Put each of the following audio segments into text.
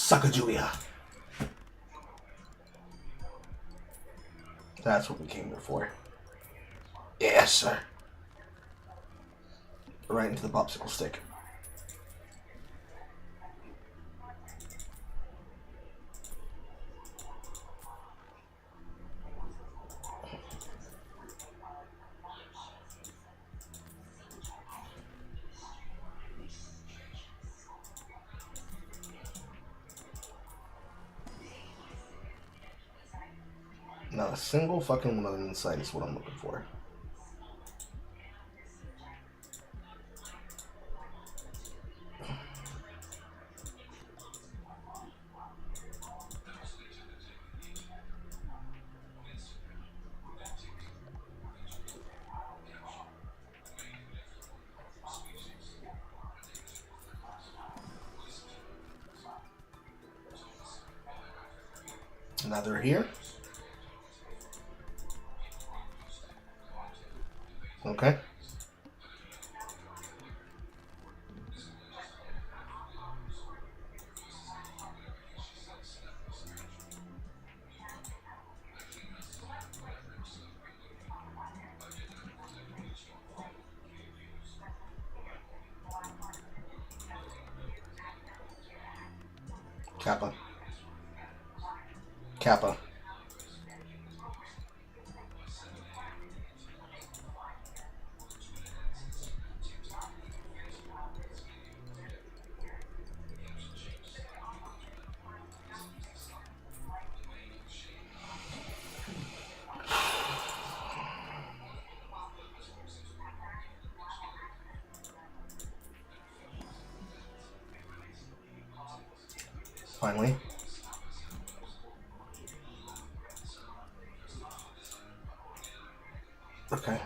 Sacagawea. That's what we came here for. Yes, sir. Right into the popsicle stick. Not a single fucking one of them inside is what I'm looking for. Another here. Okay. Kappa. Kappa. Finally. Okay.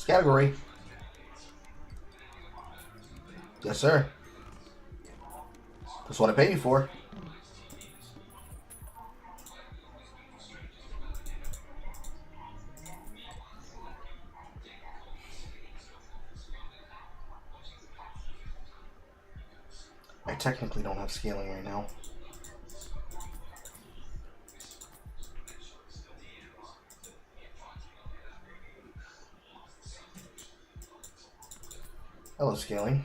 Category. Yes, sir. That's what I pay you for. I technically don't have scaling right now. Hello, scaling.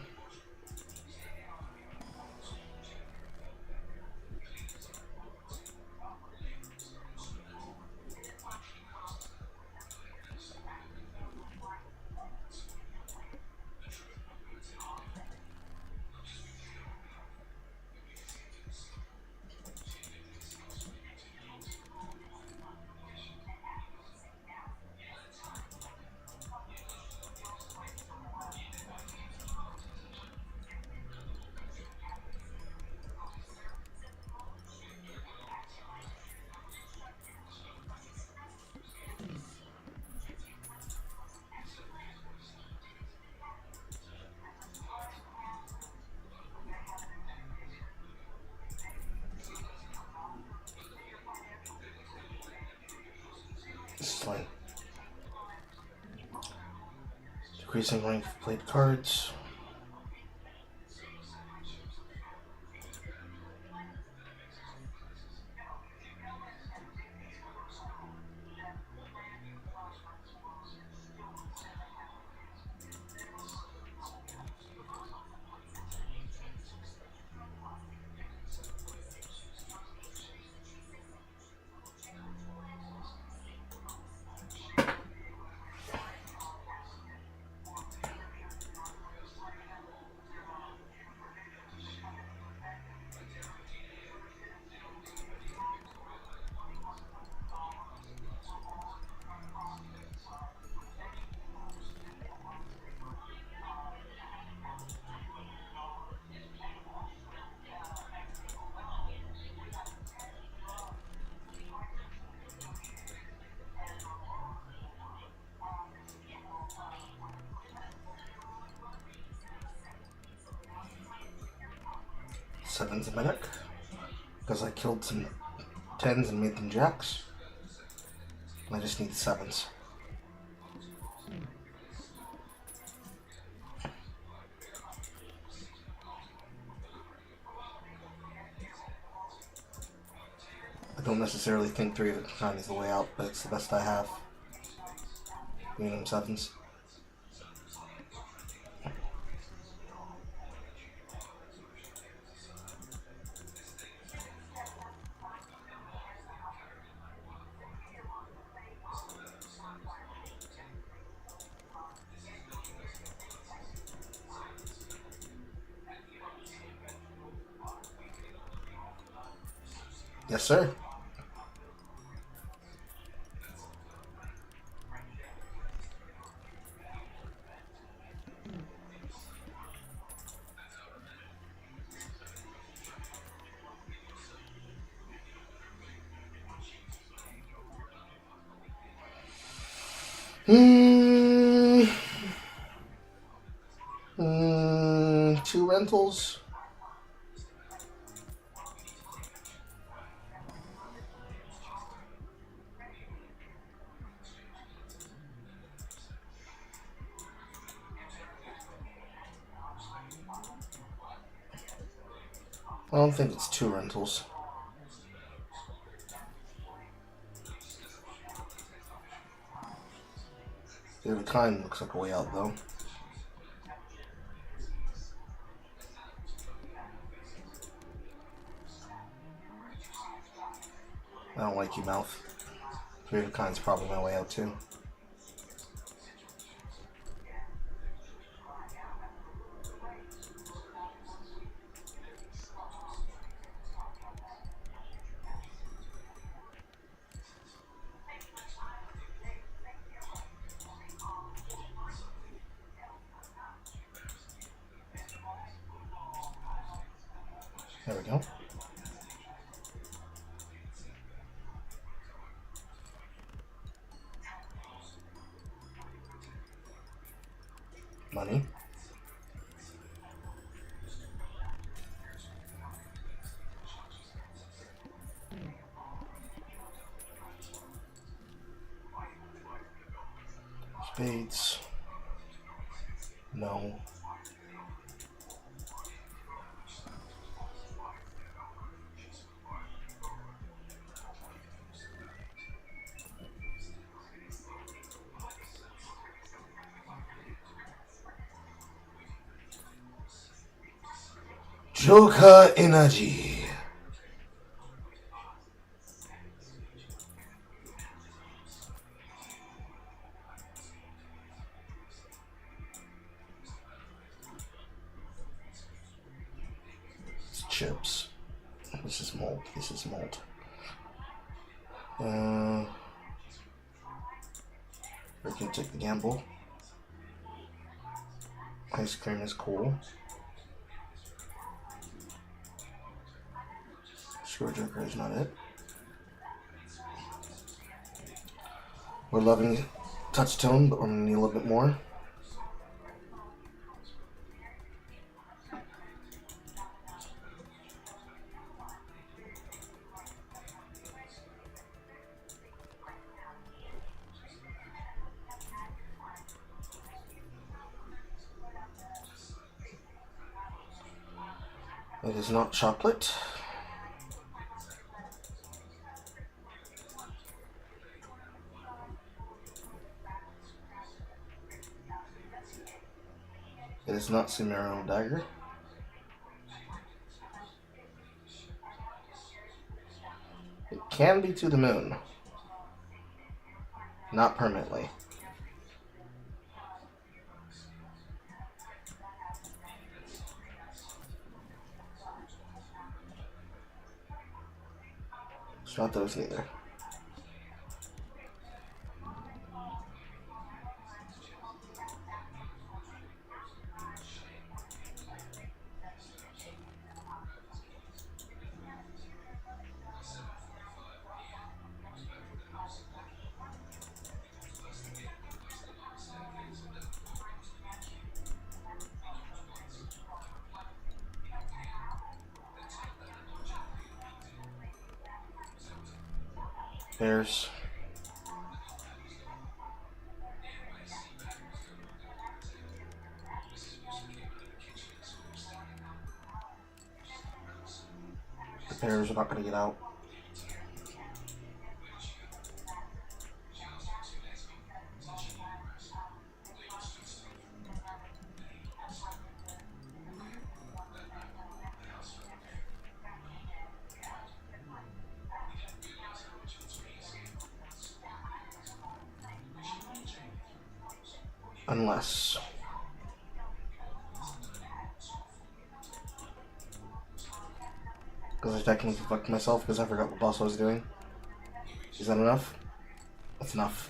This is fine. Decreasing length of played cards. sevens in my deck because I killed some tens and made them jacks. I just need sevens. I don't necessarily think 3 of a kind is the way out, but it's the best I have. Being them sevens. Yes, sir. Two rentals. I don't think it's 2 rentals. The other kind looks like a way out, though. I don't like you, mouth. 3 of a kind's probably my way out, too. There we go. Money. Spades. No. Joker Energy. It's chips. This is malt. This is malt. We can take the gamble. Ice cream is cool. Sure, Joker is not it. We're loving Touchstone, but we're gonna need a little bit more. It is not chocolate. It is not Sumerio Dagger. It can be To the Moon. Not permanently. It's not those neither. Pairs. The pairs are not going to get out. Unless. Because I technically fucked myself because I forgot what boss I was doing. Is that enough? That's enough.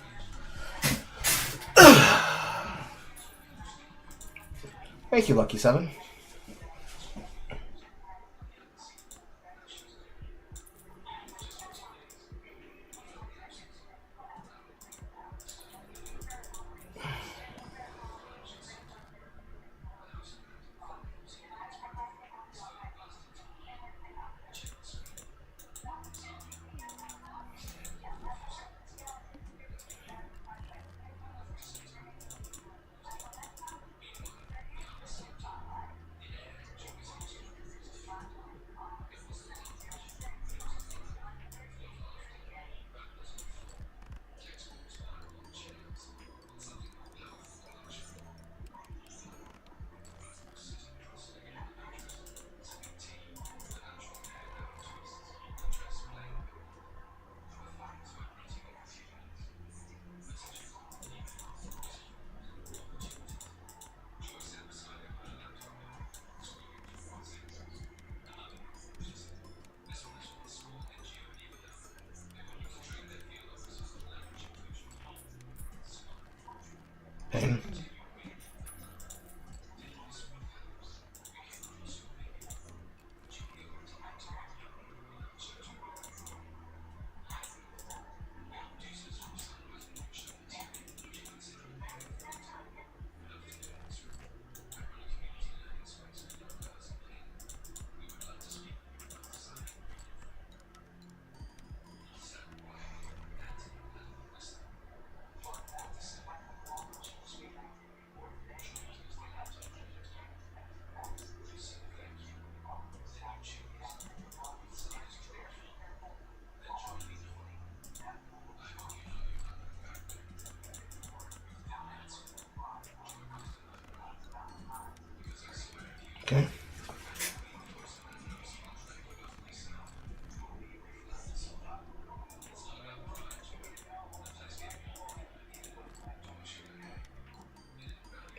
Thank you, Lucky 7. Pain. Okay.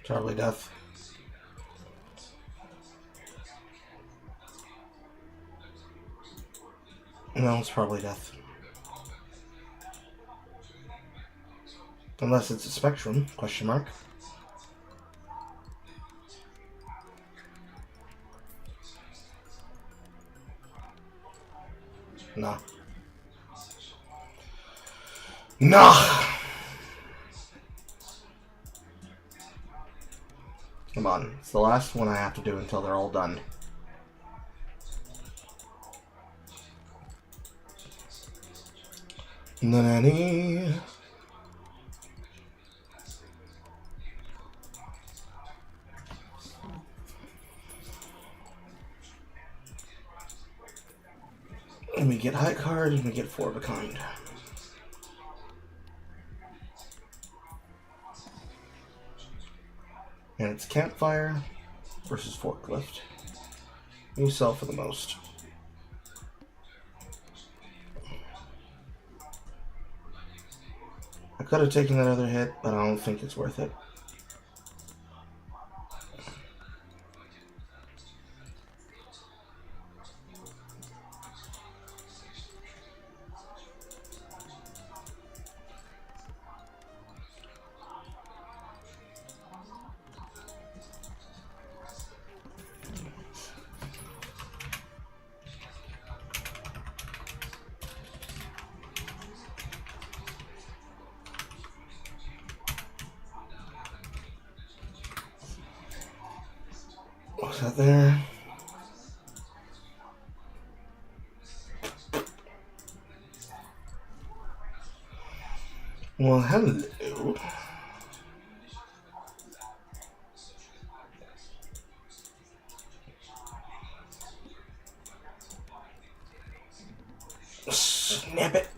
Probably death. No, it's probably death. Unless it's a spectrum, question mark. No. No! Come on. It's the last one I have to do until they're all done. Nanny. And we get high card and we get 4 of a kind. And it's campfire versus forklift. You sell for the most. I could have taken that other hit, but I don't think it's worth it. What's that there? Well, hello. Snap it.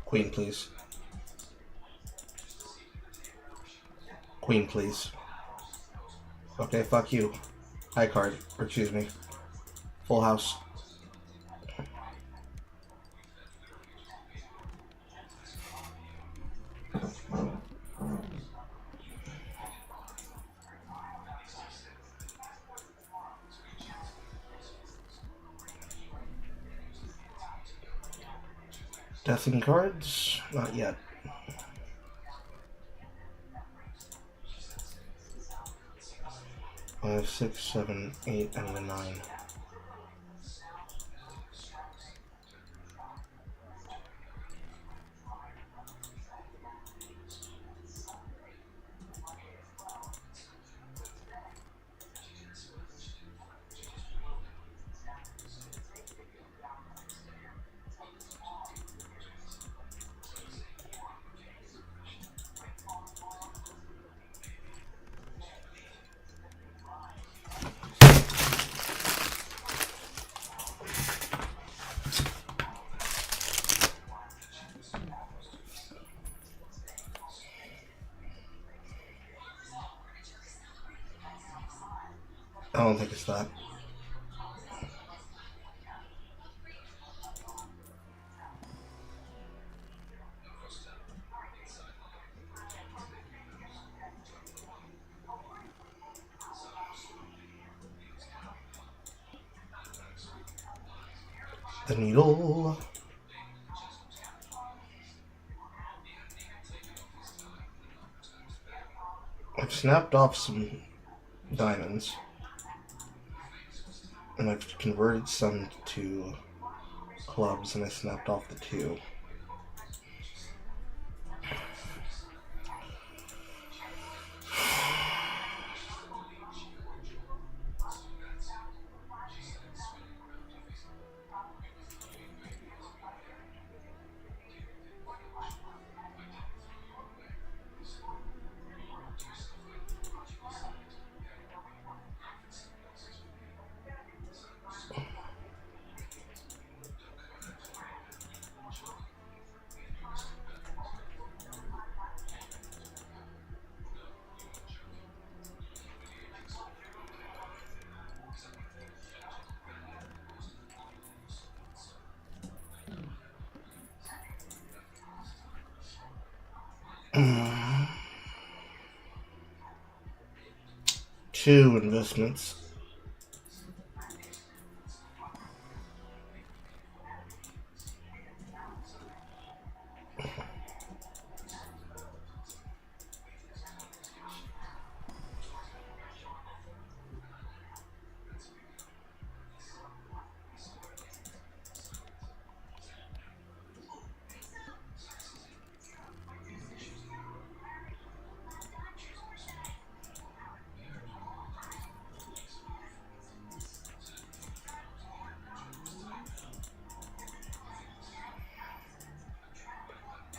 Queen, please. Queen, please. Okay, fuck you. High card. Or excuse me. Full house. Deathing cards? Not yet. 5, 6, 7, 8, and a 9. I don't think it's that. The needle. I've snapped off some diamonds. And I've converted some to clubs, and I snapped off the 2. Two investments.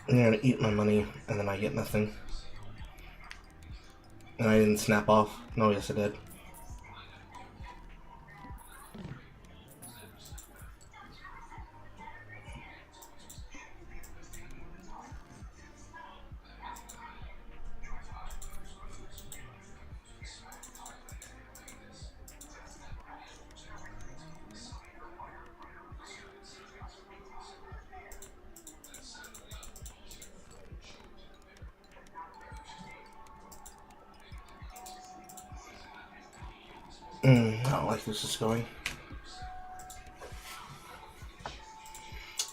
They're gonna eat my money, and then I get nothing. And I didn't snap off. No, yes I did. I don't like this is going.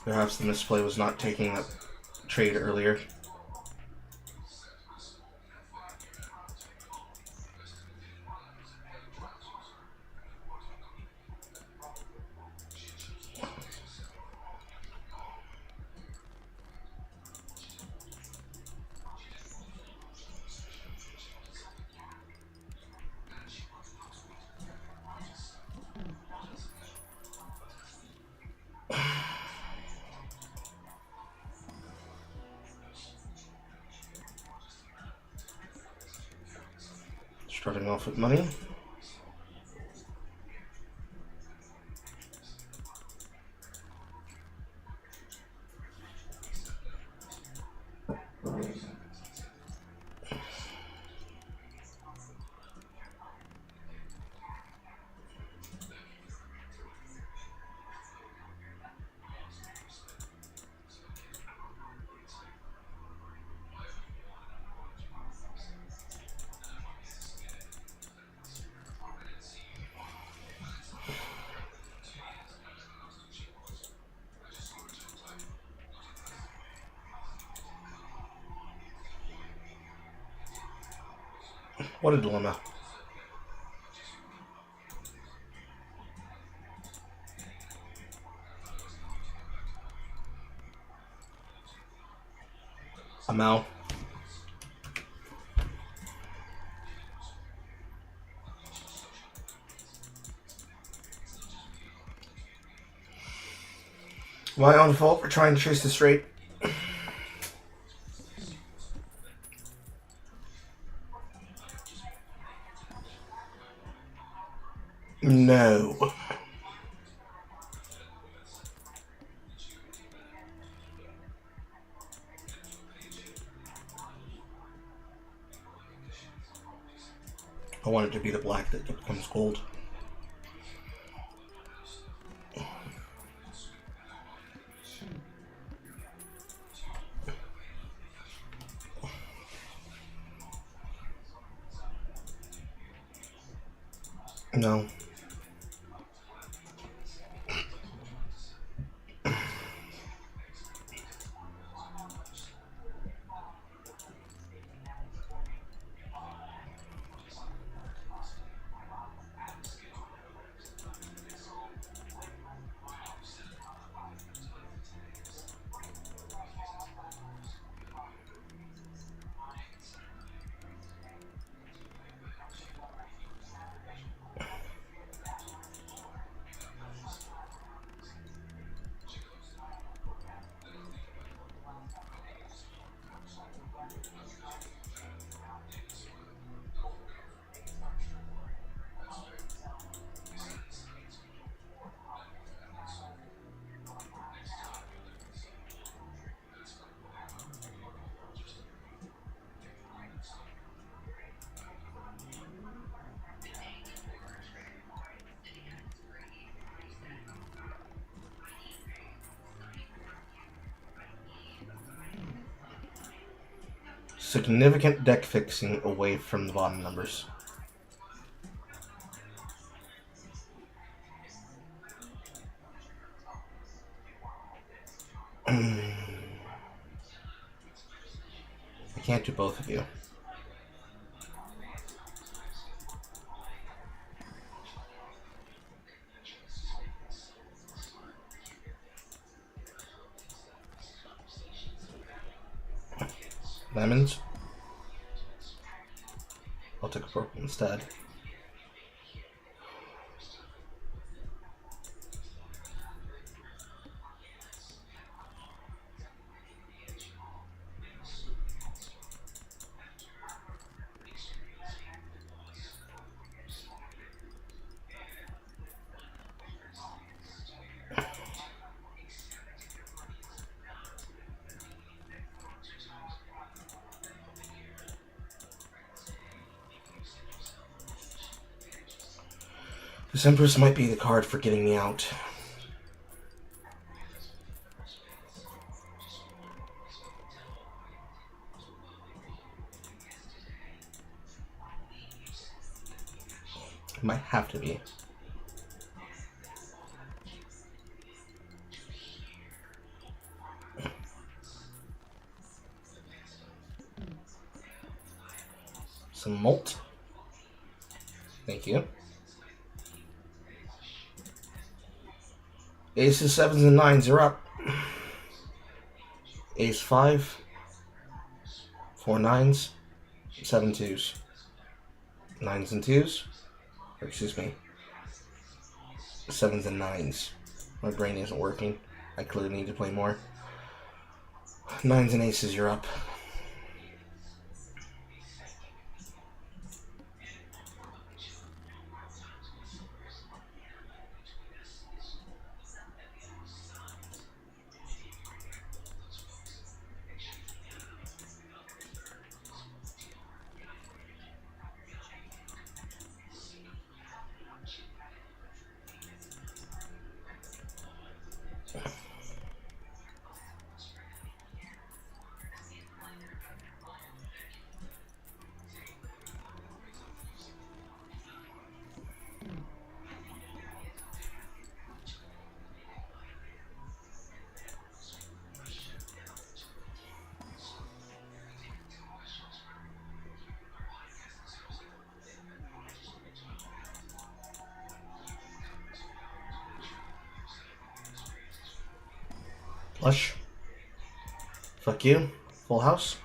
Perhaps the misplay was not taking that trade earlier. Starting off with money. What a dilemma. Amal. My own fault for trying to chase the straight. No. I want it to be the black that becomes gold. No. Significant deck fixing away from the bottom numbers. I can't do both of you. Lemons. I'll take a purple instead. This Empress might be the card for getting me out. It might have to be. Some malt. Thank you. Aces, sevens, and nines are up. Ace 5, 4 nines, 7 twos, 9s and 2s, or excuse me, 7s and 9s. My brain isn't working. I clearly need to play more. 9s and aces, you're up. Flush. Fuck you. Full house.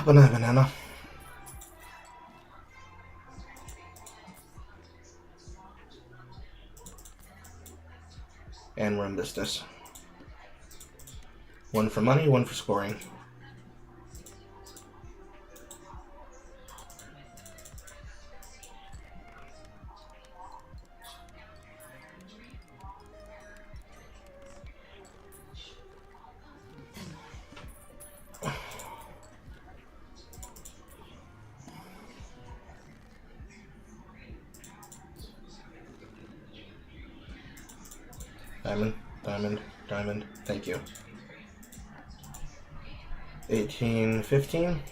Banana. And we're in business. One for money, one for scoring. Diamond, diamond, diamond. Thank you. 18, 15.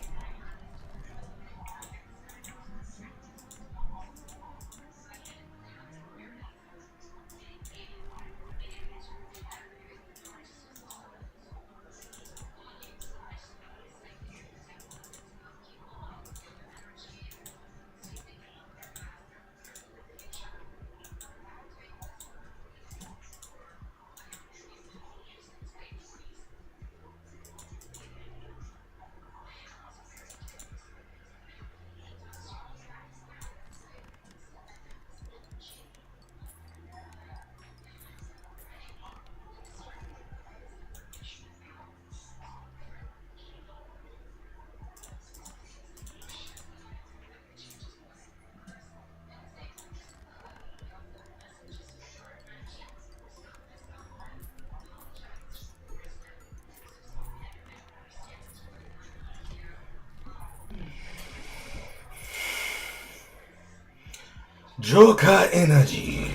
Joker energy.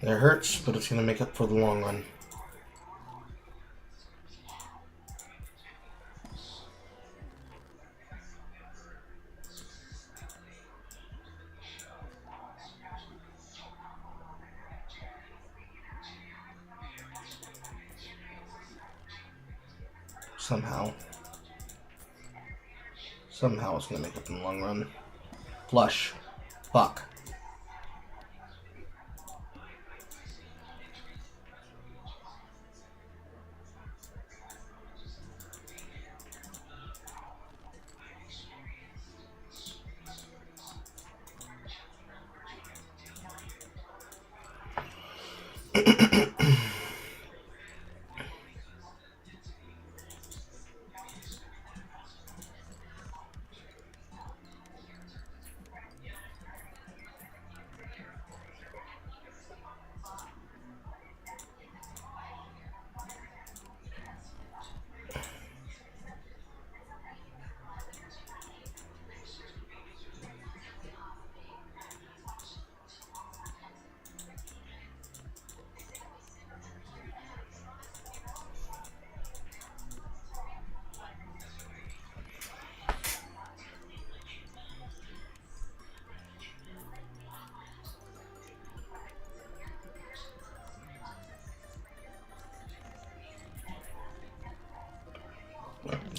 It hurts, but it's going to make up for the long run. Somehow it's going to make up in the long run. Flush. Fuck.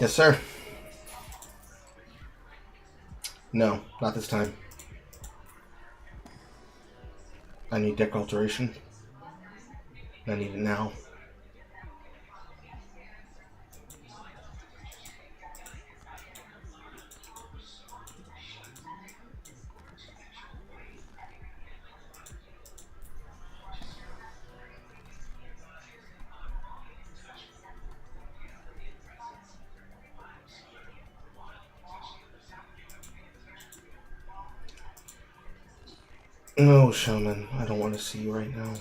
Yes, sir. No, not this time. I need deck alteration. I need it now. No, Shaman, I don't want to see you right now.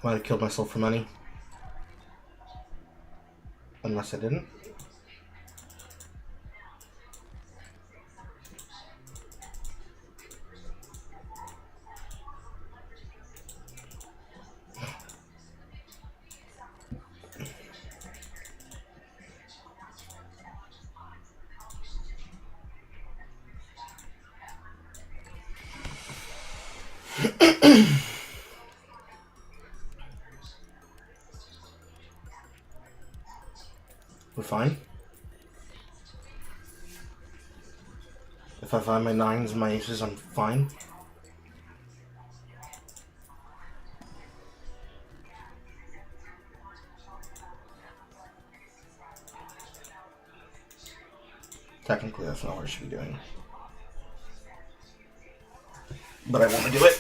Might have killed myself for money. Unless I didn't. We're fine. If I find my 9s and my aces, I'm fine. Technically, that's not what I should be doing. But I want to do it.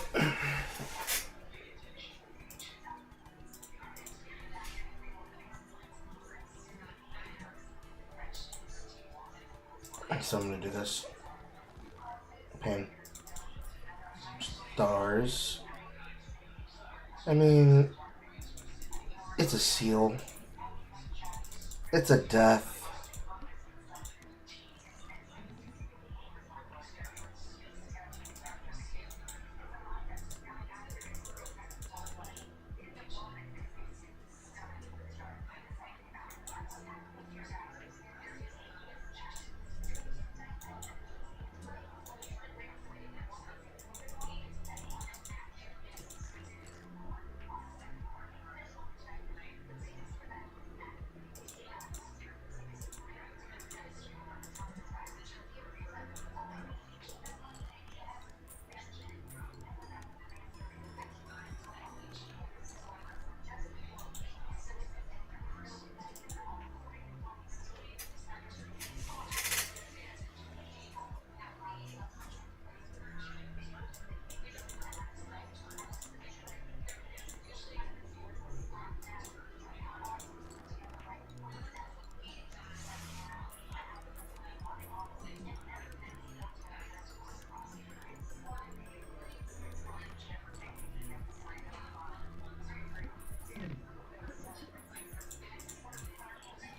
So I'm going to do this. Pan. Stars. I mean, it's a seal. It's a death.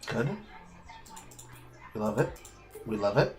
Good. We love it. We love it.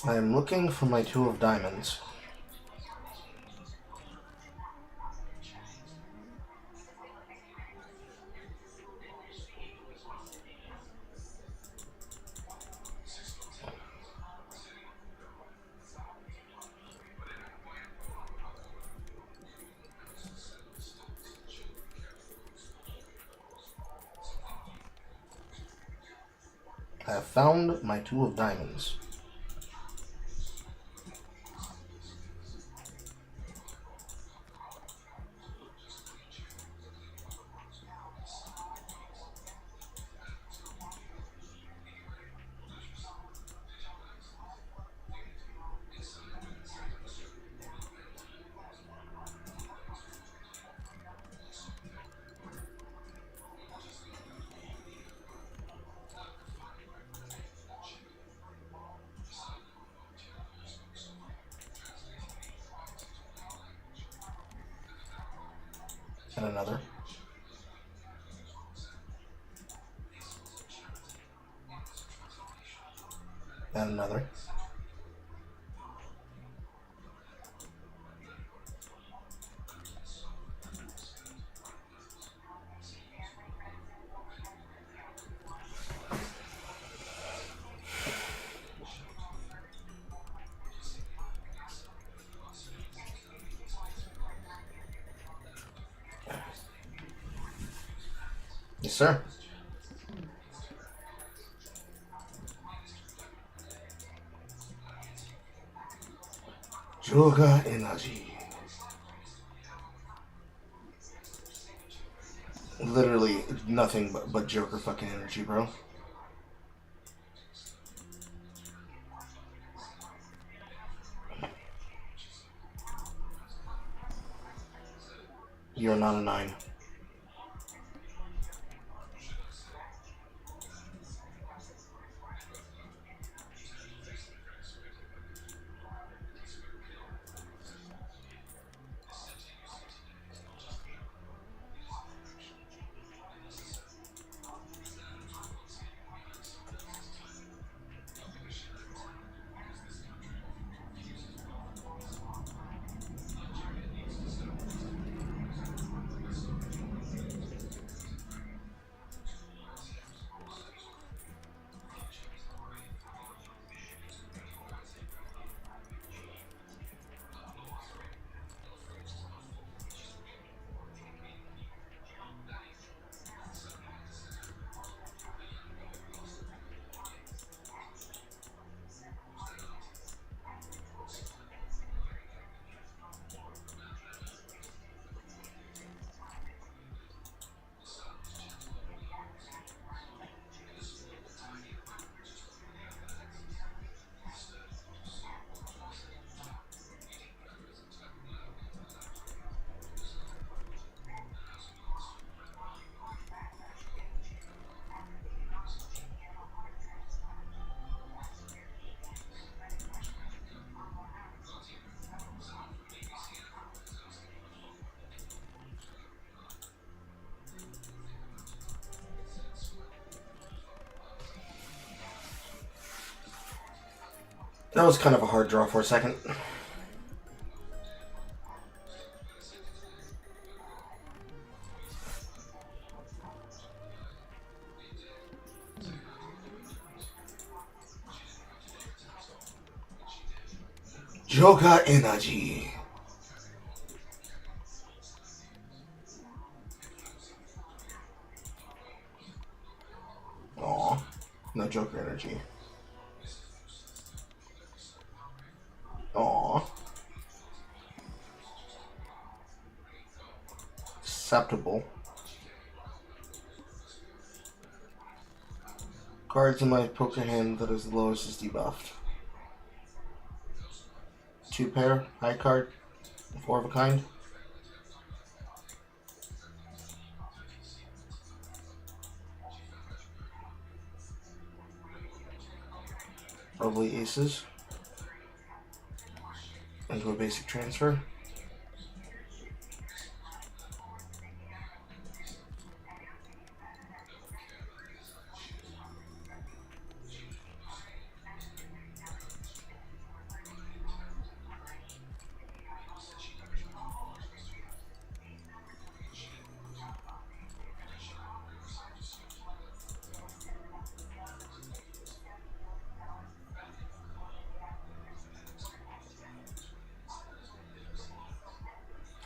I am looking for my 2 of diamonds. I have found my 2 of diamonds. And another. And another. Yes, sir. Joga Energy. Literally nothing but Joker fucking energy, bro. You're not a 9. That was kind of a hard draw for a second. Joga Energy. Aw, no Joker Energy. Aw. Acceptable. Cards in my poker hand that is the lowest is debuffed. 2 pair, high card, 4 of a kind. Probably aces. Into a basic transfer.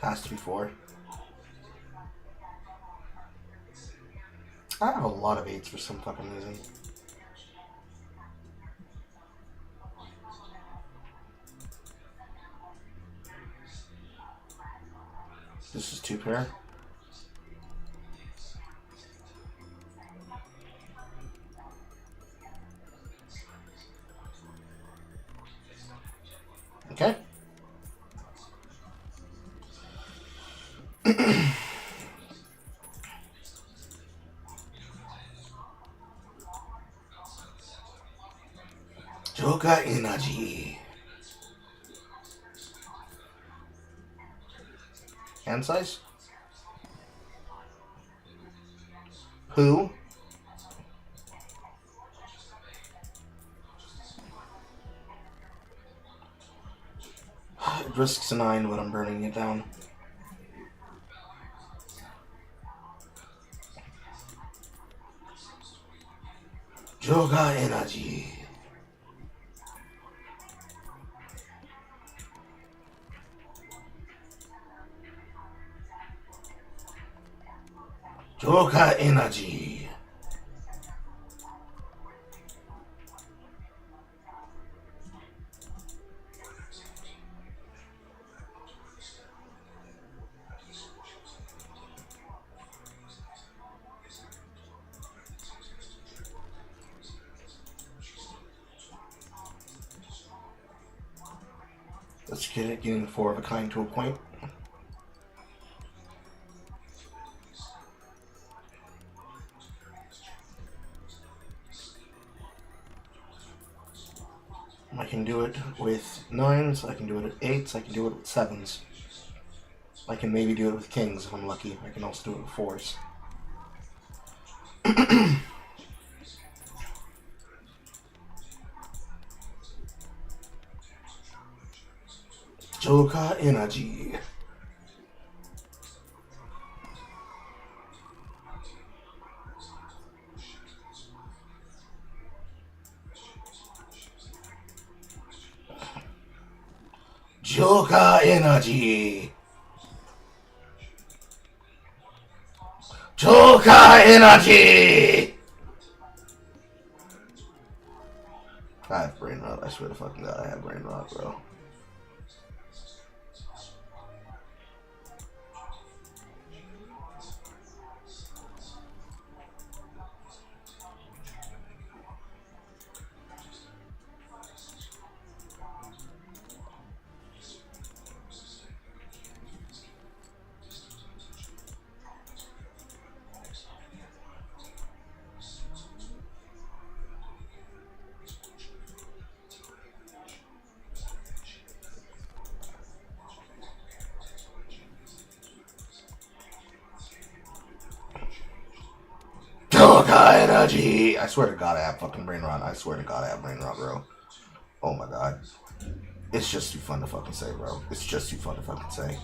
Has to be 4. I have a lot of 8s for some fucking reason. 2 pair. Okay. Joker Energy. Hand size? Who? It risks a 9, but I'm burning it down. Joker Energy. Joker Energy. Let's get it, getting the 4 of a kind to a point. I can do it with 9s, I can do it with 8s, I can do it with 7s. I can maybe do it with kings if I'm lucky. I can also do it with 4s. Joker Energy. Joker Energy. Joker Energy. I have brain rot. I swear to fucking God, I have brain rot, bro. Joker Energy. I swear to God, I have fucking brain rot. I swear to God, I have brain rot, bro. Oh my God. It's just too fun to fucking say, bro. It's just too fun to fucking say.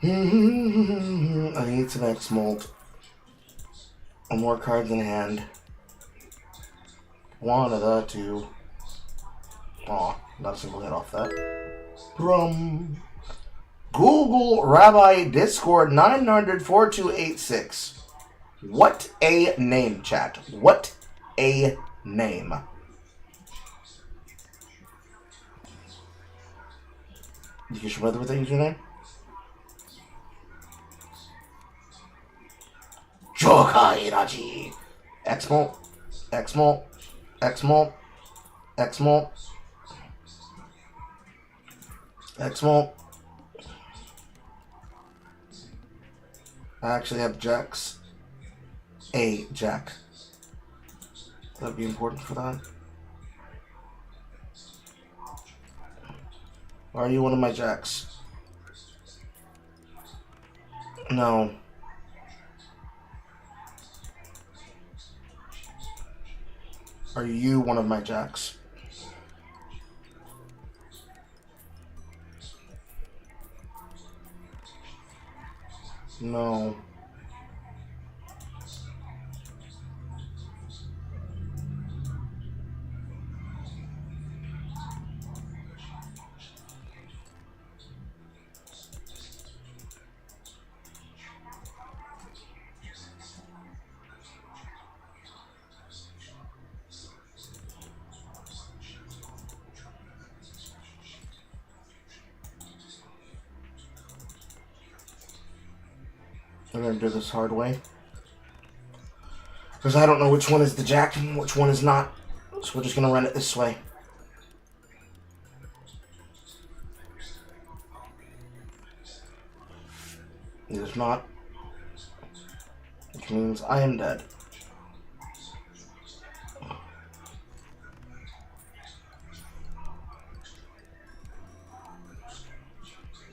I need some X-Molt. One more cards in hand. One of the 2. Aw, not a single hit off that. From Google Rabbi Discord 9004286. What a name, chat. What a name. You get your brother with the username? Joker Energy. X-Molt. X-Molt. X-Molt. X-Molt. X-Molt. I actually have jacks. A jack. That'd be important for that. Are you one of my jacks? No. Are you one of my jacks? No. We're gonna do this hard way. Because I don't know which one is the jack and which one is not. So we're just gonna run it this way. It is not. Which means I am dead.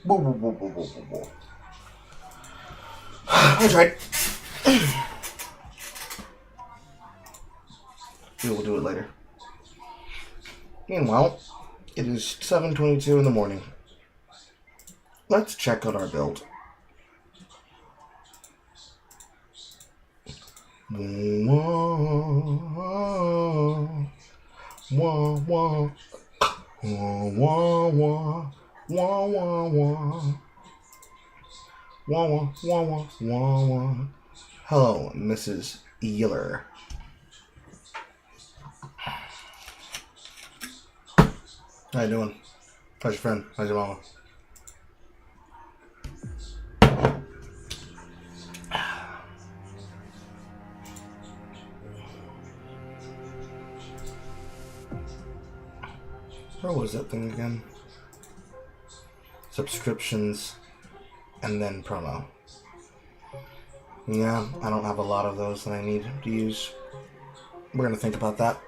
Whoa, whoa, whoa, whoa, whoa, whoa, whoa. I tried. We will do it later. Meanwhile, it is 7:22 in the morning. Let's check out our build. Hello, Mrs. Yealer. How you doing? How's your friend? How's your mama? Where was that thing again? Subscriptions and then promo. Yeah, I don't have a lot of those that I need to use. We're gonna think about that.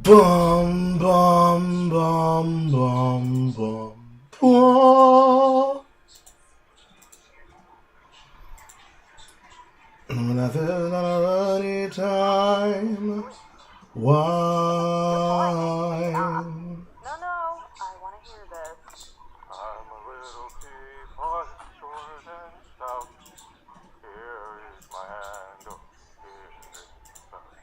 Bum, bum, bum, bum, bum, bum. Nothing on any time. Why? No, I want to hear this. I'm a little teapot, short and stout. Here is my handle, here is the spout.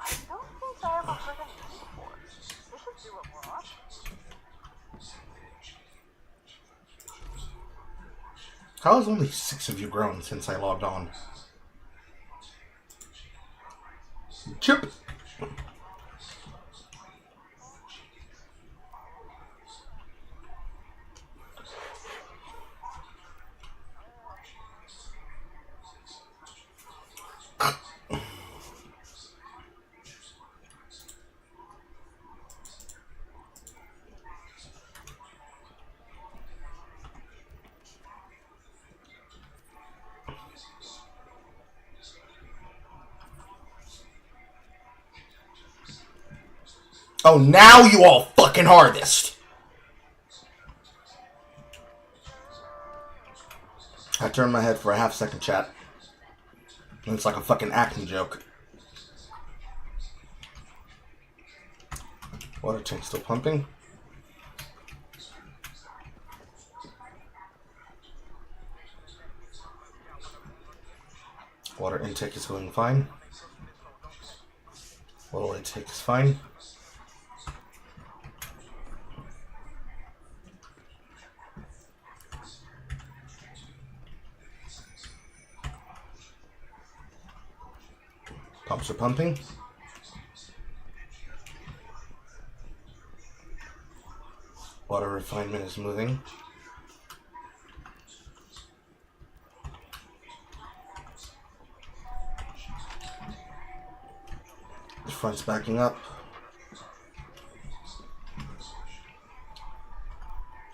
Hey, I don't think I ever heard of this before. This should do what we're on. How has only 6 of you grown since I logged on? Chip! Oh, now you all fucking harvest! I turned my head for a half-second, chat. And it's like a fucking acting joke. Water tank still pumping. Water intake is going fine. Water intake is fine. Pumps are pumping. Water refinement is moving. The front's backing up.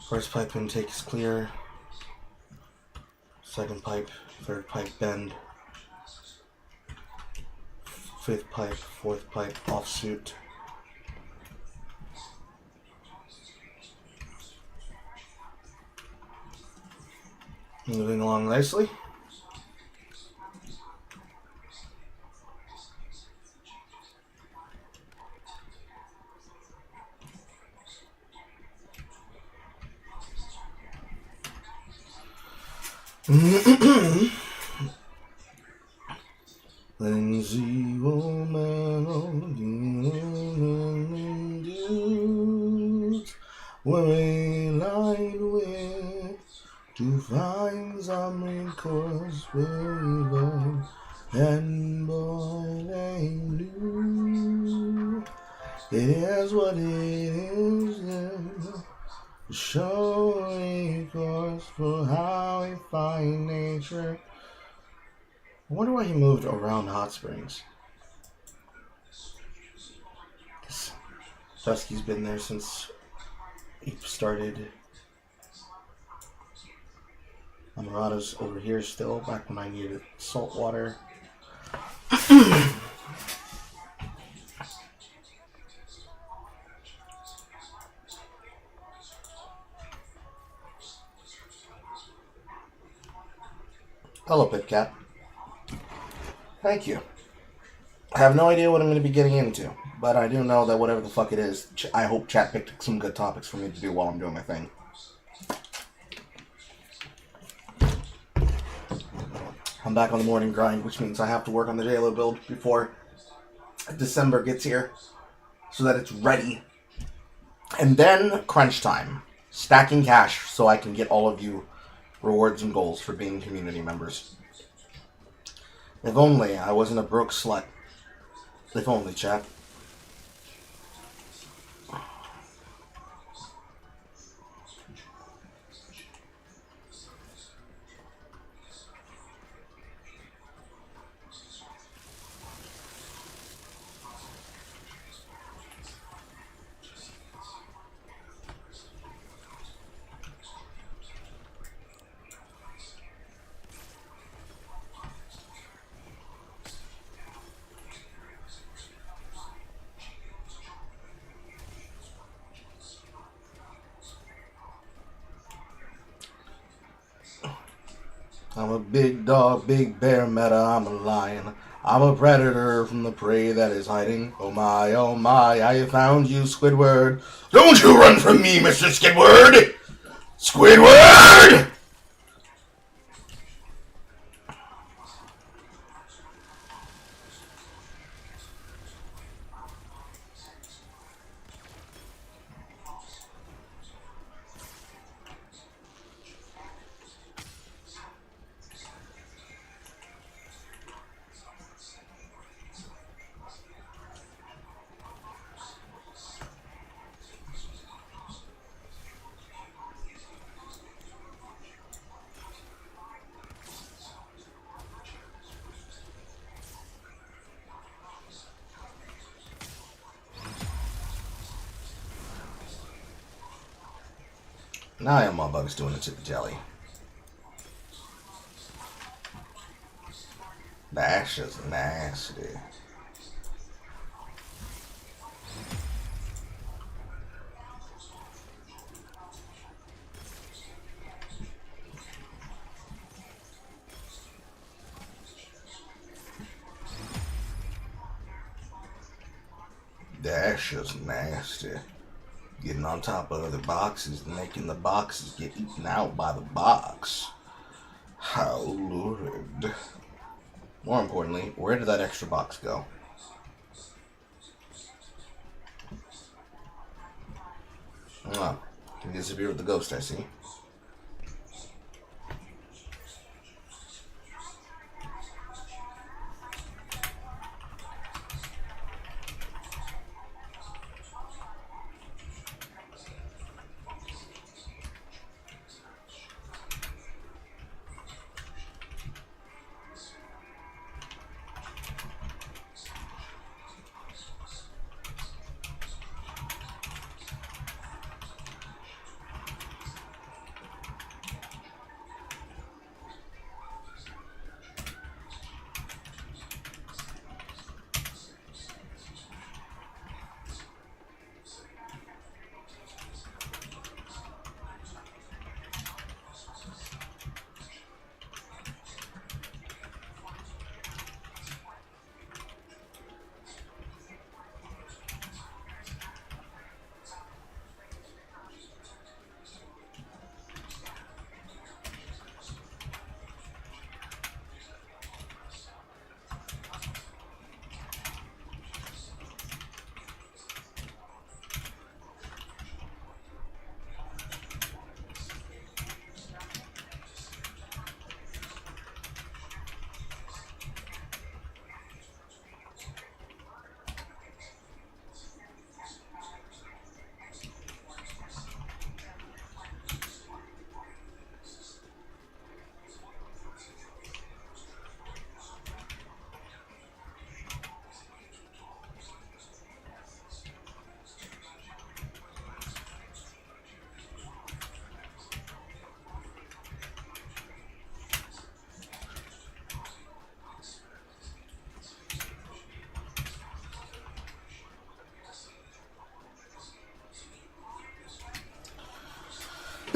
First pipe intake is clear. Second pipe, third pipe bend. Fifth pipe, fourth pipe offsuit. Moving along nicely. Lindsay Woman dudes were lined with to find some recourse with and boy they knew it is what it is then. Show a course for how we find nature. I wonder why he moved around Hot Springs. Dusky's been there since he started. Amarada's over here still, back when I needed salt water. Hello, Pitcat. Thank you. I have no idea what I'm going to be getting into, but I do know that whatever the fuck it is, I hope chat picked some good topics for me to do while I'm doing my thing. I'm back on the morning grind, which means I have to work on the JLo build before December gets here, so that it's ready. And then, crunch time. Stacking cash so I can get all of you rewards and goals for being community members. If only I wasn't a broke slut. If only, chat. I'm a big dog, big bear meta, I'm a lion. I'm a predator from the prey that is hiding. Oh my, I found you, Squidward. Don't you run from me, Mr. Squidward! Squidward! Now I am my bugs doing it to the jelly. That's just nasty. That's just nasty. Getting on top of other boxes and making the boxes get eaten out by the box. How lurid. More importantly, where did that extra box go? Oh, can disappear with the ghost, I see.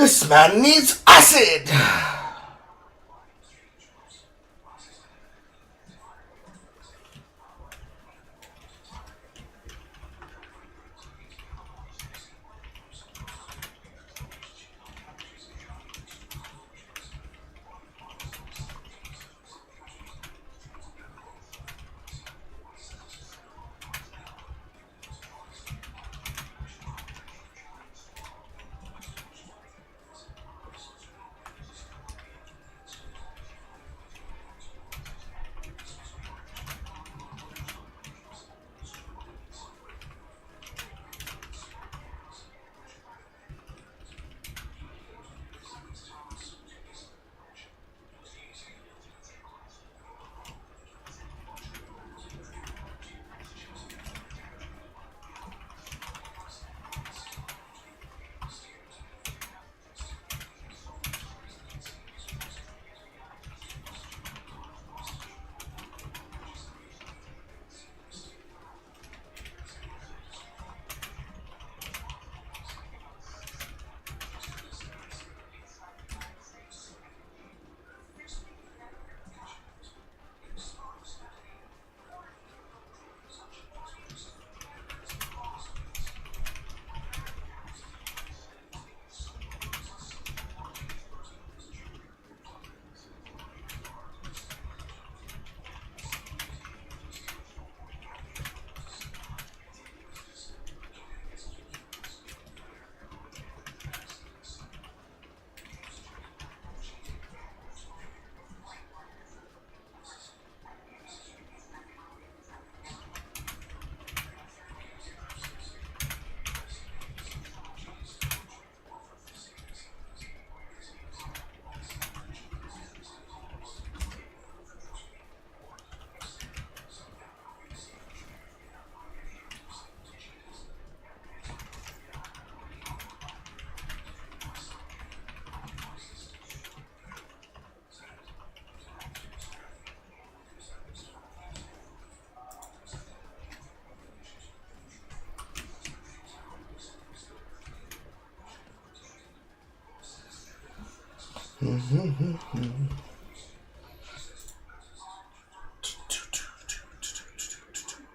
This man needs acid!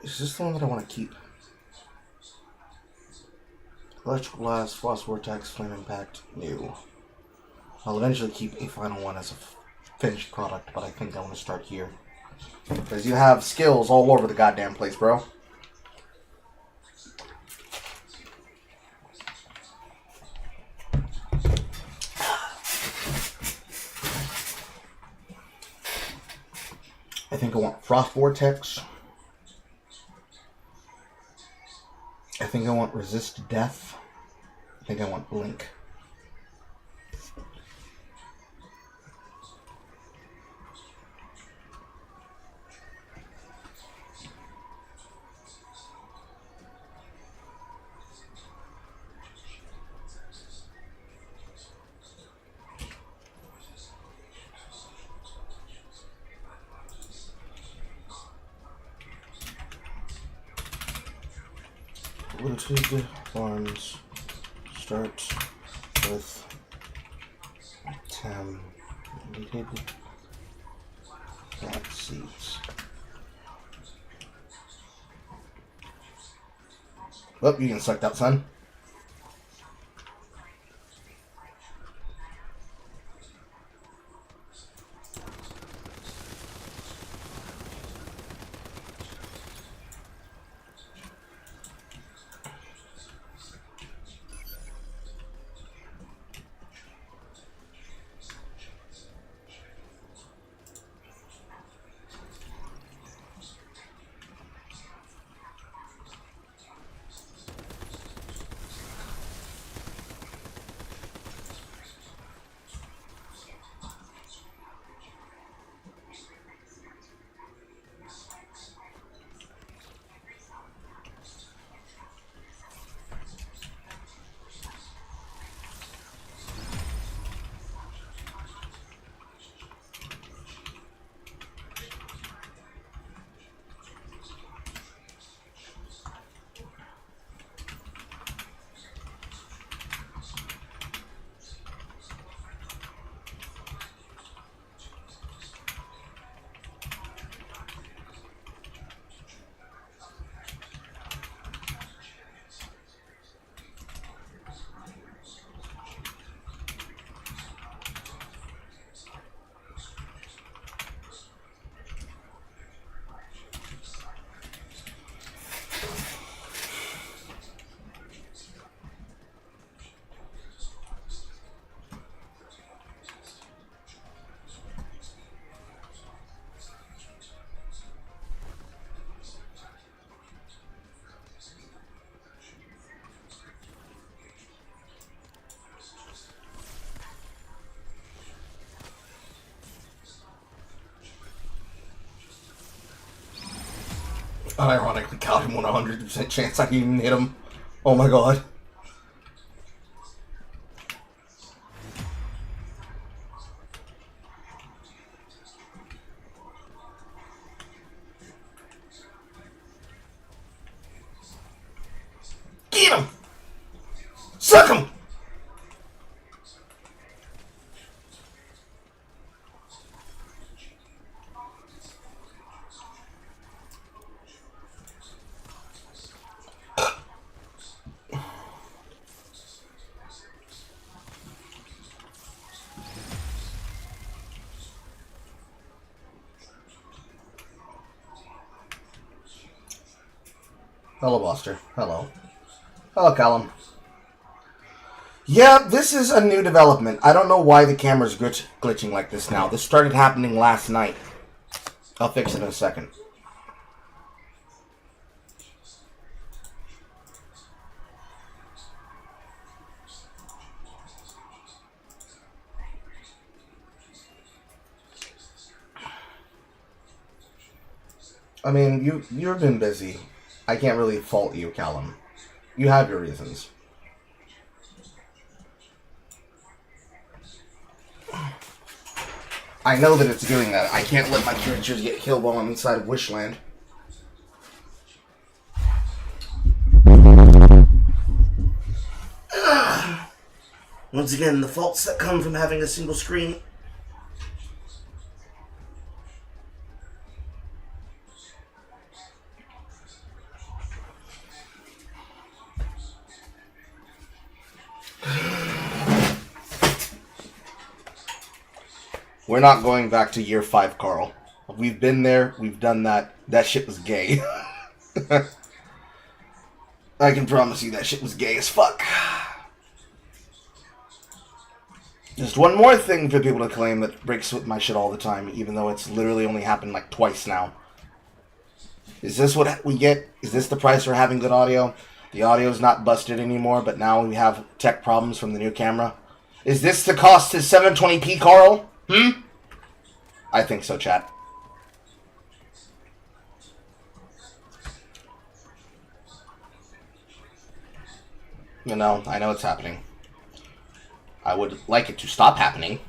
Is this the one that I want to keep? Electrical Blast, Frost Vortex, Flame Impact, new. I'll eventually keep a final one as a finished product, but I think I want to start here. Because you have skills all over the goddamn place, bro. I think I want Frost Vortex. I think I want Resist Death. I think I want Blink. Looted ones start with 10 needed cat seeds. Well, you can suck that, son. Unironically, got him 100% chance I can even hit him. Oh my god. Get him! Suck him! Hello, Buster. Hello. Hello, Callum. Yeah, this is a new development. I don't know why the camera's glitching like this now. This started happening last night. I'll fix it in a second. I mean, you've been busy. I can't really fault you, Callum. You have your reasons. I know that it's doing that. I can't let my characters get killed while I'm inside of Wishland. Once again, the faults that come from having a single screen. We're not going back to year 5, Carl. We've been there. We've done that. That shit was gay. I can promise you that shit was gay as fuck. Just one more thing for people to claim that breaks with my shit all the time, even though it's literally only happened like twice now. Is this what we get? Is this the price for having good audio? The audio's not busted anymore, but now we have tech problems from the new camera. Is this the cost to 720p, Carl? I think so, chat. You know, I know it's happening. I would like it to stop happening.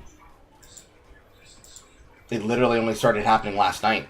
It literally only started happening last night.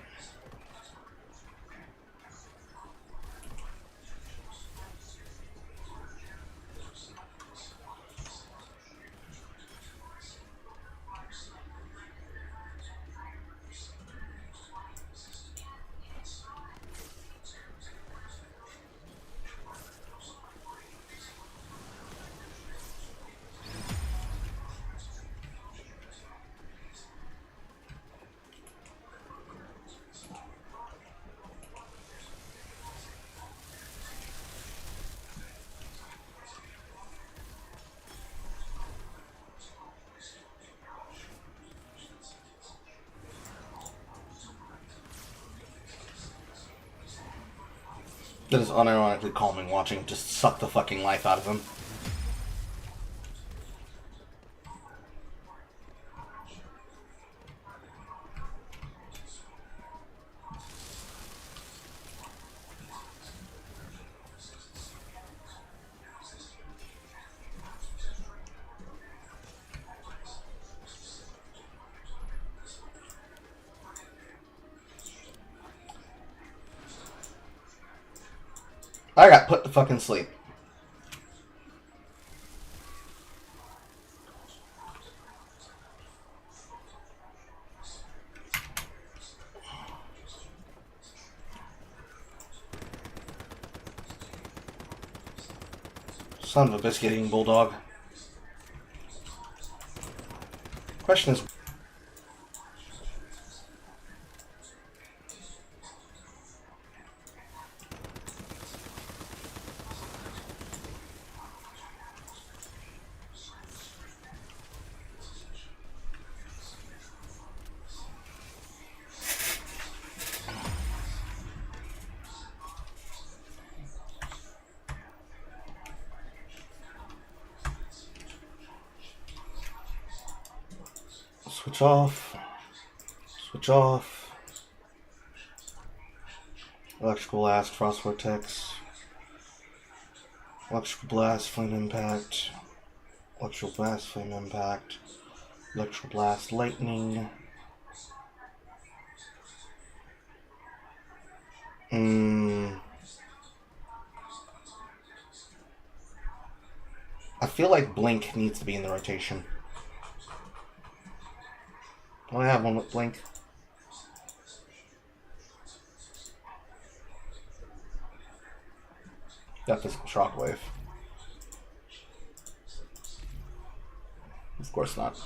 That is unironically calming watching him just suck the fucking life out of him. I got put to fucking sleep. Son of a biscuit-eating bulldog. Question is... Switch off. Switch off. Electrical Blast, Frost Vortex, Electrical Blast, Flame Impact, Electrical Blast, Flame Impact, Electrical Blast, Lightning. I feel like Blink needs to be in the rotation. Do I have one with Blink? Got Physical Shockwave. Of course not.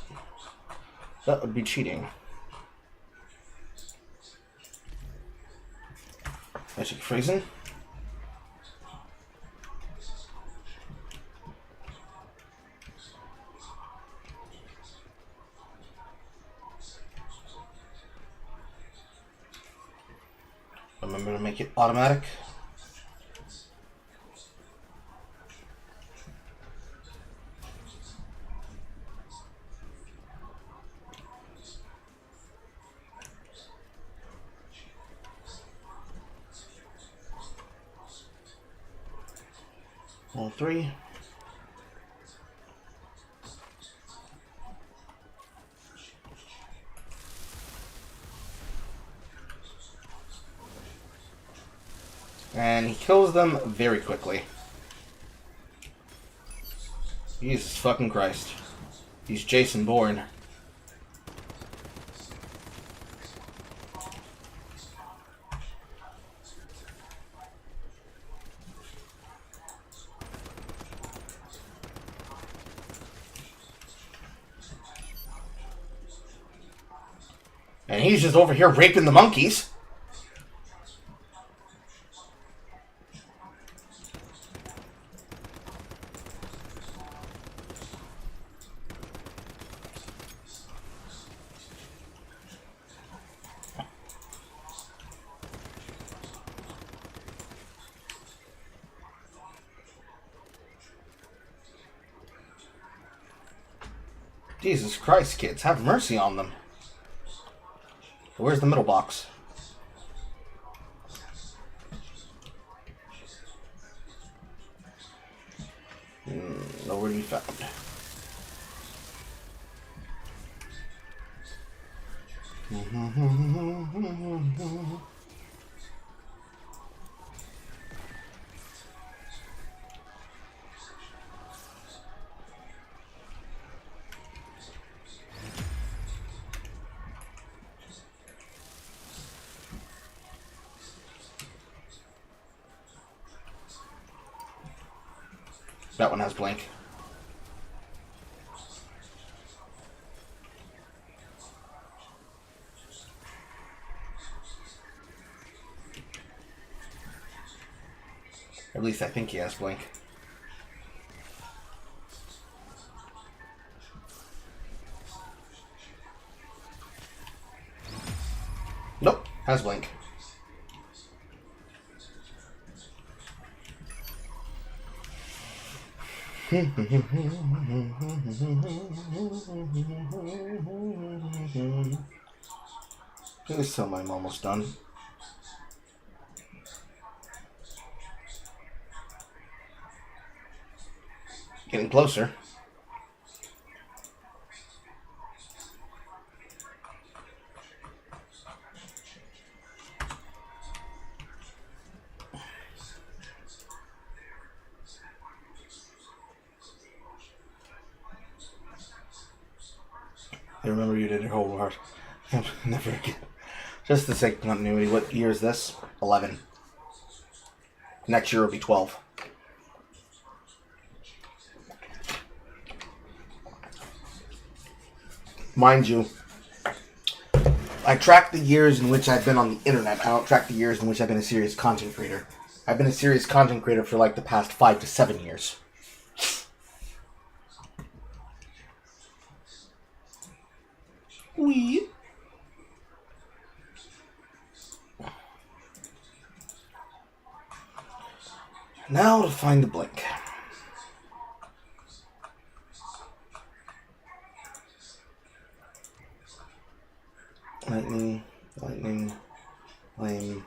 That would be cheating. Magic Freezing. Remember to make it automatic. All three. And he kills them very quickly. Jesus fucking Christ. He's Jason Bourne. And he's just over here raping the monkeys. Jesus Christ, kids, have mercy on them. Where's the middle box? Nowhere to be found. That one has Blink. At least I think he has Blink. Nope, has Blink. Please tell me I'm almost done. Getting closer. I remember you did your whole heart. Never again. Just the sake of continuity, what year is this? 11. Next year will be 12. Mind you, I track the years in which I've been on the internet. I don't track the years in which I've been a serious content creator. I've been a serious content creator for like the past 5 to 7 years. Wee. Now to find the Blink. Lightning, lightning, flame,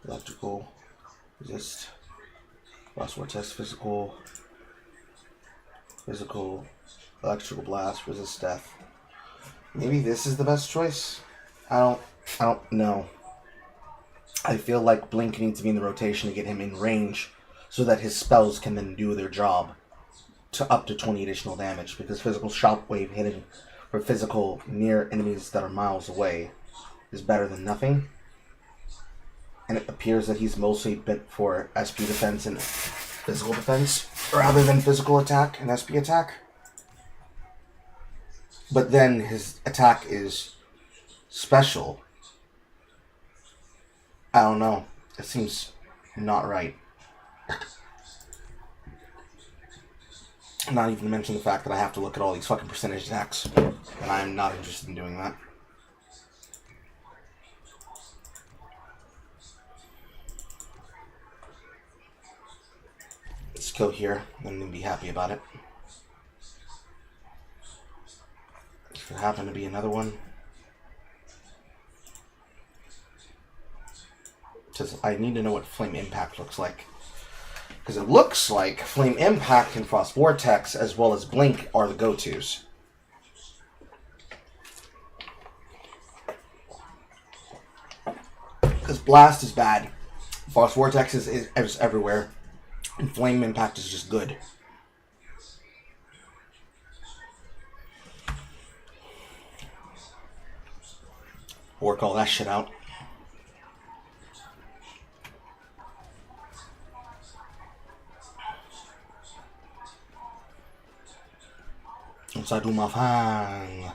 electrical. Frost Vortex, physical, electrical blast, resist death. Maybe this is the best choice. I don't know. I feel like Blink needs to be in the rotation to get him in range, so that his spells can then do their job to up to 20 additional damage. Because physical shockwave hitting for physical near enemies that are miles away is better than nothing. And it appears that he's mostly bent for SP defense and physical defense, rather than physical attack and SP attack. But then his attack is special. I don't know. It seems not right. Not even to mention the fact that I have to look at all these fucking percentage attacks. And I'm not interested in doing that. Let's go here and then be happy about it. If there happen to be another one. Because I need to know what Flame Impact looks like. Because it looks like Flame Impact and Frost Vortex, as well as Blink, are the go-tos. Because Blast is bad. Frost Vortex is everywhere. And Flame Impact is just good. Work all that shit out. Once I do my fang.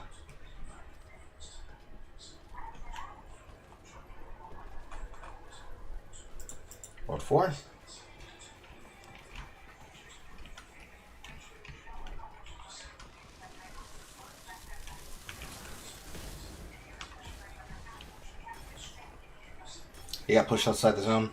Ward 4. He got pushed outside the zone.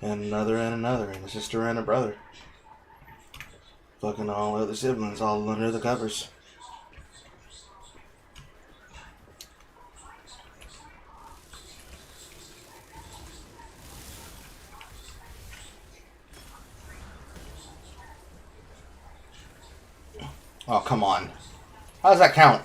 And another, and a sister and a brother. Fucking all other siblings all under the covers. Oh, come on. How does that count?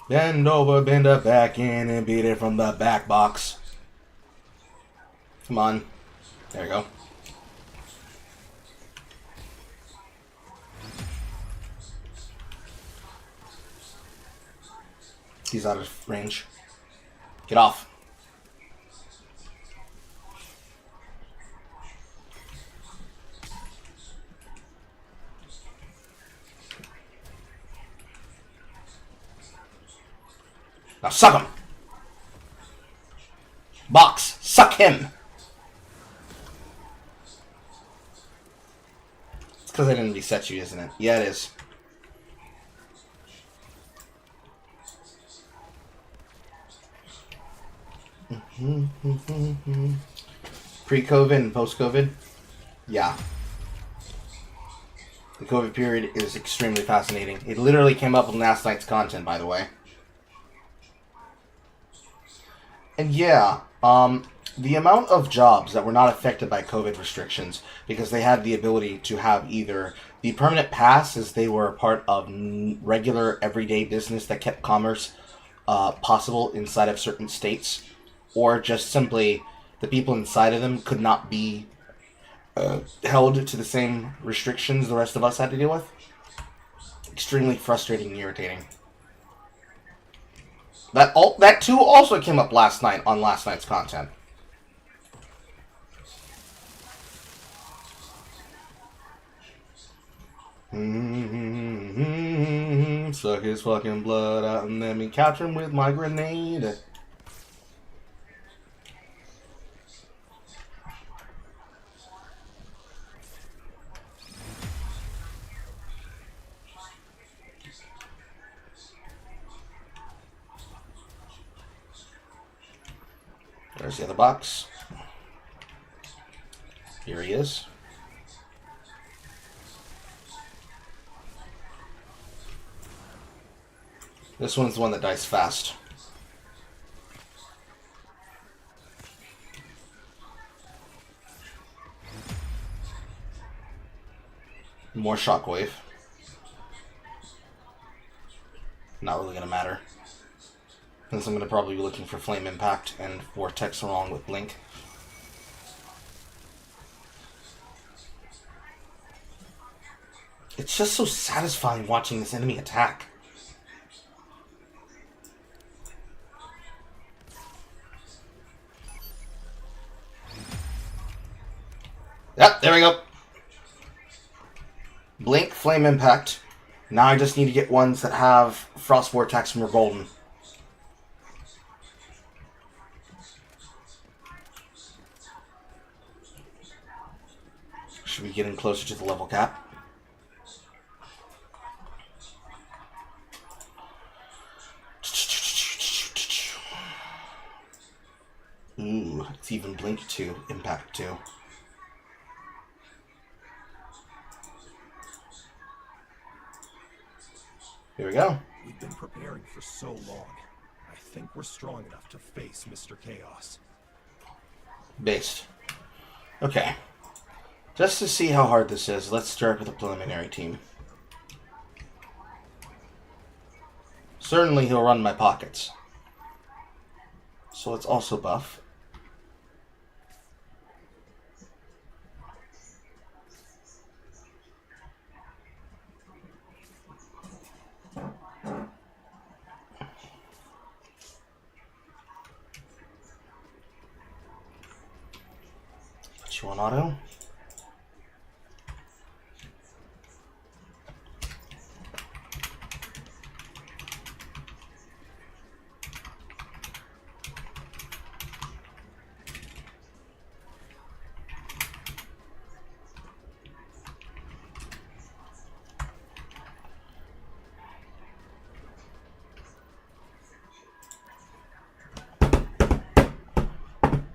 Bend over, bend her back in, and beat it from the back box. Come on. There you go. He's out of range. Get off. Now suck him! Box! Suck him! It's because I didn't reset you, isn't it? Yeah, it is. Pre-COVID and post-COVID? Yeah. The COVID period is extremely fascinating. It literally came up with last night's content, by the way. And yeah, the amount of jobs that were not affected by COVID restrictions because they had the ability to have either the permanent pass as they were a part of regular everyday business that kept commerce possible inside of certain states, or just simply the people inside of them could not be held to the same restrictions the rest of us had to deal with. Extremely frustrating and irritating. That too also came up last night on last night's content. Suck his fucking blood out and let me capture him with my grenade. There's the other box. Here he is. This one's the one that dies fast. More shockwave. Not really going to matter. Since I'm going to probably be looking for Flame Impact and Vortex along with Blink. It's just so satisfying watching this enemy attack. Yep, there we go. Blink, Flame Impact. Now I just need to get ones that have Frost Vortex and we're golden. Should be getting closer to the level cap. Ooh, it's even Blink 2, Impact 2. Here we go. We've been preparing for so long. I think we're strong enough to face Mr. Chaos. Based. Okay. Just to see how hard this is, let's start with a preliminary team. Certainly he'll run my pockets. So let's also buff. Put you on auto.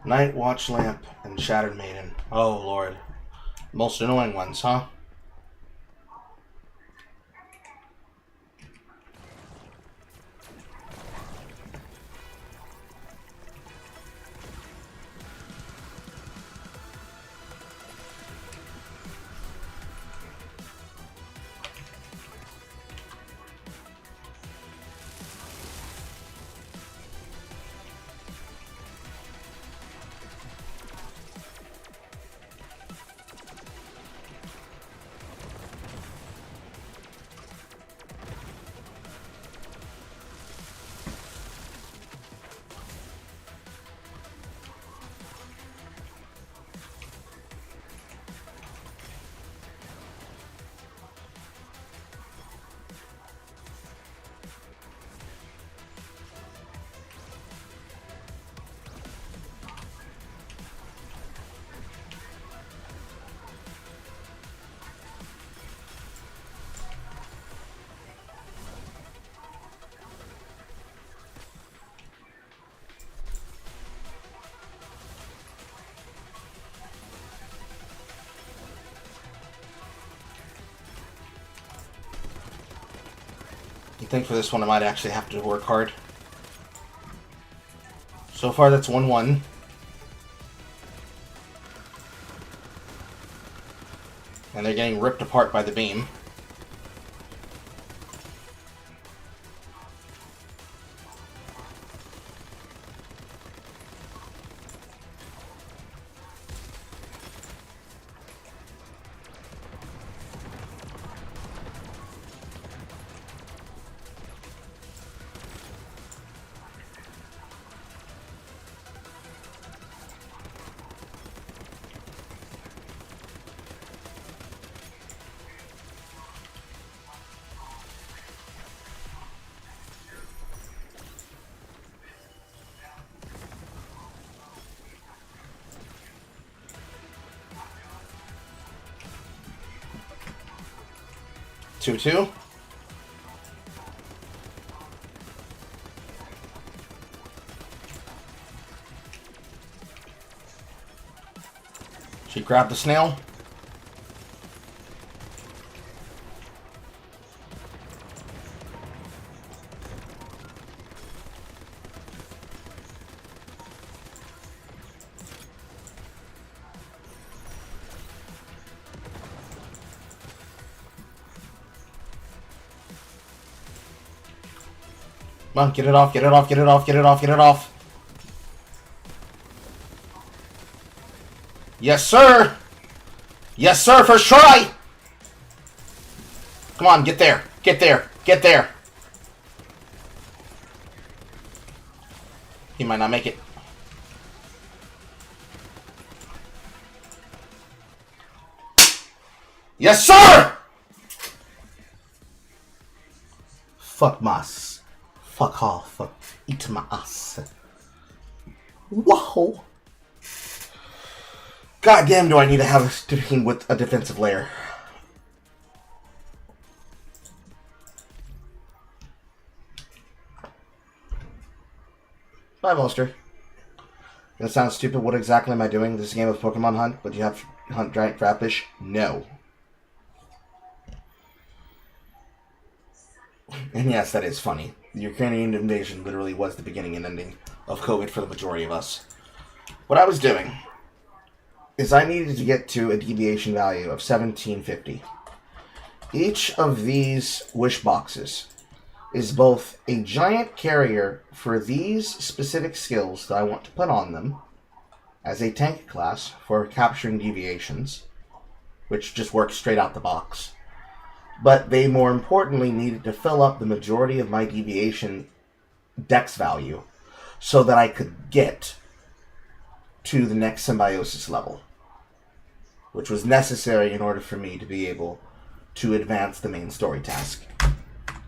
Night Watch Lamp and Shattered Maiden. Oh lord. Most annoying ones, huh? I think for this one I might actually have to work hard. So far that's 1-1. And they're getting ripped apart by the beam. Two. He grabbed the snail. Come on, get it off, get it off, get it off, get it off, get it off. Yes, sir! Yes, sir, first try! Come on, get there, get there, get there. He might not make it. Yes, sir! Fuck mas. Fuck off. Eat my ass. Wow. God damn, do I need to have a team with a defensive layer. Bye, Monster. That sounds stupid. What exactly am I doing? This is a game of Pokemon Hunt, but you have to hunt giant crabfish? No. And yes, that is funny. The Ukrainian invasion literally was the beginning and ending of COVID for the majority of us. What I was doing is I needed to get to a deviation value of 1750. Each of these wish boxes is both a giant carrier for these specific skills that I want to put on them as a tank class for capturing deviations, which just works straight out the box. But they more importantly needed to fill up the majority of my deviation dex value so that I could get to the next symbiosis level, which was necessary in order for me to be able to advance the main story task.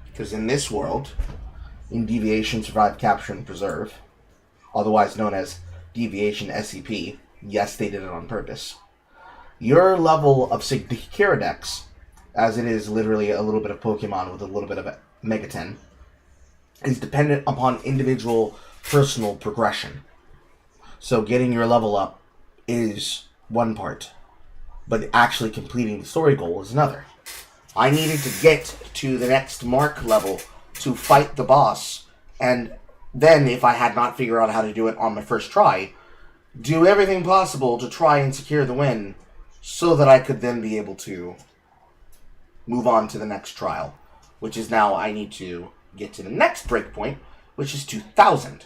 Because in this world, in Deviation, Survive, Capture, and Preserve, otherwise known as Deviation SCP, yes, they did it on purpose, your level of Secura Dex, as it is literally a little bit of Pokemon with a little bit of Megaten, is dependent upon individual personal progression. So getting your level up is one part, but actually completing the story goal is another. I needed to get to the next mark level to fight the boss, and then, if I had not figured out how to do it on my first try, do everything possible to try and secure the win so that I could then be able to move on to the next trial, which is now I need to get to the next breakpoint, which is 2000,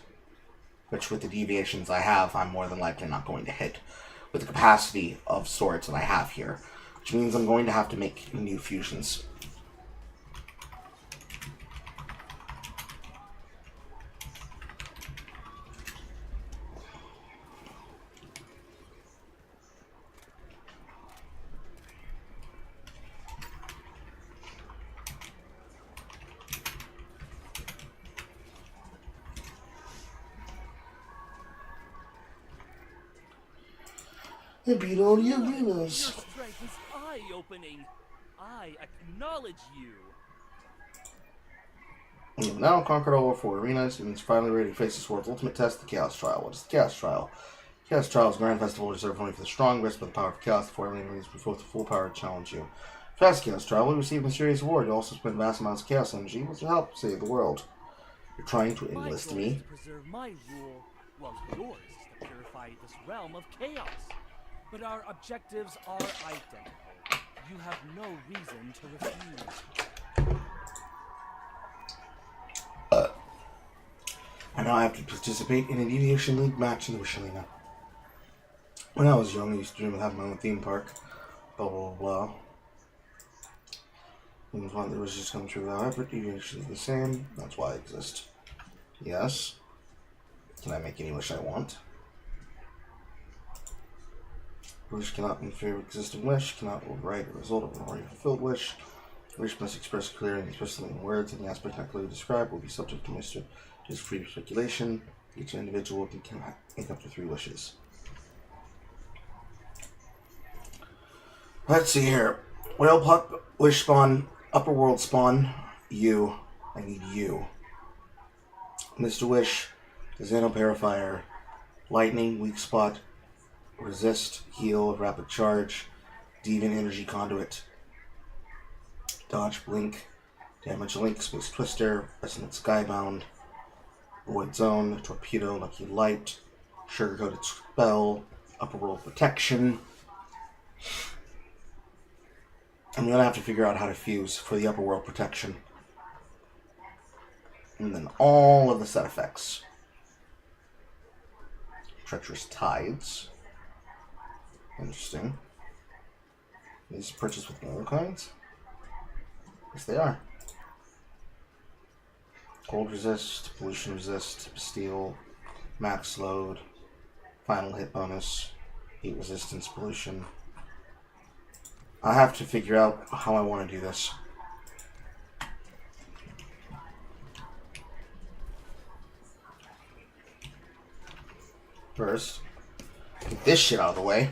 which with the deviations I have, I'm more than likely not going to hit with the capacity of swords that I have here, which means I'm going to have to make new fusions. And beat all the arenas. Your strength is eye-opening. I acknowledge you. You have now conquered all 4 arenas and is finally ready to face the sword's ultimate test, the Chaos Trial. What is the Chaos Trial? Chaos Trial is a grand festival reserved only for the strong, graced by the power of chaos. The 4 enemies with the full power to challenge you. Fast Chaos Trial will receive a mysterious award. You also spend vast amounts of chaos energy, which will help save the world. You're trying to enlist me? My goal is to preserve my rule, while yours is to purify this realm of chaos. But our objectives are identical. You have no reason to refuse. I now have to participate in a Deviation League match in the Wish Arena. When I was young, I used to dream of having my own theme park. Blah, blah, blah. Things want the wishes come true, however, Deviation is the same. That's why I exist. Yes. Can I make any wish I want? Wish cannot interfere with existing wish, cannot override the result of an already fulfilled wish. Wish must express clearly and expressly in words, and the aspect not clearly described will be subject to Mr. Is free to speculation. Each individual can make up to 3 wishes. Let's see here. Whale Pup, Wish Spawn, Upper World Spawn, you. I need you. Mr. Wish, Xanoparifier, Lightning, Weak Spot, resist, heal, rapid charge, deviant energy conduit, dodge, blink, damage link, space twister, resonant skybound, void zone, torpedo, lucky light, sugar coated spell, upper world protection. I'm gonna have to figure out how to fuse for the upper world protection. And then all of the set effects. Treacherous Tides. Interesting. These purchased with more coins? Yes, they are. Cold resist, pollution resist, steel, max load, final hit bonus, heat resistance, pollution. I have to figure out how I want to do this. First, get this shit out of the way.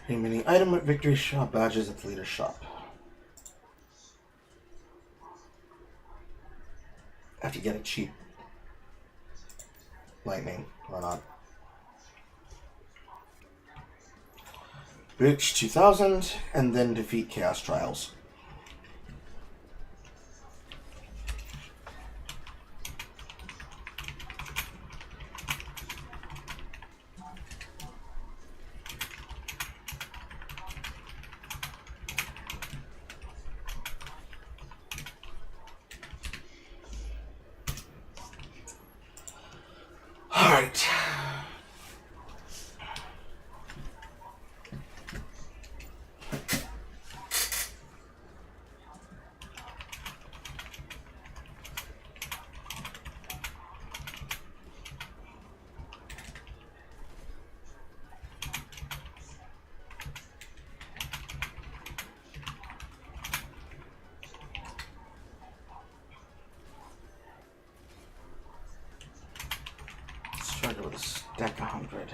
A mini item at Victory Shop, badges at the Leader Shop. I have to get a cheap lightning, or not. Reach 2000 and then defeat Chaos Trials. Alright. Try to go with a stack 100.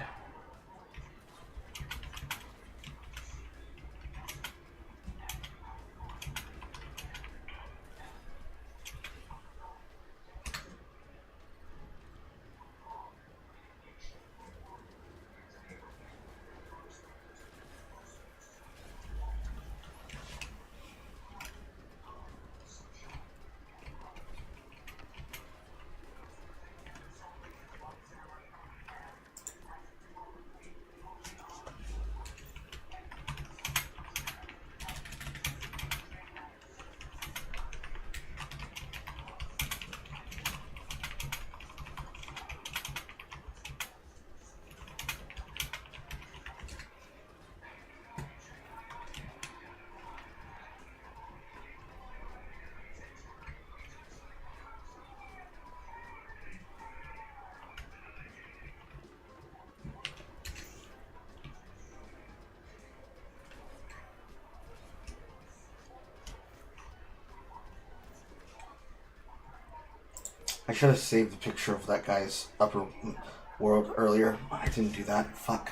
I should have saved the picture of that guy's upper world earlier. I didn't do that. Fuck.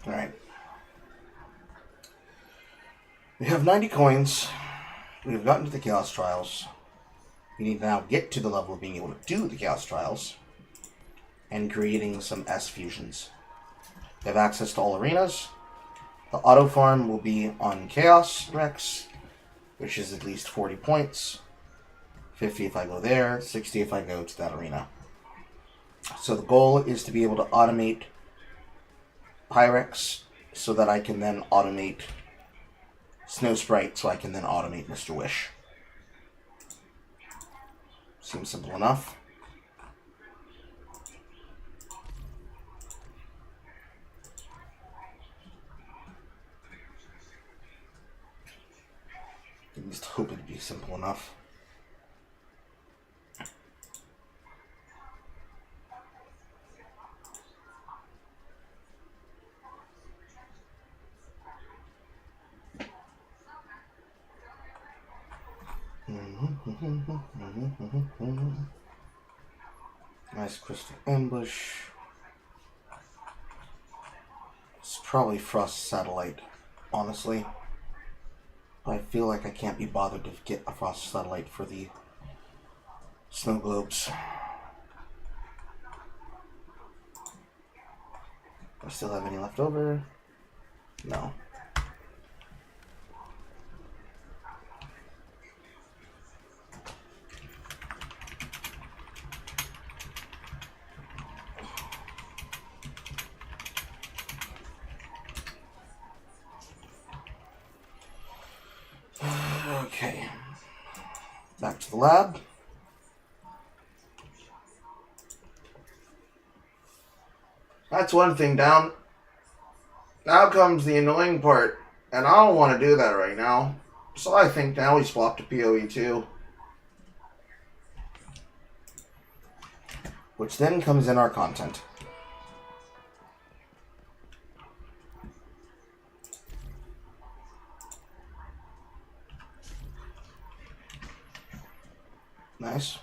Alright. We have 90 coins. We have gotten to the Chaos Trials. we need to now get to the level of being able to do the Chaos Trials and creating some S fusions. We have access to all arenas. The auto farm will be on Chaos Rex, which is at least 40 points. 50 if I go there, 60 if I go to that arena. So the goal is to be able to automate Pyrex so that I can then automate Snow Sprite so I can then automate Mr. Wish. Seems simple enough. At least hope it'd be simple enough. Nice crystal ambush. It's probably Frost Satellite, honestly. But I feel like I can't be bothered to get a Frost Satellite for the snow globes. Do I still have any left over? No. Okay, back to the lab. That's one thing down. Now comes the annoying part, and I don't want to do that right now. So I think now we swap to PoE 2. Which then comes in our content. Nice.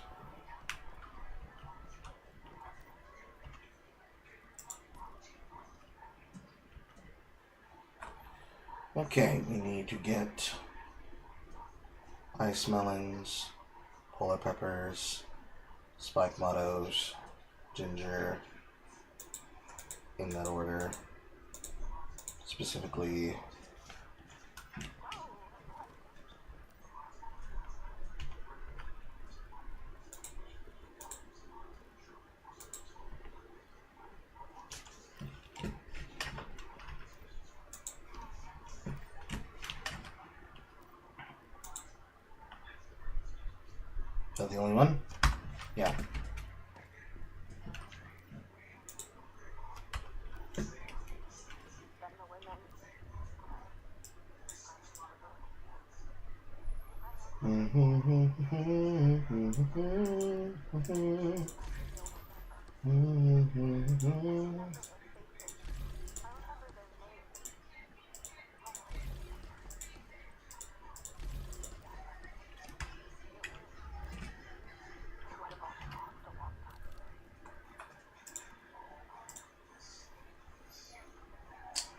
Okay, we need to get ice melons, polar peppers, spike mottos, ginger, in that order. Specifically, is that the only one? Yeah.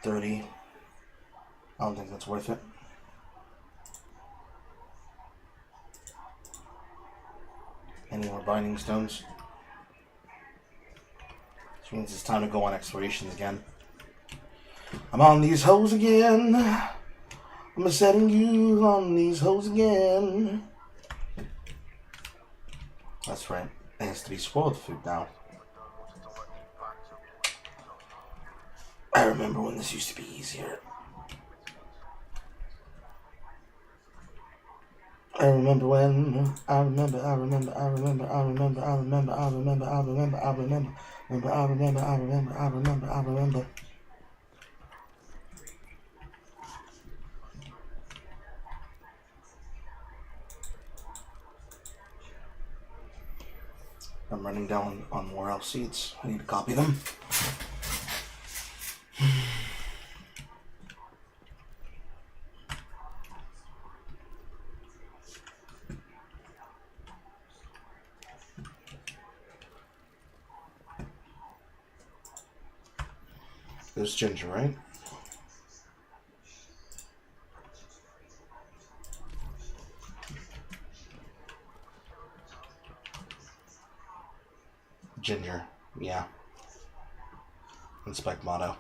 $30. I don't think that's worth it. Any more binding stones? Which means it's time to go on explorations again. I'm on these hoes again. I'm setting you on these hoes again. That's right. It has to be spoiled food now. I remember when this used to be easier. I remember when, I remember. I'm running down on more elf seeds. I need to copy them. There's ginger, right? Ginger, yeah. Inspect motto.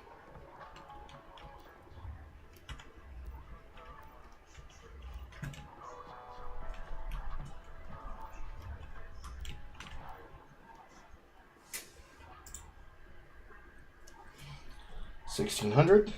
$1,600.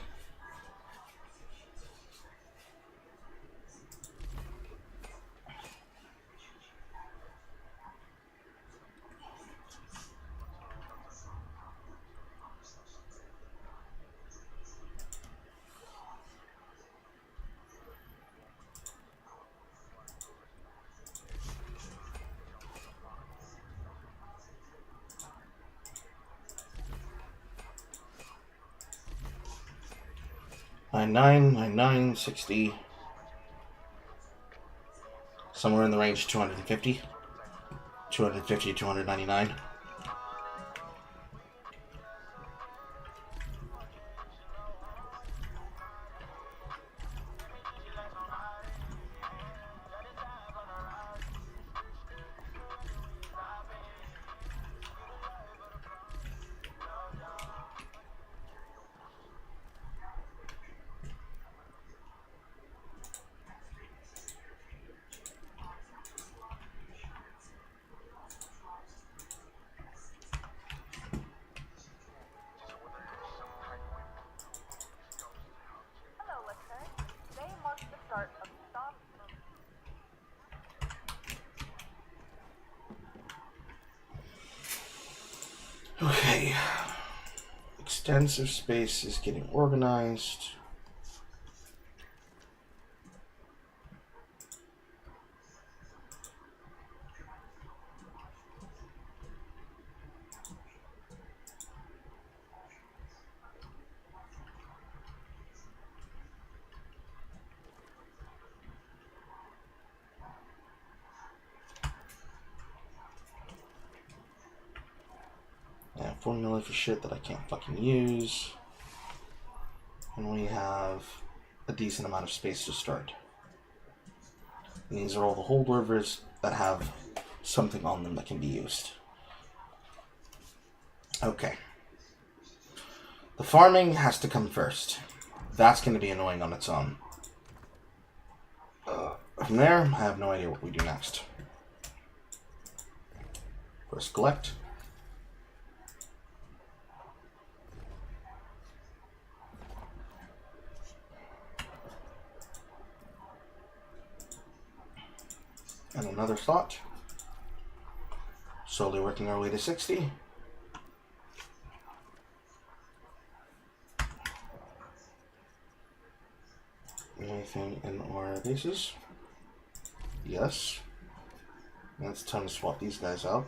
$99, $99, $60. Somewhere in the range $250. $250, $299. Hello, listeners. Today marks the start of Stop Moving. Okay. Extensive space is getting organized. Yeah, formula for shit that I can't fucking use. And we have a decent amount of space to start. And these are all the holdovers that have something on them that can be used. Okay. The farming has to come first. That's going to be annoying on its own. From there, I have no idea what we do next. First, collect. And another slot. Slowly working our way to 60. Anything in our bases? Yes. Now it's time to swap these guys out.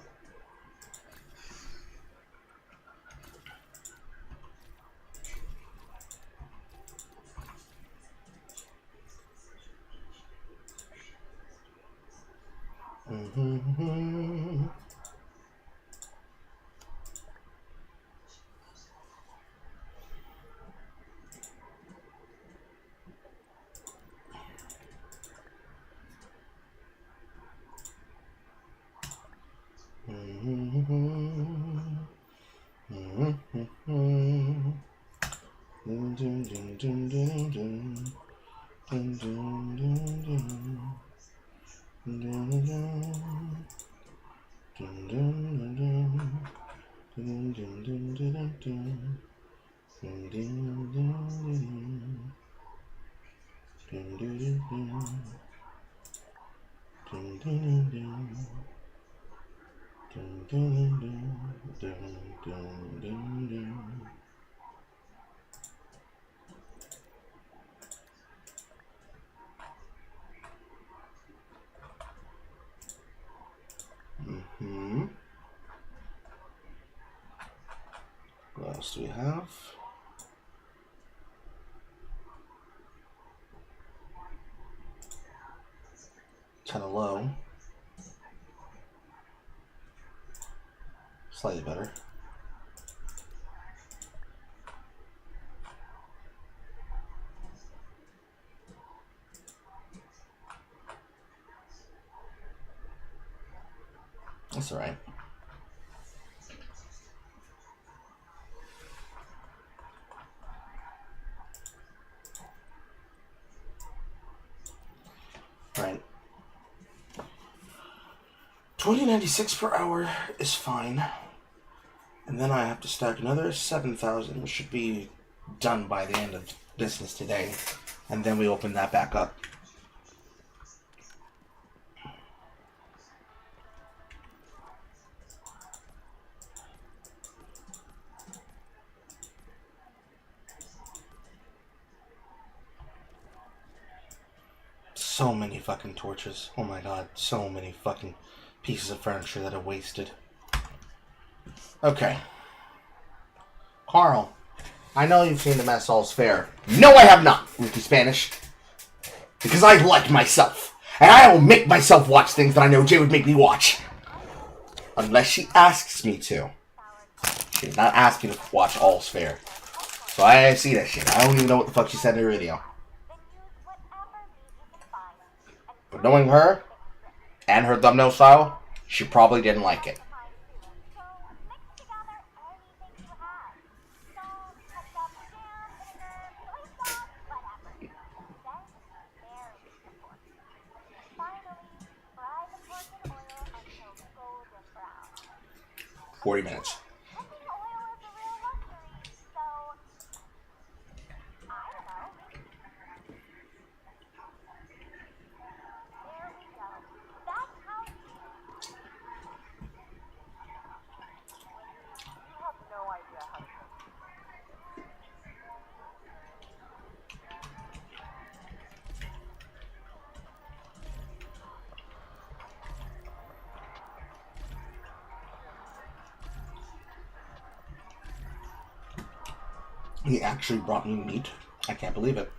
What else do we have? Kind of low. Slightly better. That's alright. $20.96 per hour is fine. And then I have to stack another 7,000, which should be done by the end of business today. And then we open that back up. So many fucking torches. Oh my god, so many fucking pieces of furniture that are wasted. Okay. Carl, I know you've seen the Mess Hall's Fair. No, I have not, Ricky Spanish. Because I like myself. And I will make myself watch things that I know Jay would make me watch. Unless she asks me to. She did not ask me to watch All's Fair. So I see that shit. I don't even know what the fuck she said in her video. But knowing her, and her thumbnail style, she probably didn't like it. Finally, 40 minutes. He actually brought me meat. I can't believe it.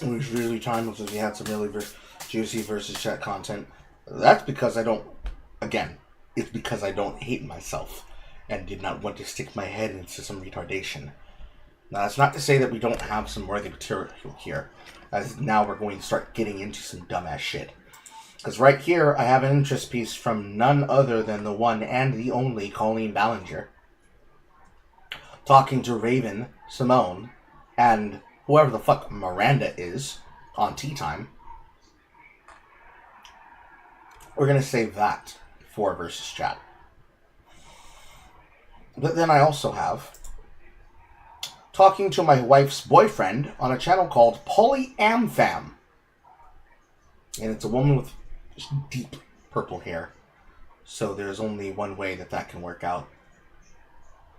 It was really timeless because we had some really juicy versus chat content. That's because I don't, again, it's because I don't hate myself and did not want to stick my head into some retardation. Now, that's not to say that we don't have some worthy material here, as now we're going to start getting into some dumbass shit. Because right here, I have an interest piece from none other than the one and the only Colleen Ballinger, talking to Raven, Simone, and whoever the fuck Miranda is on Tea Time. We're going to save that for versus chat. But then I also have talking to my wife's boyfriend on a channel called Polyamfam. And it's a woman with deep purple hair. So there's only one way that that can work out.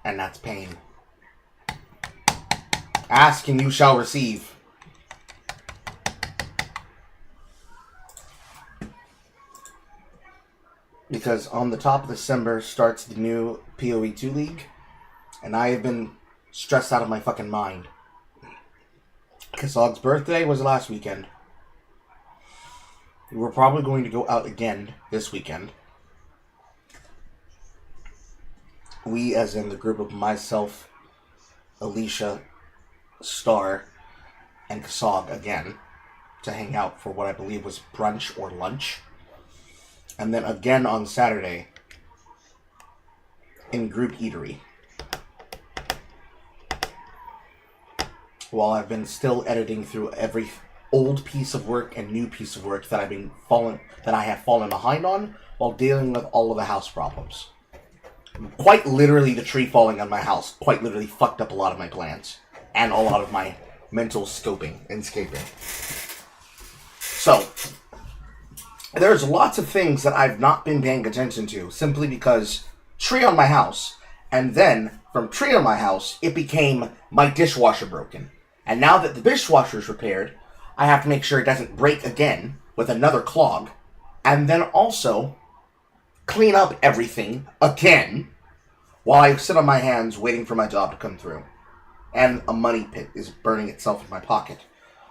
And that's pain. Ask and you shall receive. Because on the top of December starts the new PoE2 League. And I have been stressed out of my fucking mind. Kasog's birthday was last weekend. We're probably going to go out again this weekend. We, as in the group of myself, Alicia, Star, and Kasog again, to hang out for what I believe was brunch or lunch. And then again on Saturday in group eatery. While I've been still editing through every old piece of work and new piece of work that I have fallen behind on while dealing with all of the house problems. Quite literally, the tree falling on my house quite literally fucked up a lot of my plans and a lot of my mental scoping and scaping. So, there's lots of things that I've not been paying attention to simply because tree on my house, and then from tree on my house, it became my dishwasher broken. And now that the dishwasher is repaired, I have to make sure it doesn't break again with another clog, and then also clean up everything again while I sit on my hands waiting for my job to come through. And a money pit is burning itself in my pocket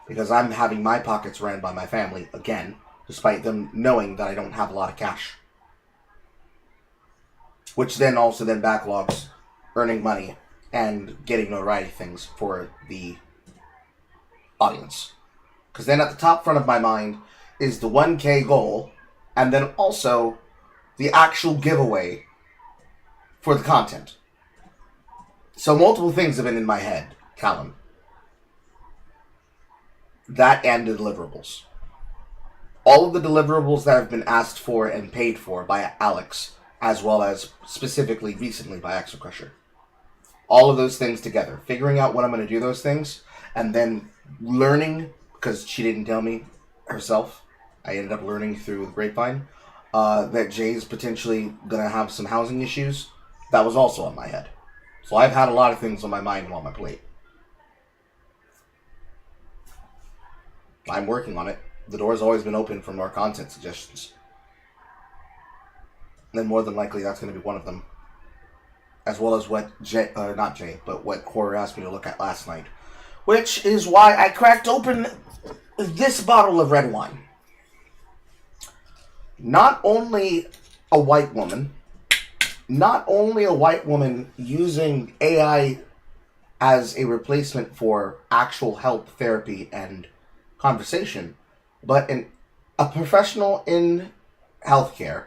because I'm having my pockets ran by my family again, despite them knowing that I don't have a lot of cash. which then also then backlogs earning money and getting notoriety things for the audience. Because then at the top front of my mind is the 1K goal, and then also the actual giveaway for the content. So multiple things have been in my head, Callum. That and the deliverables. All of the deliverables that have been asked for and paid for by Alex, as well as specifically recently by Axel Crusher. All of those things together. Figuring out when I'm going to do those things, and then learning, because she didn't tell me herself, I ended up learning through the grapevine, that Jay's potentially going to have some housing issues. That was also on my head. So I've had a lot of things on my mind and on my plate. I'm working on it. The door's always been open for more content suggestions. Then more than likely that's going to be one of them. As well as what what Horror asked me to look at last night. Which is why I cracked open this bottle of red wine. Not only a white woman using AI as a replacement for actual help, therapy, and conversation, but a professional in healthcare,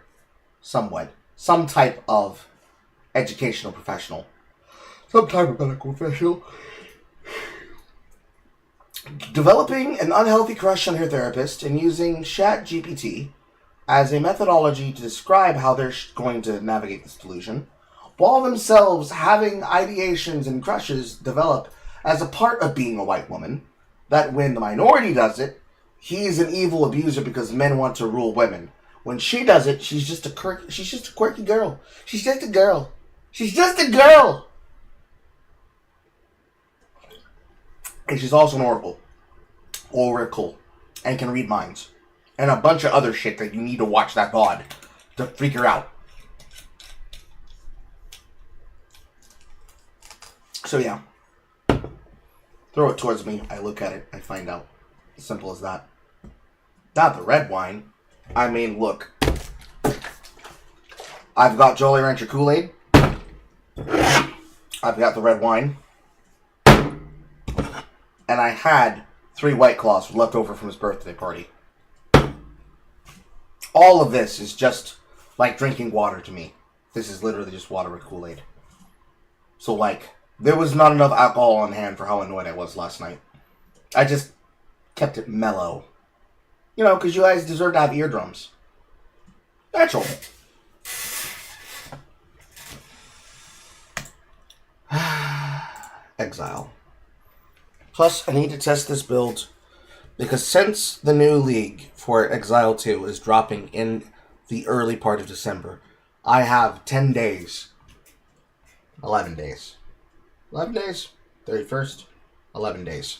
somewhat, some type of educational professional, some type of medical professional, developing an unhealthy crush on her therapist and using ChatGPT as a methodology to describe how they're going to navigate this delusion, while themselves having ideations and crushes develop as a part of being a white woman, that when the minority does it, he's an evil abuser because men want to rule women. When she does it, she's just a quirky girl. She's just a girl. She's just a girl! And she's also an oracle, and can read minds. And a bunch of other shit that you need to watch that VOD to figure out. So yeah. Throw it towards me, I look at it, I find out. As simple as that. Not the red wine. I mean, look. I've got Jolly Rancher Kool-Aid. I've got the red wine. And I had 3 White Claws left over from his birthday party. All of this is just like drinking water to me. This is literally just water with Kool-Aid. So, like, there was not enough alcohol on hand for how annoyed I was last night. I just kept it mellow. You know, because you guys deserve to have eardrums. Natural. Exile. Plus, I need to test this build because since the new league for Exile 2 is dropping in the early part of December, I have 10 days. 11 days. 11 days? 31st? 11 days.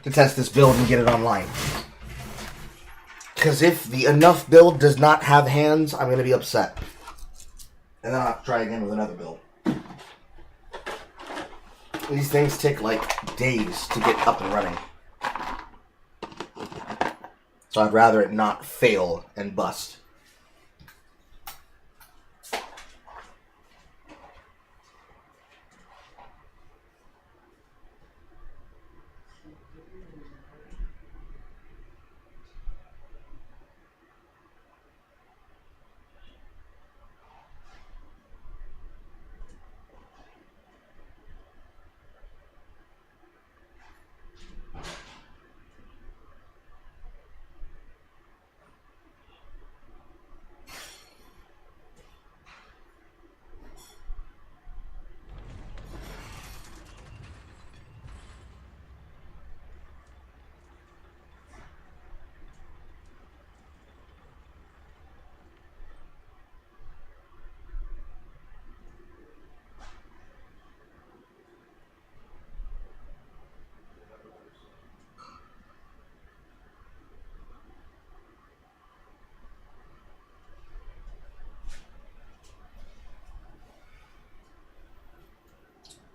To test this build and get it online. Because if the enough build does not have hands, I'm going to be upset. And then I'll have to try again with another build. These things take like days to get up and running. So I'd rather it not fail and bust.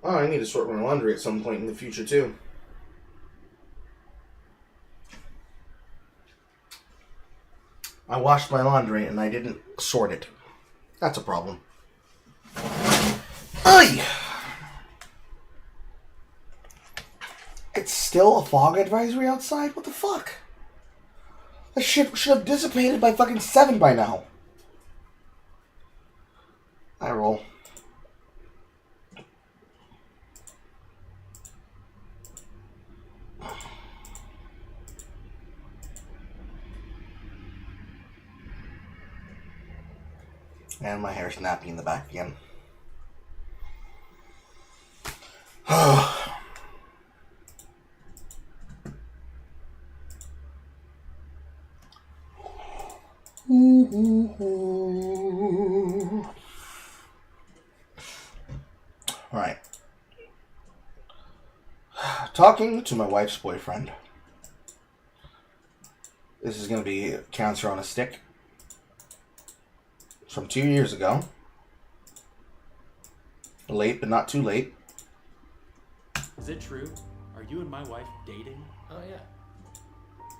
Oh, I need to sort my laundry at some point in the future, too. I washed my laundry and I didn't sort it. That's a problem. Ay! It's still a fog advisory outside? What the fuck? That shit should have dissipated by fucking 7 by now. I roll. And my hair's nappy in the back again. Alright. Talking to my wife's boyfriend. This is going to be Cancer on a Stick. It's from 2 years ago. Late, but not too late. Is it true? Are you and my wife dating? Oh, yeah.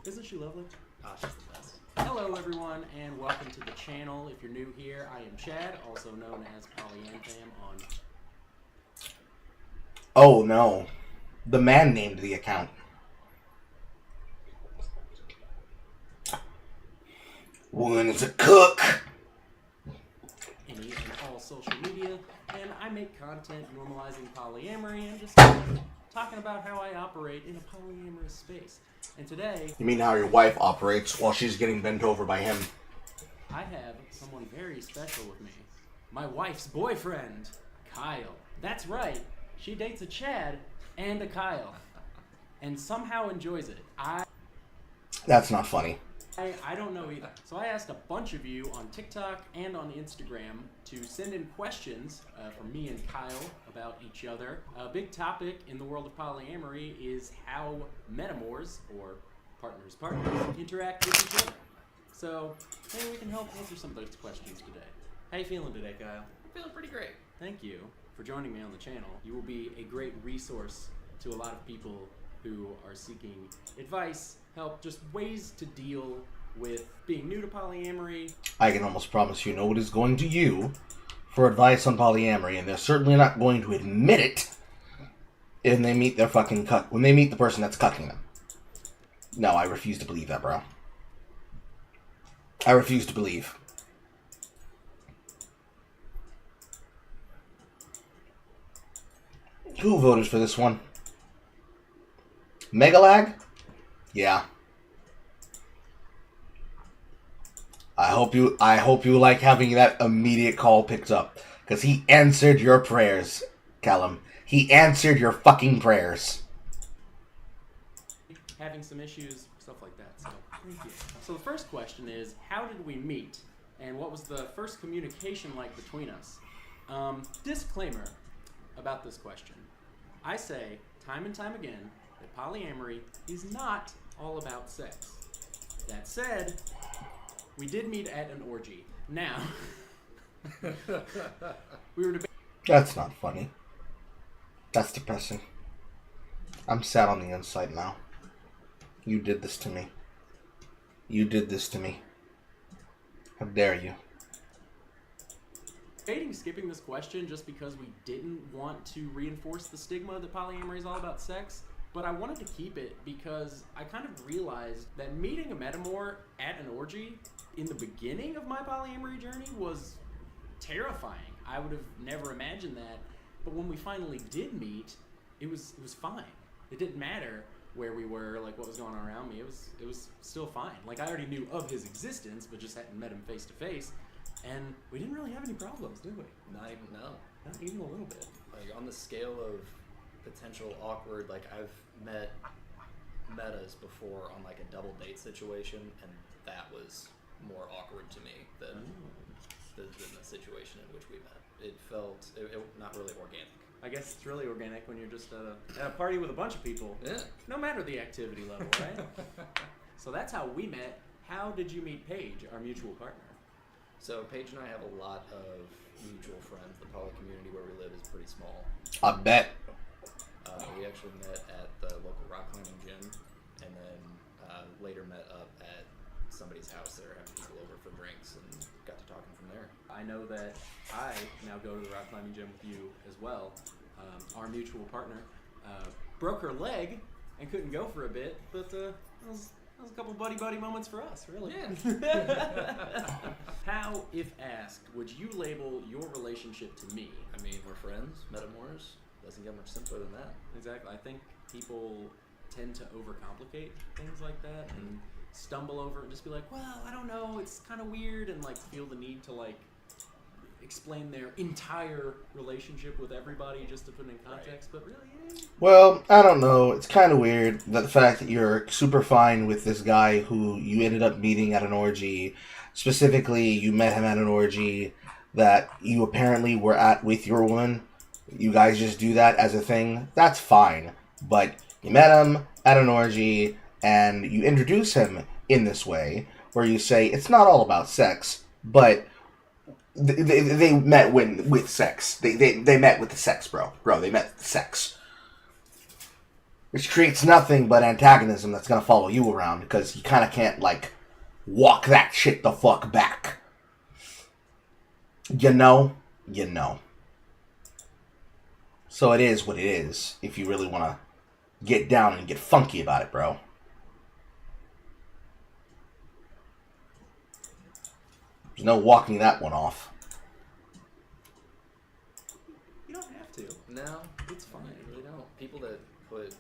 Isn't she lovely? Ah, she's the best. Hello, everyone, and welcome to the channel. If you're new here, I am Chad, also known as Polyantham on... Oh, no. The man named the account. One is a cook. any and all social media, and I make content normalizing polyamory and just talking about how I operate in a polyamorous space. And today, You mean how your wife operates while she's getting bent over by him? I have someone very special with me. My wife's boyfriend, Kyle. That's right, she dates a Chad and a Kyle, and somehow enjoys it. That's not funny. I don't know either. So I asked a bunch of you on TikTok and on Instagram to send in questions for me and Kyle about each other. A big topic in the world of polyamory is how metamors, or partners, interact with each other. So maybe we can help answer some of those questions today. How you feeling today, Kyle? Feeling pretty great. Thank you for joining me on the channel. You will be a great resource to a lot of people who are seeking advice, help, just ways to deal with being new to polyamory. I can almost promise you nobody's going to you for advice on polyamory, and they're certainly not going to admit it when they meet their fucking cuck, when they meet the person that's cucking them. No, I refuse to believe that, bro. I refuse to believe. Who voted for this one? Megalag? Yeah. I hope you like having that immediate call picked up. Because he answered your prayers, Callum. He answered your fucking prayers. Having some issues, stuff like that. So thank you. So the first question is, how did we meet? And what was the first communication like between us? Disclaimer about this question. I say time and time again that polyamory is not all about sex. That said, we did meet at an orgy. Now, we were debating. That's not funny. That's depressing. I'm sad on the inside now. You did this to me. You did this to me. How dare you? Skipping this question just because we didn't want to reinforce the stigma that polyamory is all about sex, but I wanted to keep it because I kind of realized that meeting a metamor at an orgy in the beginning of my polyamory journey was terrifying. I would have never imagined that, but when we finally did meet, it was fine. It didn't matter where we were, like what was going on around me. It was still fine. Like I already knew of his existence, but just hadn't met him face to face. And we didn't really have any problems, did we? Not even, no. Not even a little bit. Like, on the scale of potential awkward, like, I've met metas before on, like, a double date situation, and that was more awkward to me than the situation in which we met. It felt, it not really organic. I guess it's really organic when you're just at a party with a bunch of people. Yeah. No matter the activity level, right? So that's how we met. How did you meet Paige, our mutual partner? So Paige and I have a lot of mutual friends. The poly community where we live is pretty small. I bet. We actually met at the local rock climbing gym, and then later met up at somebody's house. They were having people over for drinks, and got to talking from there. I know that I now go to the rock climbing gym with you as well. Our mutual partner broke her leg and couldn't go for a bit, but that was a couple buddy moments for us, really. Yeah. How, if asked, would you label your relationship to me? I mean, we're friends, metamors. Doesn't get much simpler than that. Exactly. I think people tend to overcomplicate things like that and stumble over it and just be like, well, I don't know, it's kind of weird, and like feel the need to like explain their entire relationship with everybody just to put it in context, but really, Well, I don't know. It's kind of weird that the fact that you're super fine with this guy who you ended up meeting at an orgy. Specifically, you met him at an orgy that you apparently were at with your woman. You guys just do that as a thing. That's fine. But you met him at an orgy and you introduce him in this way where you say it's not all about sex, but they met with sex. They met with the sex, bro. They met with the sex. Which creates nothing but antagonism that's gonna follow you around because you kind of can't, like, walk that shit the fuck back. You know? You know. So it is what it is if you really want to get down and get funky about it, bro. There's no walking that one off. you don't have to. No, It's fine. you really don't. People that put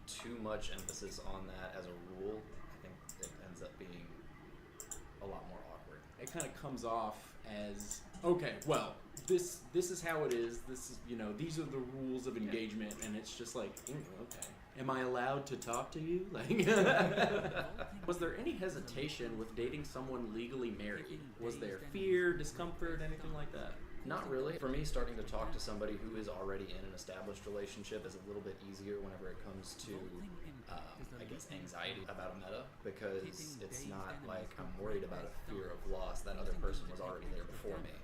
too much emphasis on that as a rule, I think it ends up being a lot more awkward. It kind of comes off as, okay, well, this is how it is. This is, these are the rules of engagement, and it's just like, okay. Am I allowed to talk to you? Like, was there any hesitation with dating someone legally married? Was there fear, discomfort, anything like that? Not really. For me, starting to talk to somebody who is already in an established relationship is a little bit easier whenever it comes to, I guess, anxiety about a meta, because it's not like I'm worried about a fear of loss. That other person was already there before me.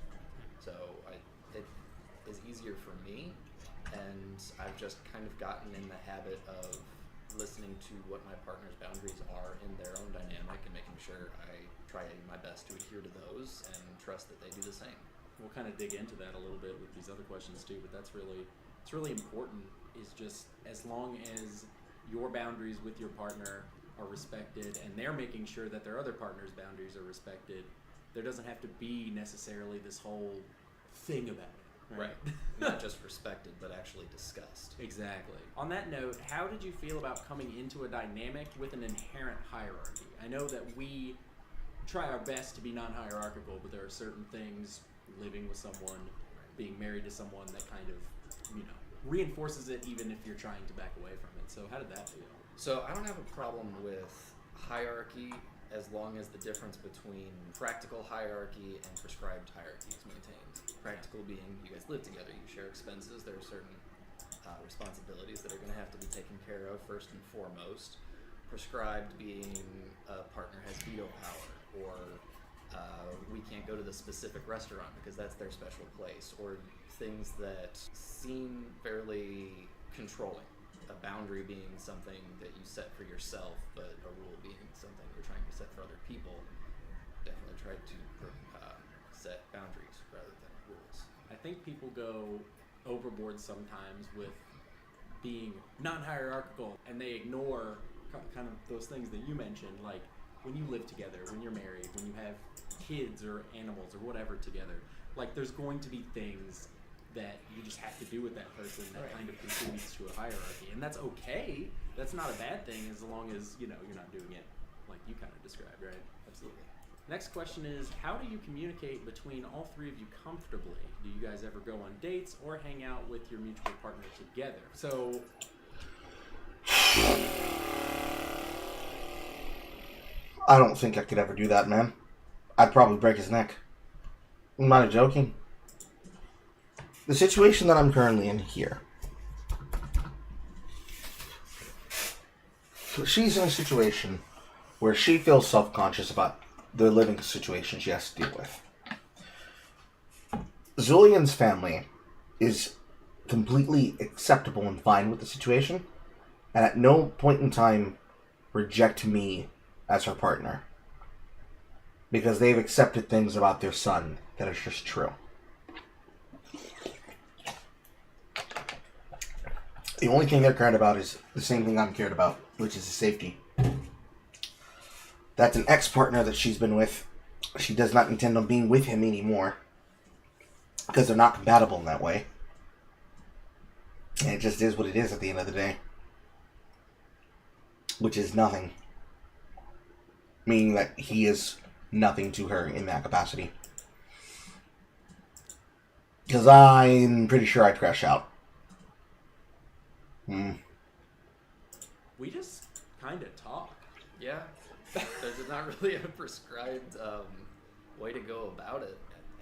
So it is easier for me, and I've just kind of gotten in the habit of listening to what my partner's boundaries are in their own dynamic and making sure I try my best to adhere to those and trust that they do the same. We'll kind of dig into that a little bit with these other questions too, but it's really important, is just as long as your boundaries with your partner are respected and they're making sure that their other partner's boundaries are respected, there doesn't have to be necessarily this whole thing about it. Right. Not just respected, but actually discussed. Exactly. On that note, how did you feel about coming into a dynamic with an inherent hierarchy? I know that we try our best to be non-hierarchical, but there are certain things, living with someone, being married to someone, that kind of, reinforces it even if you're trying to back away from it. So how did that feel? So I don't have a problem with hierarchy as long as the difference between practical hierarchy and prescribed hierarchy is maintained. Practical being you guys live together, you share expenses, there are certain responsibilities that are going to have to be taken care of first and foremost. Prescribed being a partner has veto power, or we can't go to the specific restaurant because that's their special place, or things that seem fairly controlling. A boundary being something that you set for yourself, but a rule being something you're trying to set for other people. Definitely try to set boundaries rather than rules. I think people go overboard sometimes with being non-hierarchical, and they ignore kind of those things that you mentioned, like when you live together, when you're married, when you have kids or animals or whatever together. Like, there's going to be things that you just have to do with that person that kind of contributes to a hierarchy, and that's okay. That's not a bad thing as long as you're not doing it like you kind of described, right? Absolutely. Next question is, how do you communicate between all three of you comfortably? Do you guys ever go on dates or hang out with your mutual partner together? So I don't think I could ever do that, man. I'd probably break his neck. I'm not joking. The situation that I'm currently in here. She's in a situation where she feels self-conscious about the living situation she has to deal with. Zulian's family is completely acceptable and fine with the situation, and at no point in time reject me as her partner, because they've accepted things about their son that is just true. The only thing they're cared about is the same thing I'm cared about, which is his safety. That's an ex-partner that she's been with. She does not intend on being with him anymore because they're not compatible in that way. And it just is what it is at the end of the day. Which is nothing. Meaning that he is nothing to her in that capacity. Because I'm pretty sure I'd crash out. We just kind of talk. Yeah, there's not really a prescribed way to go about it.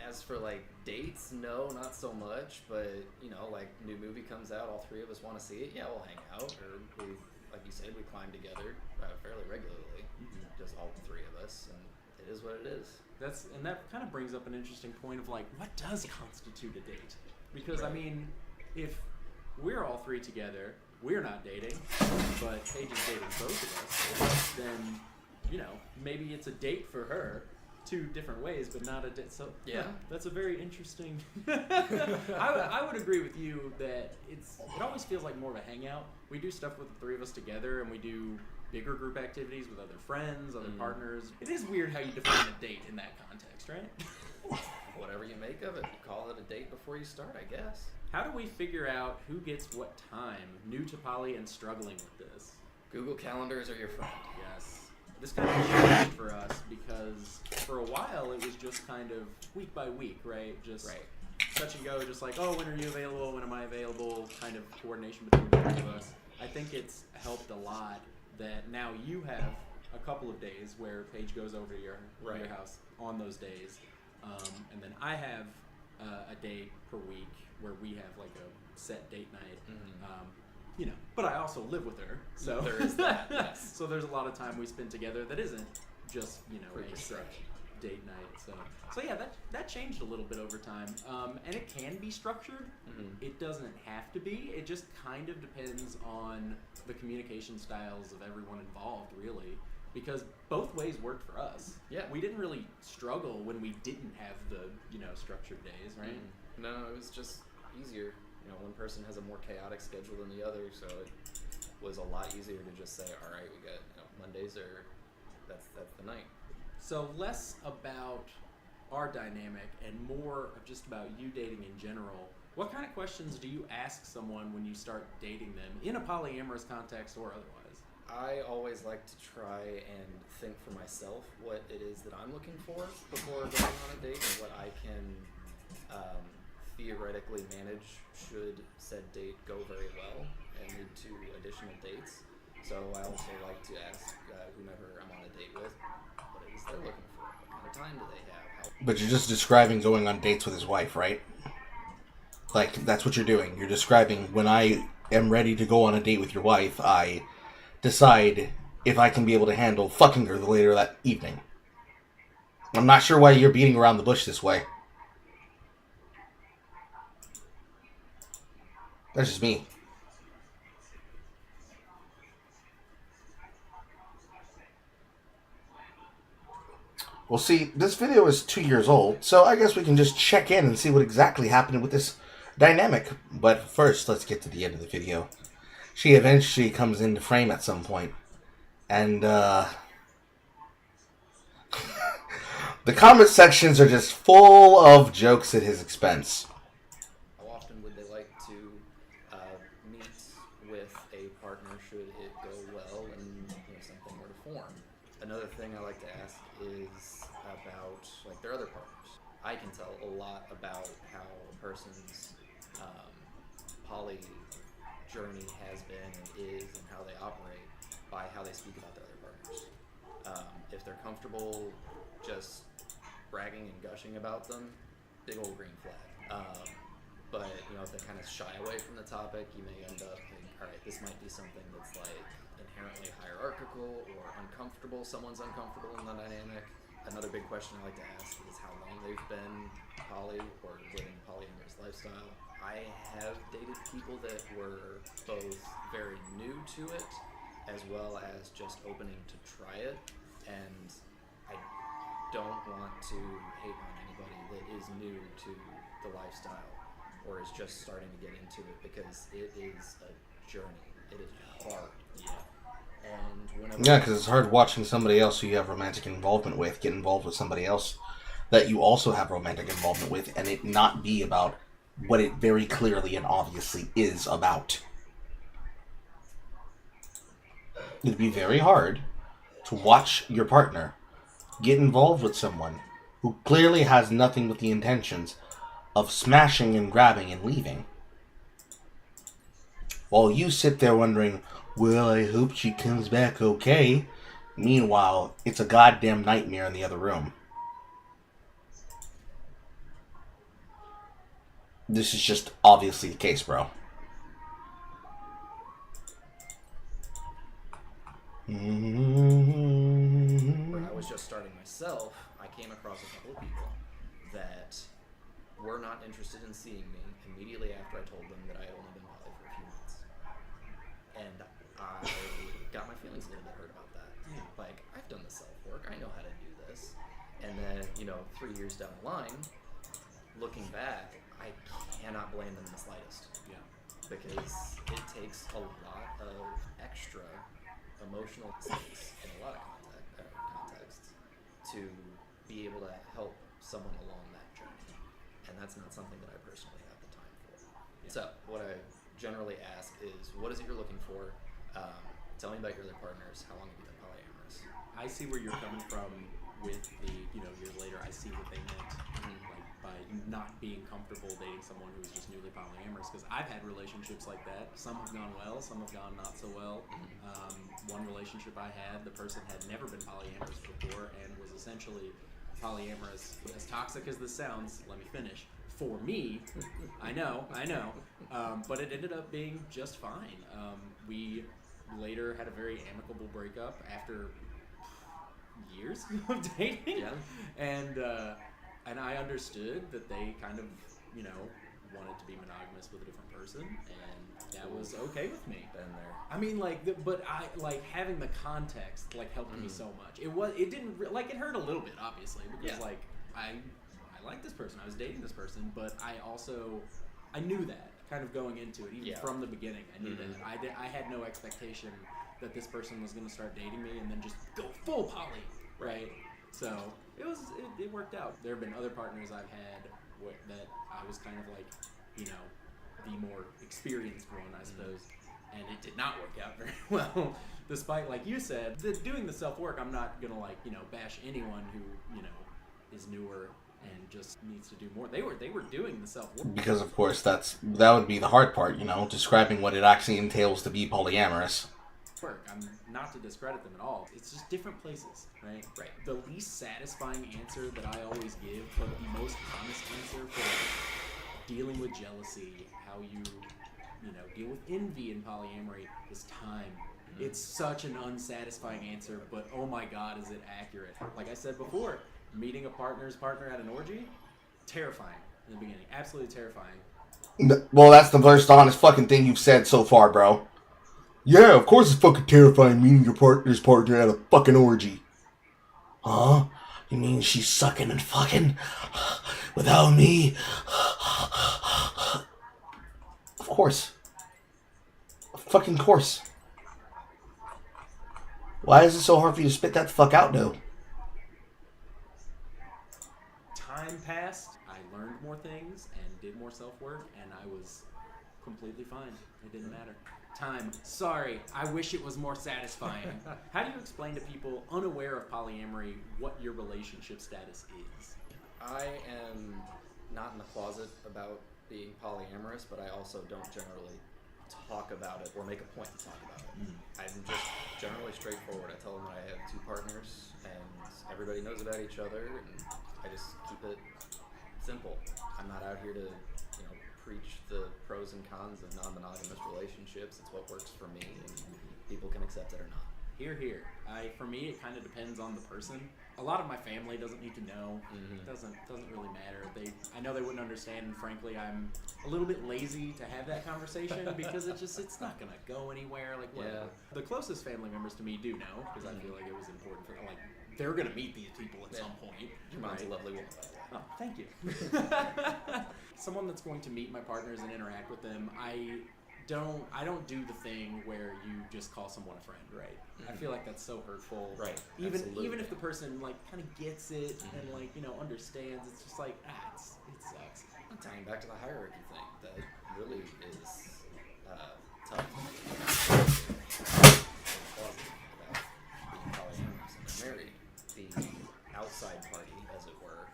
As for like dates, no, not so much. But you know, like new movie comes out, all three of us want to see it. Yeah, we'll hang out, or we, like you said, we climb together fairly regularly. Just all three of us, and it is what it is. That kind of brings up an interesting point of like, what does constitute a date? Because I mean, if we're all three together, we're not dating, but Paige is dating both of us, then, you know, maybe it's a date for her, two different ways, but not a date. So, yeah, that's a very interesting... I would agree with you that it always feels like more of a hangout. We do stuff with the three of us together, and we do bigger group activities with other friends, other partners. It is weird how you define a date in that context, right? Whatever you make of it, call it a date before you start, I guess. How do we figure out who gets what time? New to poly and struggling with this. Google Calendars are your friend. Yes. This kind of changed for us because for a while it was just kind of week by week, right? Just touch and go, just like, oh, when are you available? When am I available? Kind of coordination between the three of us. I think it's helped a lot that now you have a couple of days where Paige goes over to your house on those days. And then I have a day per week where we have like a set date night. You know, but I also live with her, so there is that. Yes. So there's a lot of time we spend together that isn't just, you know, a set date night. So yeah, that changed a little bit over time, and it can be structured. It doesn't have to be. It just kind of depends on the communication styles of everyone involved, really. Because both ways worked for us. Yeah. We didn't really struggle when we didn't have the, you know, structured days, right? No, it was just easier. You know, one person has a more chaotic schedule than the other, so it was a lot easier to just say, all right, we got, you know, Mondays or that's the night. So less about our dynamic and more of just about you dating in general. What kind of questions do you ask someone when you start dating them in a polyamorous context or otherwise? I always like to try and think for myself what it is that I'm looking for before going on a date and what I can theoretically manage should said date go very well and lead to additional dates. So I also like to ask whomever I'm on a date with what it is they're looking for. What kind of time do they have? But you're just describing going on dates with his wife, right? Like, that's what you're doing. You're describing when I am ready to go on a date with your wife, I decide if I can be able to handle fucking her later that evening. I'm not sure why you're beating around the bush this way. That's just me. Well, see, this video is 2 years old, so I guess we can just check in and see what exactly happened with this dynamic. But first, let's get to the end of the video. She eventually comes into frame at some point, and the comment sections are just full of jokes at his expense. How often would they like to meet with a partner should it go well and, you know, something were to form? Another thing I like to ask is about like their other partners. I can tell a lot about how a person's poly journey has been and is and how they operate by how they speak about their other partners. If they're comfortable just bragging and gushing about them, big old green flag. But you know, if they kind of shy away from the topic, you may end up thinking, all right, this might be something that's like inherently hierarchical or uncomfortable. Someone's uncomfortable in the dynamic. Another big question I like to ask is how long they've been poly or living a polyamorous lifestyle. I have dated people that were both very new to it as well as just opening to try it, and I don't want to hate on anybody anybody that is new to the lifestyle or is just starting to get into it, because it is a journey. It is hard. Yeah. And whenever Yeah, because it's hard watching somebody else who you have romantic involvement with get involved with somebody else that you also have romantic involvement with, and it not be about what it very clearly and obviously is about. It'd be very hard to watch your partner get involved with someone who clearly has nothing but the intentions of smashing and grabbing and leaving, while you sit there wondering, well, I hope she comes back okay. Meanwhile, it's a goddamn nightmare in the other room. This is just obviously the case, bro. when I was just starting myself, I came across a couple of people that were not interested in seeing me immediately after I told them that I had only been poly for a few months. And I got my feelings a little bit hurt about that. Like, I've done the self-work, I know how to do this. And then, 3 years down the line, looking back, I cannot blame them in the slightest. Yeah. Because it takes a lot of extra emotional stakes in a lot of contexts to be able to help someone along that journey. And that's not something that I personally have the time for. So what I generally ask is, what is it you're looking for? Tell me about your other partners. How long have you been polyamorous? I see where you're coming from with the, years later, I see what they meant, like, by not being comfortable dating someone who's just newly polyamorous, because I've had relationships like that. Some have gone well, some have gone not so well. One relationship I had, the person had never been polyamorous before and was essentially polyamorous. As toxic as this sounds, let me finish. For me, I know, but it ended up being just fine. We later had a very amicable breakup after years of dating, Yeah. and I understood that they kind of, wanted to be monogamous with a different person, and that was okay with me. Been there. I mean, but I having the context helped me so much. It didn't it hurt a little bit, obviously, because Yeah. I like this person, I was dating this person, but I knew that kind of going into it, even Yeah. from the beginning. I knew that I had no expectation that this person was going to start dating me and then just go full poly, right? So it worked out. There have been other partners I've had that I was kind of the more experienced one, I suppose, and it did not work out very well. Despite, like you said, doing the self-work, I'm not gonna bash anyone who is newer and just needs to do more. They were doing the self-work. Because, of course, that would be the hard part, describing what it actually entails to be polyamorous. I'm not to discredit them at all. It's just different places, right? Right. The least satisfying answer that I always give, but the most honest answer for dealing with jealousy, how you deal with envy in polyamory, is time. It's such an unsatisfying answer, but oh my God, is it accurate? Like I said before, meeting a partner's partner at an orgy, terrifying in the beginning. Absolutely terrifying. Well, that's the most honest fucking thing you've said so far, bro. Yeah, of course it's fucking terrifying meeting your partner's partner at a fucking orgy. Huh? You mean she's sucking and fucking without me? Of course. Of fucking course. Why is it so hard for you to spit that the fuck out, though? Time passed, I learned more things and did more self-work, and I was completely fine. It didn't matter. Time. Sorry, I wish it was more satisfying. How do you explain to people unaware of polyamory what your relationship status is? I am not in the closet about being polyamorous, but I also don't generally talk about it or make a point to talk about it. I'm just generally straightforward. I tell them that I have 2 partners and everybody knows about each other, and I just keep it simple. I'm not out here to, preach the pros and cons of non-monogamous relationships. It's what works for me, and people can accept it or not. Here. For me, it kind of depends on the person. A lot of my family doesn't need to know. It doesn't really matter. I know they wouldn't understand, and frankly, I'm a little bit lazy to have that conversation because it's not gonna go anywhere. Whatever. Yeah. The closest family members to me do know, because I feel like it was important for them. they're gonna meet these people at Yeah. some point. Your mom's right? a lovely woman. Oh, thank you. Someone that's going to meet my partners and interact with them, I don't do the thing where you just call someone a friend, right? I feel like that's so hurtful. Right. Even Absolutely. if the person like kind of gets it and like, you know, understands, it's just like it sucks. Tying back to the hierarchy thing, that really is tough. About being polyamorous and married, the outside party, as it were,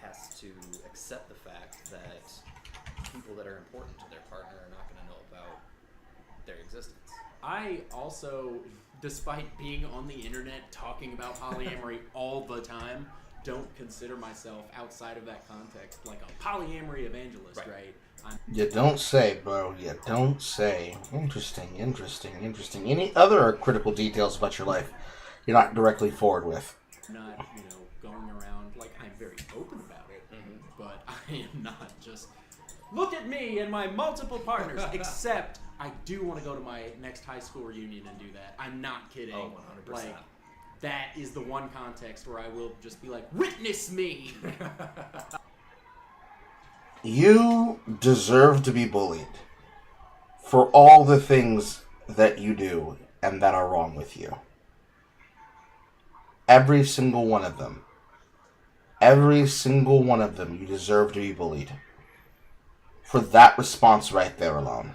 has to accept the fact that people that are important to their partner are not going to know about their existence. I also, despite being on the internet talking about polyamory all the time, don't consider myself outside of that context like a polyamory evangelist, right? You don't say, bro. You don't say. Interesting. Any other critical details about your life you're not directly forward with? Not, you know, going around like I'm very open about it, but I am not just look at me and my multiple partners. Except I do want to go to my next high school reunion and do that. I'm not kidding. Oh, 100%. Like that is the one context where I will just be like, witness me. You deserve to be bullied for all the things that you do and that are wrong with you. Every single one of them. Every single one of them, you deserve to be bullied. For that response right there alone.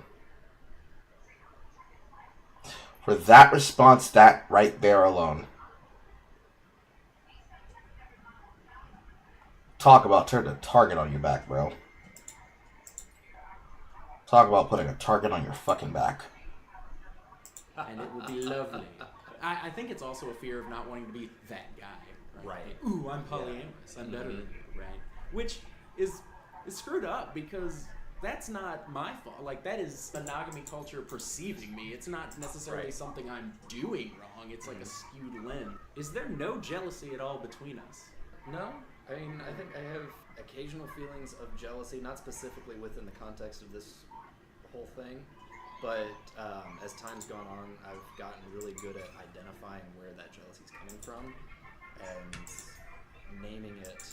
For that response, that right there alone. Talk about turning a target on your back, bro. Talk about putting a target on your fucking back. And it will be lovely. I think it's also a fear of not wanting to be that guy. Right. Like, ooh, I'm polyamorous. I'm better than you, right? Which is screwed up because that's not my fault. Like, that is monogamy culture perceiving me. It's not necessarily something I'm doing wrong. It's like a skewed lens. Is there no jealousy at all between us? No, I mean, I think I have occasional feelings of jealousy, not specifically within the context of this whole thing, but as time's gone on, I've gotten really good at identifying where that jealousy is coming from, and naming it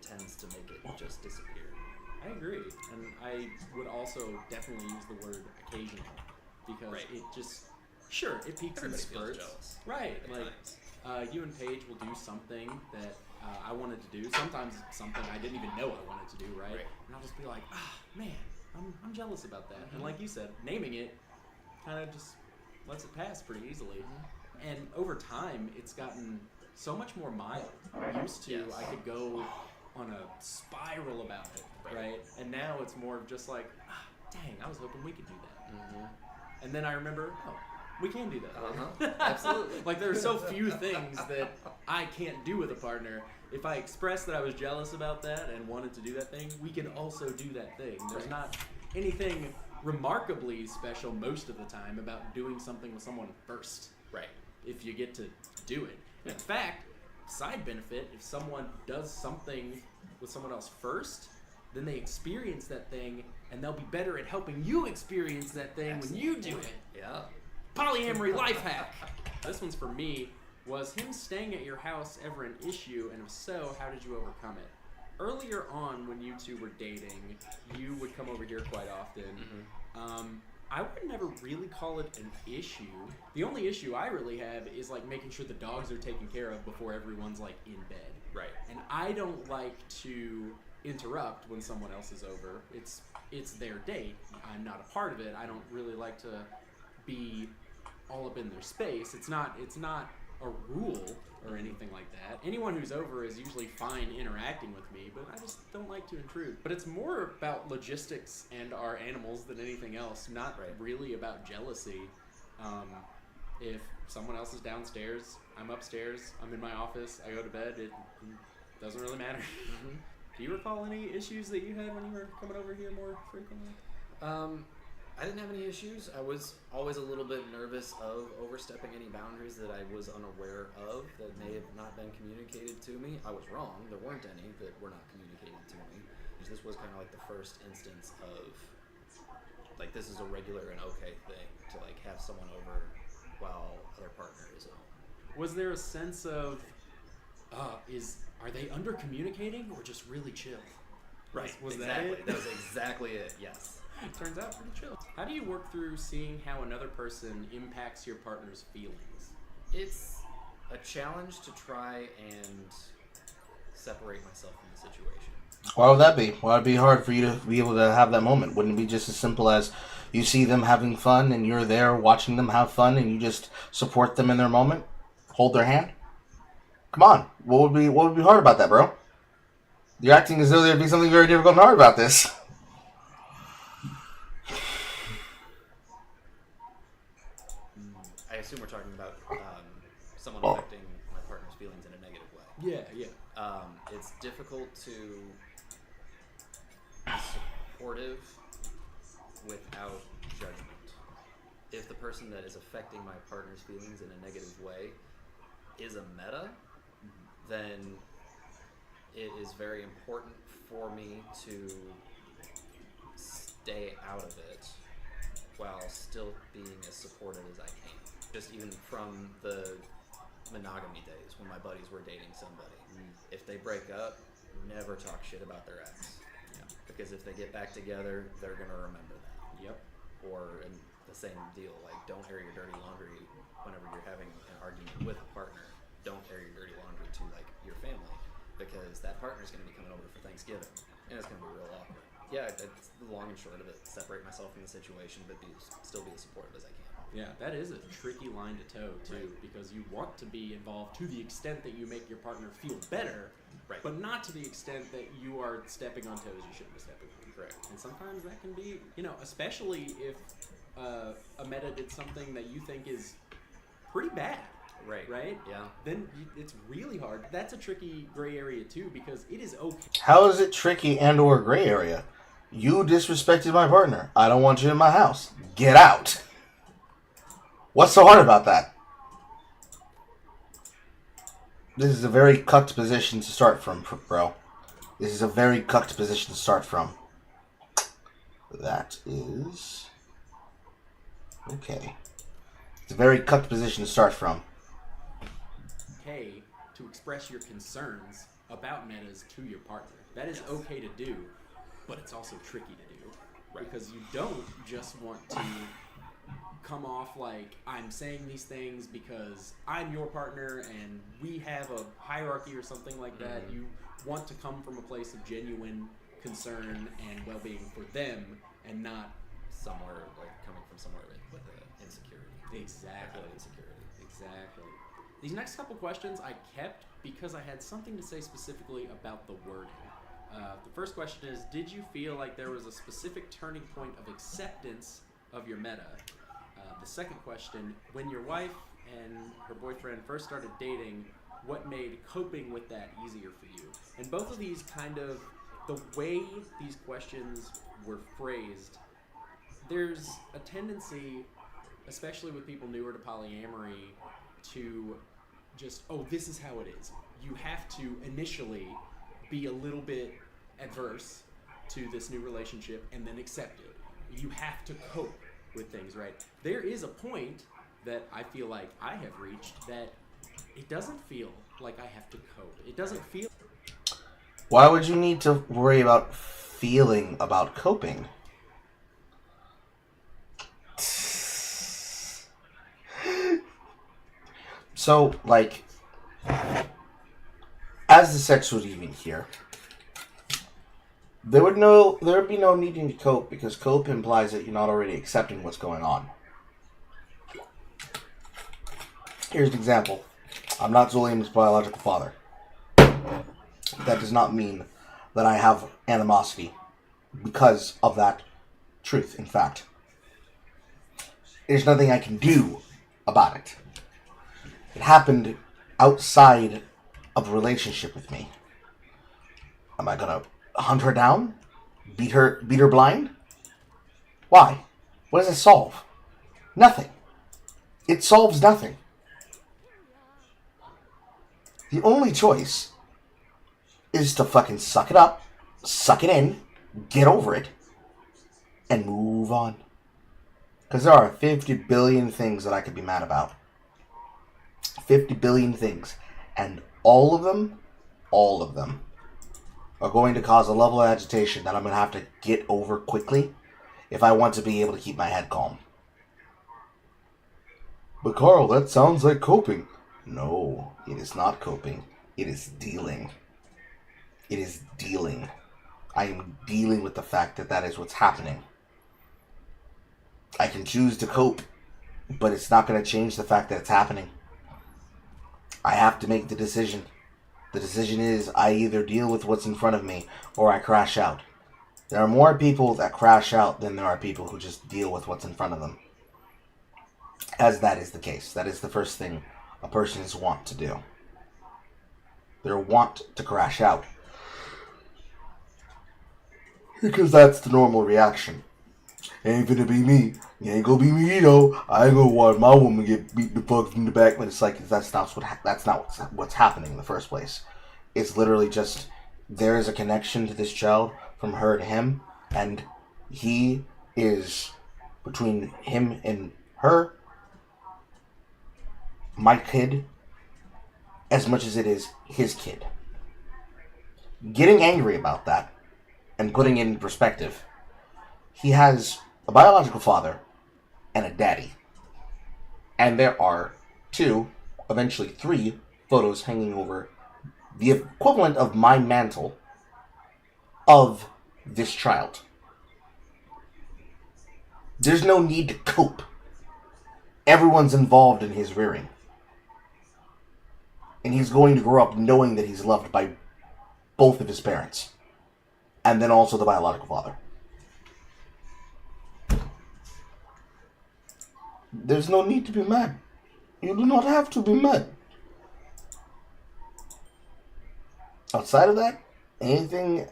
tends to make it just disappear. I agree, and I would also definitely use the word occasional because it just it peaks Everybody and feels spurts. jealous. Right, at like times. you and Paige will do something that I wanted to do. Sometimes it's something I didn't even know I wanted to do. Right, and I'll just be like, man, I'm jealous about that. And like you said, naming it kind of just lets it pass pretty easily. And over time, it's gotten so much more mild. Used to, I could go on a spiral about it, right? And now it's more of just like, dang, I was hoping we could do that. And then I remember, we can do that. Absolutely. Like, there are so few things that I can't do with a partner. If I expressed that I was jealous about that and wanted to do that thing, we can also do that thing. There's not anything remarkably special most of the time about doing something with someone first. Right. If you get to do it. In fact, side benefit, if someone does something with someone else first, then they experience that thing and they'll be better at helping you experience that thing when you do it. Yeah. Polyamory life hack. This one's for me. Was him staying at your house ever an issue, and if so, how did you overcome it? Earlier on, when you two were dating, you would come over here quite often. I would never really call it an issue. The only issue I really have is like making sure the dogs are taken care of before everyone's like in bed. Right. And I don't like to interrupt when someone else is over. It's their date. I'm not a part of it. I don't really like to be all up in their space. It's not a rule or anything like that. Anyone who's over is usually fine interacting with me, but I just don't like to intrude. But it's more about logistics and our animals than anything else, not really about jealousy. If someone else is downstairs, I'm upstairs, I'm in my office, I go to bed, it doesn't really matter. Do you recall any issues that you had when you were coming over here more frequently? I didn't have any issues. I was always a little bit nervous of overstepping any boundaries that I was unaware of that may have not been communicated to me. I was wrong. There weren't any that were not communicated to me. This was kind of like the first instance of, like, this is a regular and okay thing to, like, have someone over while their partner is home. Was there a sense of, are they under communicating or just really chill? Right. Was exactly. that it? That was exactly it. Yes. Turns out pretty chill. How do you work through seeing how another person impacts your partner's feelings? It's a challenge to try and separate myself from the situation. Why would that be? Why would it be hard for you to be able to have that moment? Wouldn't it be just as simple as you see them having fun and you're there watching them have fun and you just support them in their moment? Hold their hand? Come on. What would be hard about that, bro? You're acting as though there'd be something very difficult and hard about this. I assume we're talking about someone Oh. affecting my partner's feelings in a negative way. Yeah. It's difficult to be supportive without judgment. If the person that is affecting my partner's feelings in a negative way is a meta, then it is very important for me to stay out of it while still being as supportive as I can. Just even from the monogamy days when my buddies were dating somebody. If they break up, never talk shit about their ex. Yeah. Because if they get back together, they're going to remember that. Yep. Or in the same deal, like don't air your dirty laundry whenever you're having an argument with a partner. Don't air your dirty laundry to like your family because that partner's going to be coming over for Thanksgiving and it's going to be real awkward. Yeah, that's the long and short of it. Separate myself from the situation, but still be as supportive as I can. Yeah, that is a tricky line to toe too, because you want to be involved to the extent that you make your partner feel better, Right. but not to the extent that you are stepping on toes you shouldn't be stepping on. Correct. And sometimes that can be, especially if a meta did something that you think is pretty bad, right? Yeah. Then it's really hard. That's a tricky gray area too, because it is okay. How is it tricky and or gray area? You disrespected my partner. I don't want you in my house. Get out. What's so hard about that? This is a very cucked position to start from, bro. This is a very cucked position to start from. That is... okay. It's a very cucked position to start from. Okay to express your concerns about metas to your partner. That is okay to do, but it's also tricky to do. Right. Because you don't just want to come off like I'm saying these things because I'm your partner and we have a hierarchy or something like that. You want to come from a place of genuine concern and well-being for them and not Somewhere, like coming from somewhere with insecurity. exactly. Insecurity. Exactly. These next couple questions I kept because I had something to say specifically about the wording. The first question is, did you feel like there was a specific turning point of acceptance of your meta? The second question, when your wife and her boyfriend first started dating, what made coping with that easier for you? And both of these kind of, the way these questions were phrased, there's a tendency, especially with people newer to polyamory, to just, this is how it is. You have to initially be a little bit adverse to this new relationship and then accept it. You have to cope with things, right? There is a point that I feel like I have reached that it doesn't feel like I have to cope. It doesn't feel... Why would you need to worry about feeling about coping? So, like, as the sex was even here, there would be no needing to cope because cope implies that you're not already accepting what's going on. Here's an example. I'm not Zulian's biological father. That does not mean that I have animosity because of that truth, in fact. There's nothing I can do about it. It happened outside of a relationship with me. Am I gonna hunt her down? Beat her blind? Why? What does it solve? Nothing. It solves nothing. The only choice is to fucking suck it up, suck it in, get over it, and move on. Because there are 50 billion things that I could be mad about. 50 billion things. And all of them are going to cause a level of agitation that I'm going to have to get over quickly if I want to be able to keep my head calm. But Carl, that sounds like coping. No, it is not coping. It is dealing. It is dealing. I am dealing with the fact that that is what's happening. I can choose to cope, but it's not going to change the fact that it's happening. I have to make the decision. The decision is I either deal with what's in front of me or I crash out. There are more people that crash out than there are people who just deal with what's in front of them. As that is the case. That is the first thing a person is wont to do. They're wont to crash out. Because that's the normal reaction. Ain't gonna be me. It ain't gonna be me though. I ain't gonna watch my woman get beat the fuck from the back. But it's like that's not what's happening in the first place. It's literally just there is a connection to this child from her to him, and he is between him and her, my kid, as much as it is his kid. Getting angry about that and putting it in perspective, he has a biological father and a daddy. And there are 2, eventually 3, photos hanging over the equivalent of my mantle of this child. There's no need to cope. Everyone's involved in his rearing. And he's going to grow up knowing that he's loved by both of his parents. And then also the biological father. There's no need to be mad. You do not have to be mad. Outside of that, anything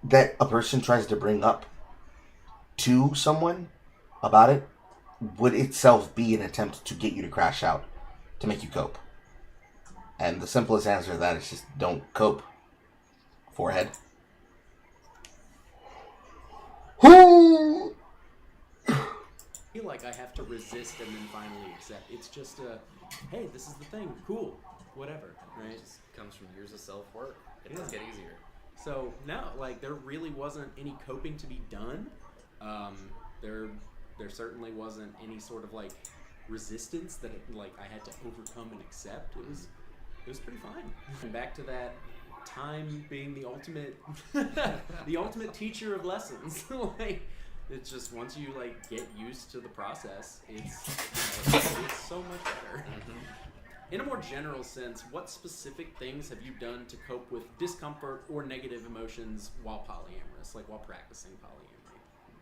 that a person tries to bring up to someone about it would itself be an attempt to get you to crash out, to make you cope. And the simplest answer to that is just don't cope. Forehead. I feel like I have to resist and then finally accept. It's just hey, this is the thing. Cool. Whatever. Right? It just comes from years of self-work. It does Yeah. get easier. So no, like there really wasn't any coping to be done. There certainly wasn't any sort of like resistance that I had to overcome and accept. It was pretty fine. And back to that time being the ultimate the ultimate teacher of lessons. Like it's just once you like get used to the process, it's so much better. In a more general sense, what specific things have you done to cope with discomfort or negative emotions while polyamorous, like while practicing polyamory?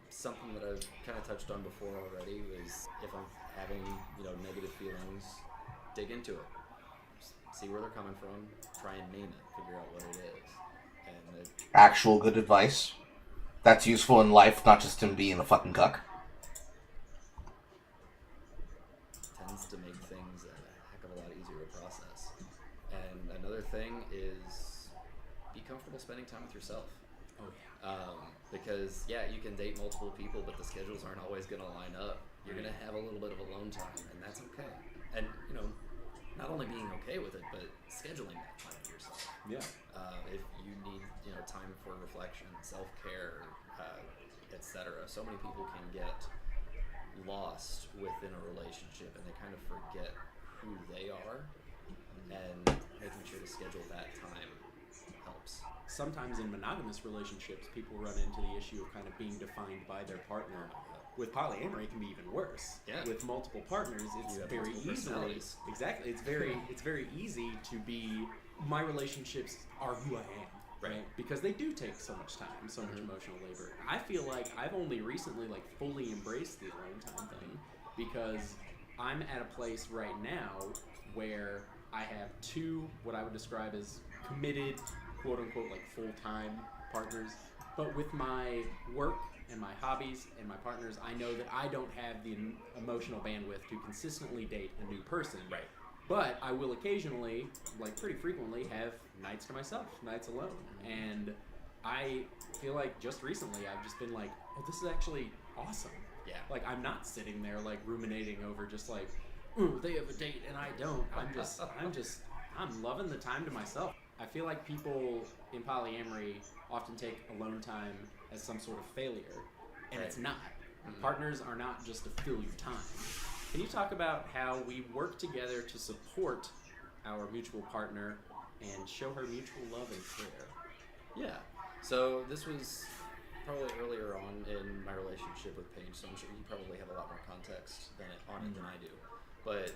Something that I've kind of touched on before already was if I'm having, negative feelings, dig into it. See where they're coming from, try and name it, figure out what it is. And Actual good advice. That's useful in life, not just in being a fucking cuck. tends to make things a heck of a lot easier to process. And another thing is be comfortable spending time with yourself. Oh yeah. Because you can date multiple people, but the schedules aren't always going to line up. You're going to have a little bit of alone time, and that's okay. And not only being okay with it, but scheduling that time with yourself. Yeah. If you need time for reflection, self-care, etc. So many people can get lost within a relationship, and they kind of forget who they are, and making sure to schedule that time helps. Sometimes in monogamous relationships, people run into the issue of kind of being defined by their partner. With polyamory, it can be even worse. Yeah. With multiple partners, it's You have very multiple easily personalities. exactly. It's very easy to be. My relationships are who I am, right? Because they do take so much time, so much emotional labor. I feel like I've only recently fully embraced the alone time thing because I'm at a place right now where I have 2 what I would describe as committed, quote unquote, full-time partners. But with my work and my hobbies and my partners, I know that I don't have the emotional bandwidth to consistently date a new person. Right. But I will occasionally, pretty frequently, have nights to myself, nights alone. And I feel like just recently I've just been oh, this is actually awesome. Yeah. I'm not sitting there ruminating over just ooh, they have a date and I don't. I'm loving the time to myself. I feel like people in polyamory often take alone time as some sort of failure, and it's not. Partners are not just to fill your time. Can you talk about how we work together to support our mutual partner and show her mutual love and care? Yeah. So this was probably earlier on in my relationship with Paige, so I'm sure you probably have a lot more context on it than I do. But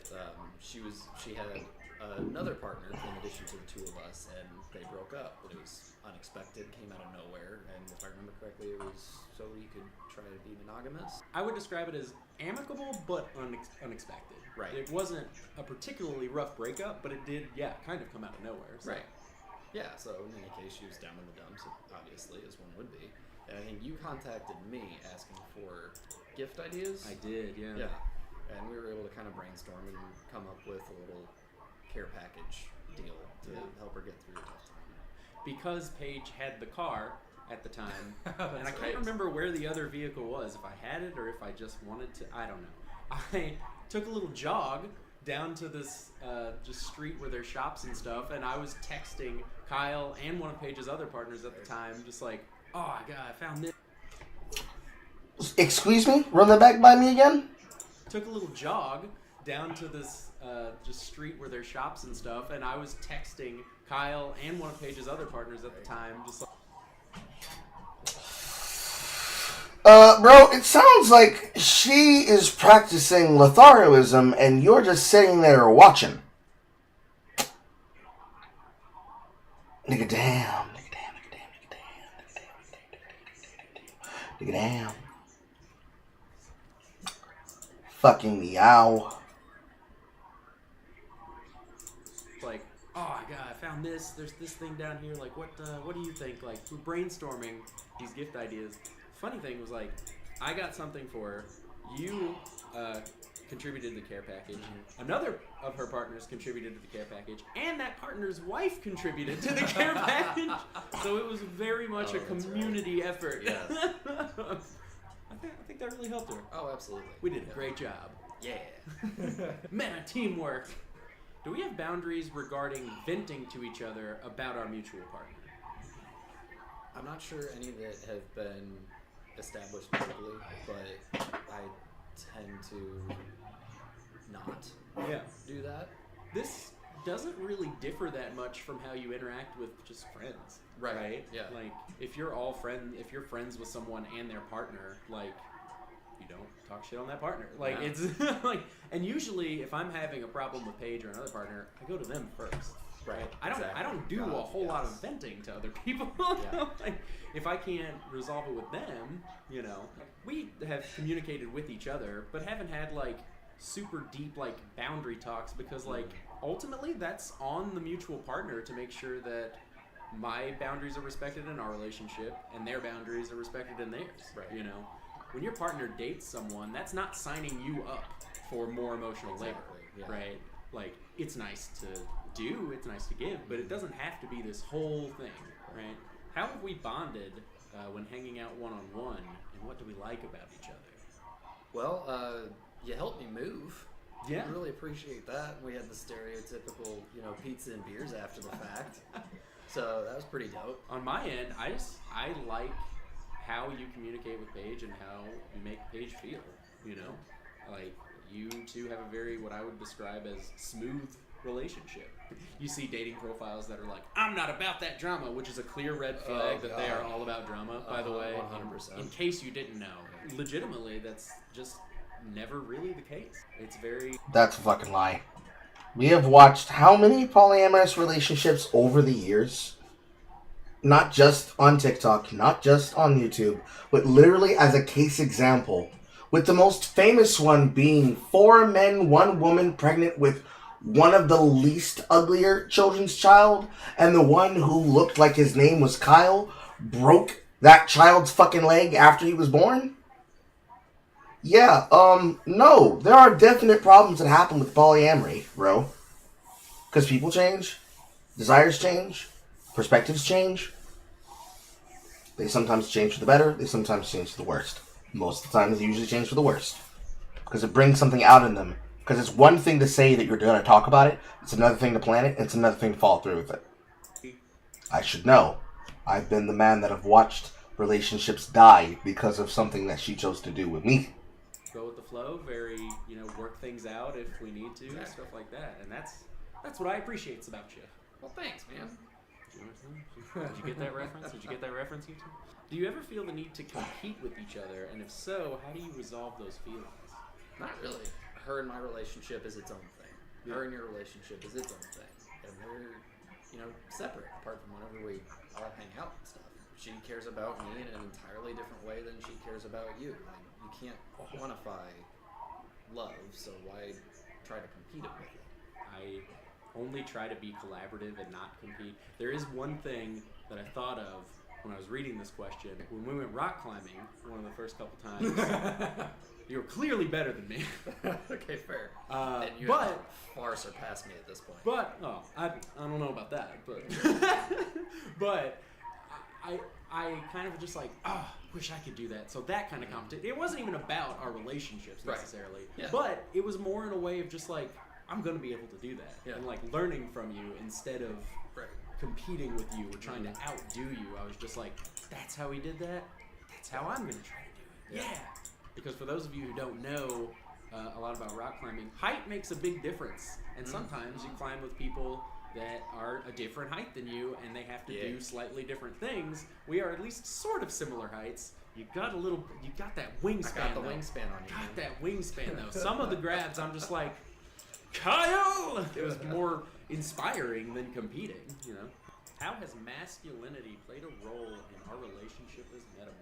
she had another partner in addition to the two of us, and they broke up. But it was unexpected, came out of nowhere, and if I remember correctly, it was so you could try to be monogamous. I would describe it as amicable but unexpected. Right. It wasn't a particularly rough breakup, but it did, kind of come out of nowhere. So. Right. Yeah, so in any case, she was down in the dumps, obviously, as one would be. And I think you contacted me asking for gift ideas. I did, yeah. Yeah. And we were able to kind of brainstorm and come up with a little care package deal to help her get through a tough time. Because Paige had the car at the time, and I can't right. remember where the other vehicle was, if I had it or if I just wanted to, I don't know. I took a little jog down to this just street where there's shops and stuff, and I was texting Kyle and one of Paige's other partners at the time, just like, oh my god, I found this. Excuse me? Run that back by me again? Took a little jog down to this just street where there's shops and stuff, and I was texting Kyle and one of Paige's other partners at the time, just like, Bro, it sounds like she is practicing Lotharioism and you're just sitting there watching. Nigga damn. Nigga damn. Fucking meow. like, oh my god, I found this. There's this thing down here. Like, what do you think? Like, we're brainstorming these gift ideas. Funny thing was, like, I got something for her. You contributed to the care package. Another of her partners contributed to the care package, and that partner's wife contributed to the care package. So it was very much a community effort. Yes. I think that really helped her. Oh, absolutely. We did a great job. Yeah. Meta teamwork. Do we have boundaries regarding venting to each other about our mutual partner? I'm not sure any that have been established legally, but I tend to not do that. This doesn't really differ that much from how you interact with just friends, right? Yeah. Like, if you're friends with someone and their partner, like, you don't talk shit on that partner. Like, Yeah. it's like, and usually if I'm having a problem with Paige or another partner, I go to them first. Right. I don't do a whole lot of venting to other people. Yeah. Like, if I can't resolve it with them, you know, we have communicated with each other, but haven't had like super deep like boundary talks because like ultimately that's on the mutual partner to make sure that my boundaries are respected in our relationship and their boundaries are respected in theirs. Right. You know, when your partner dates someone, that's not signing you up for more emotional labor, Yeah. right? Like, it's nice to do, it's nice to give, but it doesn't have to be this whole thing, right? How have we bonded when hanging out one-on-one, and what do we like about each other? Well, you helped me move. Yeah. I really appreciate that. We had the stereotypical, pizza and beers after the fact. So that was pretty dope. On my end, I like how you communicate with Paige and how you make Paige feel, you know? Like, you two have a very, what I would describe as smooth relationship. You see dating profiles that are like, I'm not about that drama, which is a clear red flag that they are all about drama, by the way. 100%. In case you didn't know. Legitimately, that's just never really the case. It's very... That's a fucking lie. We have watched how many polyamorous relationships over the years? Not just on TikTok, not just on YouTube, but literally as a case example. With the most famous one being 4 men, 1 woman pregnant with one of the least uglier children's child, and the one who looked like his name was Kyle broke that child's fucking leg after he was born? Yeah, no. There are definite problems that happen with polyamory, bro. Because people change, desires change, perspectives change. They sometimes change for the better, they sometimes change for the worst. Most of the time, they usually change for the worst. Because it brings something out in them Because it's one thing to say that you're going to talk about it. It's another thing to plan it. And it's another thing to follow through with it. I should know. I've been the man that have watched relationships die because of something that she chose to do with me. Go with the flow, very, work things out if we need to, stuff like that. And that's what I appreciate about you. Well, thanks, man. Did you get that reference? Did you get that reference, you two? Do you ever feel the need to compete with each other? And if so, how do you resolve those feelings? Not really. Her and my relationship is its own thing. Her and your relationship is its own thing. And we're, separate, apart from whenever we all hang out and stuff. She cares about me in an entirely different way than she cares about you. Like, you can't quantify love, so why try to compete with it? I only try to be collaborative and not compete. There is one thing that I thought of when I was reading this question. When we went rock climbing, one of the first couple times, you were clearly better than me. Okay, fair. But And you have far surpassed me at this point. But I don't know about that. But but I kind of just like wish I could do that. So that kind of competition. It wasn't even about our relationships necessarily. Yeah. But it was more in a way of just like I'm gonna be able to do that and like learning from you instead of competing with you or trying to outdo you. I was just like, that's how he did that. That's how I'm gonna try to do it. Yeah. Because for those of you who don't know a lot about rock climbing, height makes a big difference. And sometimes you climb with people that are a different height than you, and they have to do slightly different things. We are at least sort of similar heights. You got that wingspan. I got the wingspan on you. Got that wingspan though. Some of the grabs, I'm just like, Kyle. It was more inspiring than competing. How has masculinity played a role in our relationship as metamors?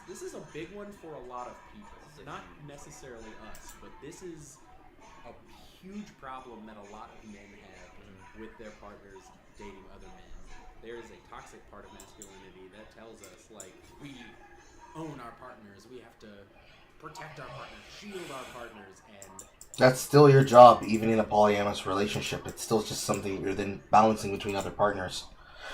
This is a big one for a lot of people. Not necessarily us, but this is a huge problem that a lot of men have with their partners dating other men. There is a toxic part of masculinity that tells us, like, we own our partners, we have to protect our partners, shield our partners, and That's still your job, even in a polyamorous relationship. It's still just something you're then balancing between other partners.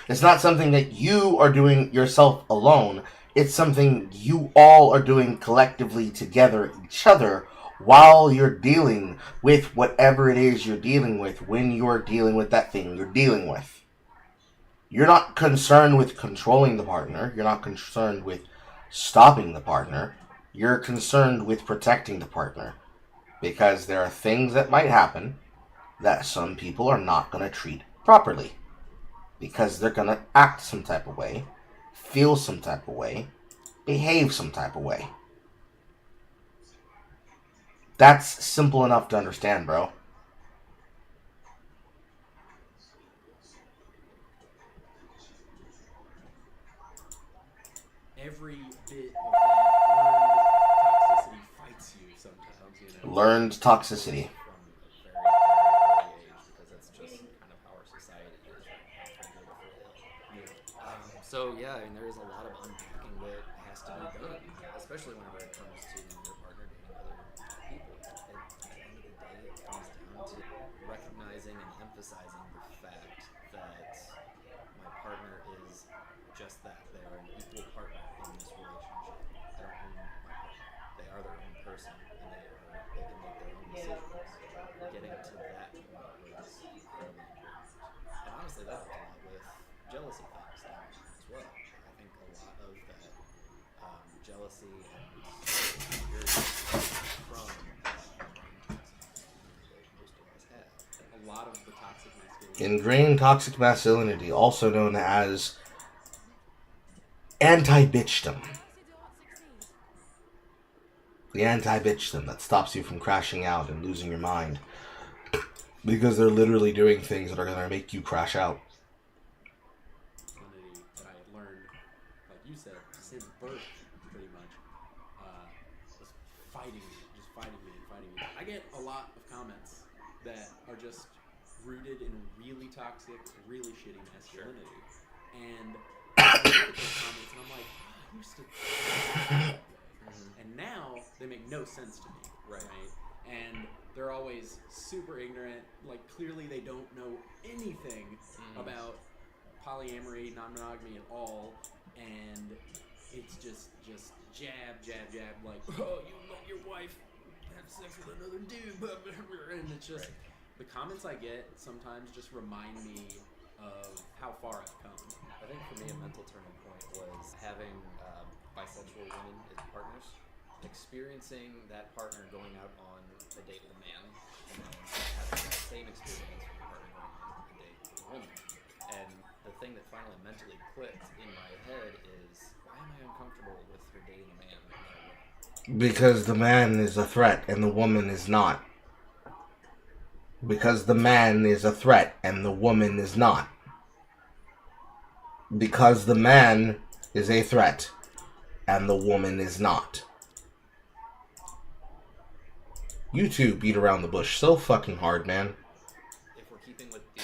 It's not something that you are doing yourself alone. It's something you all are doing collectively together, each other, while you're dealing with whatever it is you're dealing with when you're dealing with that thing you're dealing with. You're not concerned with controlling the partner. You're not concerned with stopping the partner. You're concerned with protecting the partner. Because there are things that might happen that some people are not going to treat properly. Because they're going to act some type of way, feel some type of way, behave some type of way. That's simple enough to understand, bro. every bit of that learned toxicity fights you sometimes, Learned toxicity. From a very, very early age, because that's just kind of how our society is right now. So yeah, I mean, there is a lot of unpacking that has to be done, especially whenever it comes to your partner dating other people. At the end of the day, it comes down to recognizing and emphasizing the fact that my partner is just that. They are an equal partner in this relationship. I don't own my partner. They are their own person, and they can make their own decisions. Getting to that point was really important. And honestly, that helped a lot with jealousy things down there as well. I think a lot of that jealousy and insecurity from that most of us have. A lot of the toxic masculinity. Ingrained toxic masculinity, also known as anti-bitchdom. The anti-bitchdom that stops you from crashing out and losing your mind. Because they're literally doing things that are going to make you crash out. Masculinity that I had learned, like you said, since birth, pretty much, was fighting me, just fighting me and fighting me. I get a lot of comments that are just rooted in really toxic, really shitty masculinity. And I look at those comments and I'm like, I used to think that way. And now they make no sense to me, right? And they're always super ignorant, like clearly they don't know anything about polyamory, non-monogamy at all, and it's just jab, like, oh, you let your wife have sex with another dude, and it's just the comments I get sometimes just remind me of how far I've come. I think for me a mental turning point was having bisexual women as partners, experiencing that partner going out on a date with a man, and then having that same experience with a partner going on a date with a woman. And the thing that finally mentally clicked in my head is, why am I uncomfortable with her dating a man and not a woman? Because the man is a threat and the woman is not. Because the man is a threat and the woman is not. Because the man is a threat and the woman is not. You two beat around the bush so fucking hard, man. If we're keeping with the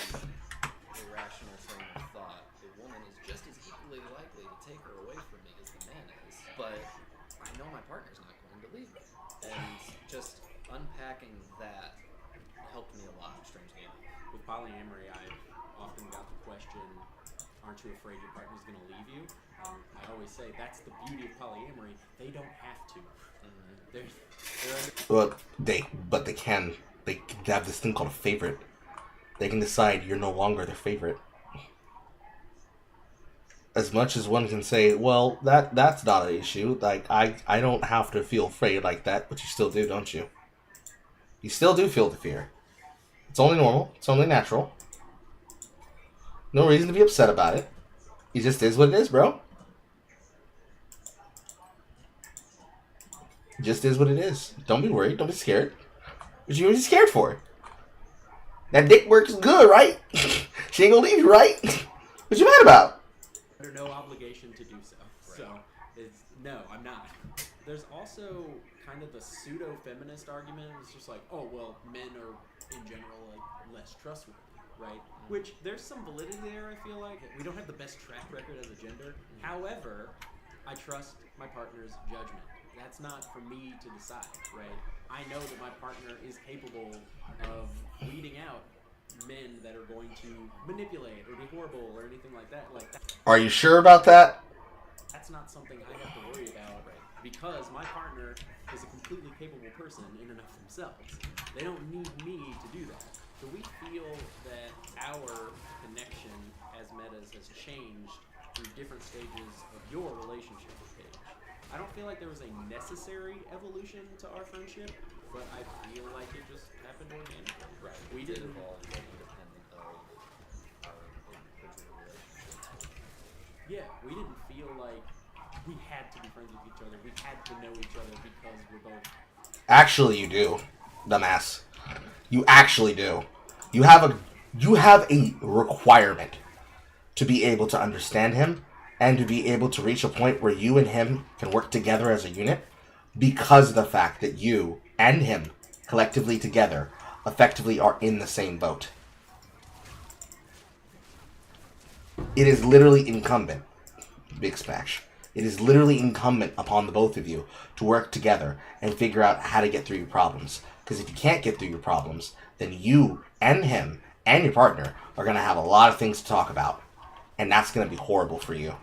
irrational train of thought, the woman is just as equally likely to take her away from me as the man is. But I know my partner's not going to leave me. And just unpacking that helped me a lot, strangely enough. With polyamory, I've often got the question, aren't you afraid your partner's going to leave you? I always say that's the beauty of polyamory. They don't have to. Well, they can. They have this thing called a favorite. They can decide you're no longer their favorite. As much as one can say, well, that's not an issue. Like, I don't have to feel afraid like that, but you still do, don't you? You still do feel the fear. It's only normal. It's only natural. No reason to be upset about it. It just is what it is, bro. It just is what it is. Don't be worried. Don't be scared. What you really scared for? That dick works good, right? She ain't gonna leave you, right? What you mad about? Under no obligation to do so. So, no, I'm not. There's also kind of a pseudo-feminist argument. It's just like, oh, well, men are, in general, like, less trustworthy, right? Which, there's some validity there, I feel like. We don't have the best track record as a gender. However, I trust my partner's judgment. That's not for me to decide, right? I know that my partner is capable of weeding out men that are going to manipulate or be horrible or anything like that. Are you sure about that? That's not something I have to worry about, because my partner is a completely capable person in and of themselves. They don't need me to do that. So we feel that our connection as metas has changed through different stages of your relationship with Paige. I don't feel like there was a necessary evolution to our friendship, but I feel like it just happened organically. Right. We did didn't evolve independent of our individual relationship. Yeah, we didn't feel like we had to be friends with each other. We had to know each other because we're both. Actually, you do, dumbass. You actually do. You have a requirement to be able to understand him and to be able to reach a point where you and him can work together as a unit, because of the fact that you and him collectively together effectively are in the same boat. It is literally incumbent, Big Smash. It is literally incumbent upon the both of you to work together and figure out how to get through your problems. Because if you can't get through your problems, then you and him and your partner are going to have a lot of things to talk about. And that's going to be horrible for you.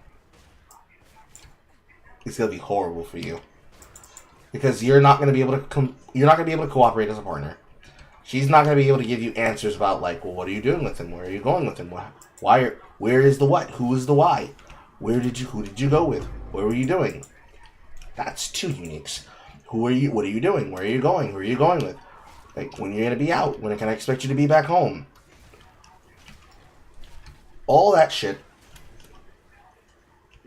It's going to be horrible for you. Because you're not going to be able to cooperate as a partner. She's not going to be able to give you answers about, like, well, what are you doing with him? Where are you going with him? Where is the what? Who is the why? Who did you go with? What were you doing? That's two uniques. Who are you? What are you doing? Where are you going? Who are you going with? Like, when you're going to be out? When can I expect you to be back home? All that shit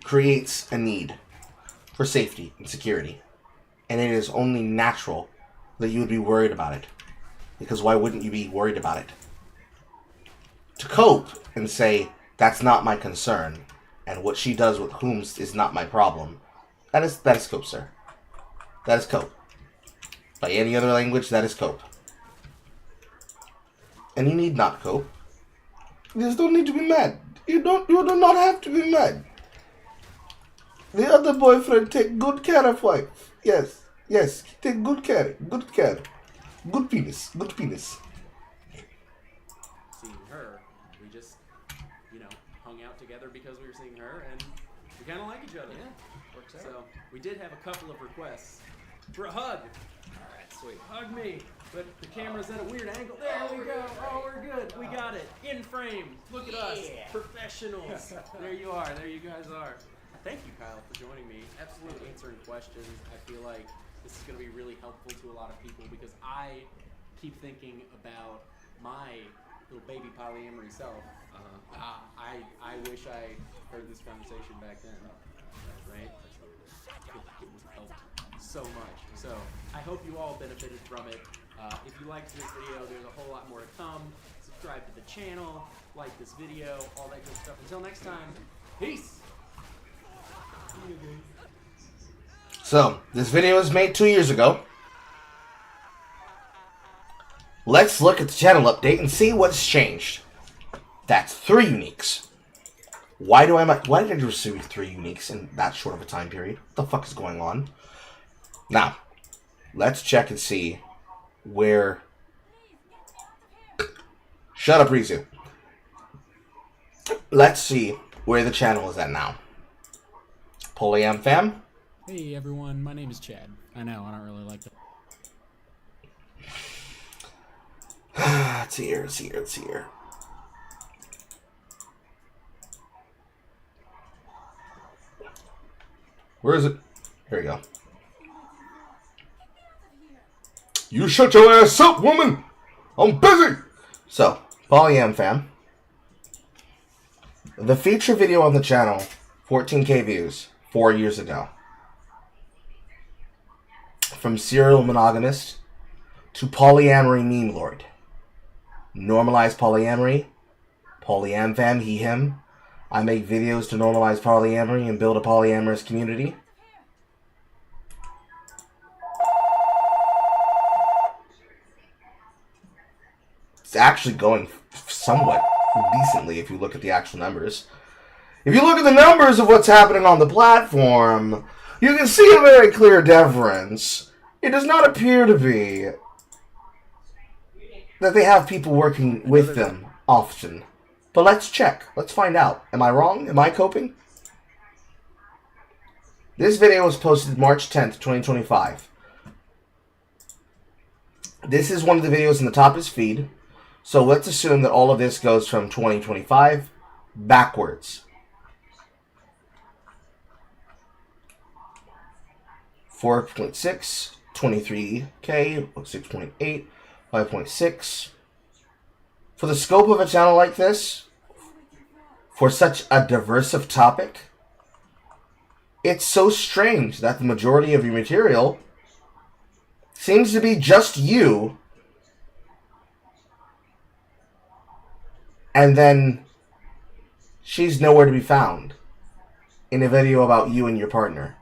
creates a need for safety and security. And it is only natural that you would be worried about it. Because why wouldn't you be worried about it? To cope and say, that's not my concern, and what she does with whom is not my problem, that is cope, sir. That is cope. By any other language, that is cope. And you need not cope. You just don't need to be mad. You do not have to be mad. The other boyfriend take good care of wife. Yes, take good care. Good penis. Seeing her, we just, hung out together because we were seeing her, and we kind of like each other. Yeah, works out. So we did have a couple of requests for a hug. Alright, Sweet. Hug me. But the camera's at a weird angle. There we go. Oh, we're good. We got it. In frame. Look at us. Professionals. There you are. There you guys are. Thank you, Kyle, for joining me. Absolutely answering questions. I feel like this is going to be really helpful to a lot of people because I keep thinking about my little baby polyamory self. I wish I heard this conversation back then, right? It would help so much. So I hope you all benefited from it. If you liked this video, there's a whole lot more to come. Subscribe to the channel, like this video, all that good stuff. Until next time, peace! So, this video was made 2 years ago. Let's look at the channel update and see what's changed. That's 3 uniques. Why did I receive 3 uniques in that short of a time period? What the fuck is going on? Now, let's check and see where... Shut up, Rizu. Let's see where the channel is at now. Polyam fam? Hey everyone, my name is Chad. I know, I don't really like that. It's here, it's here, it's here. Where is it? Here we go. You shut your ass up, woman! I'm busy! So, Polyam fam. The feature video on the channel, 14K views, 4 years ago. From serial monogamist to polyamory meme lord. Normalize polyamory. Polyam fam, he, him. I make videos to normalize polyamory and build a polyamorous community. It's actually going somewhat decently if you look at the actual numbers. If you look at the numbers of what's happening on the platform, you can see a very clear difference. It does not appear to be that they have people working with them often. But let's check. Let's find out. Am I wrong? Am I coping? This video was posted March 10th, 2025. This is one of the videos in the top of his feed. So let's assume that all of this goes from 2025 backwards. 4.6, 23K, 6.8, 5.6. For the scope of a channel like this, for such a diverse of topic, it's so strange that the majority of your material seems to be just you, and then she's nowhere to be found in a video about you and your partner,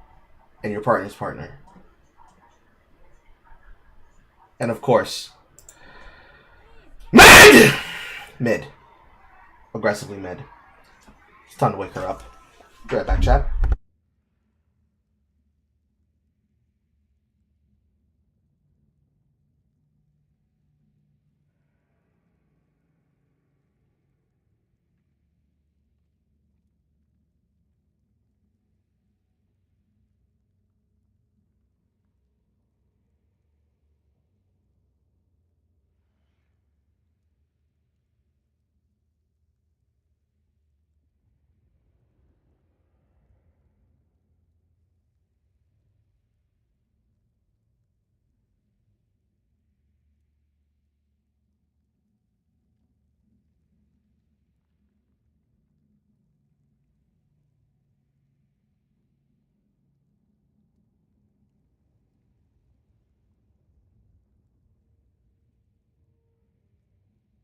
and your partner's partner. And of course, mid. Aggressively mid. It's time to wake her up. Be right back, chat.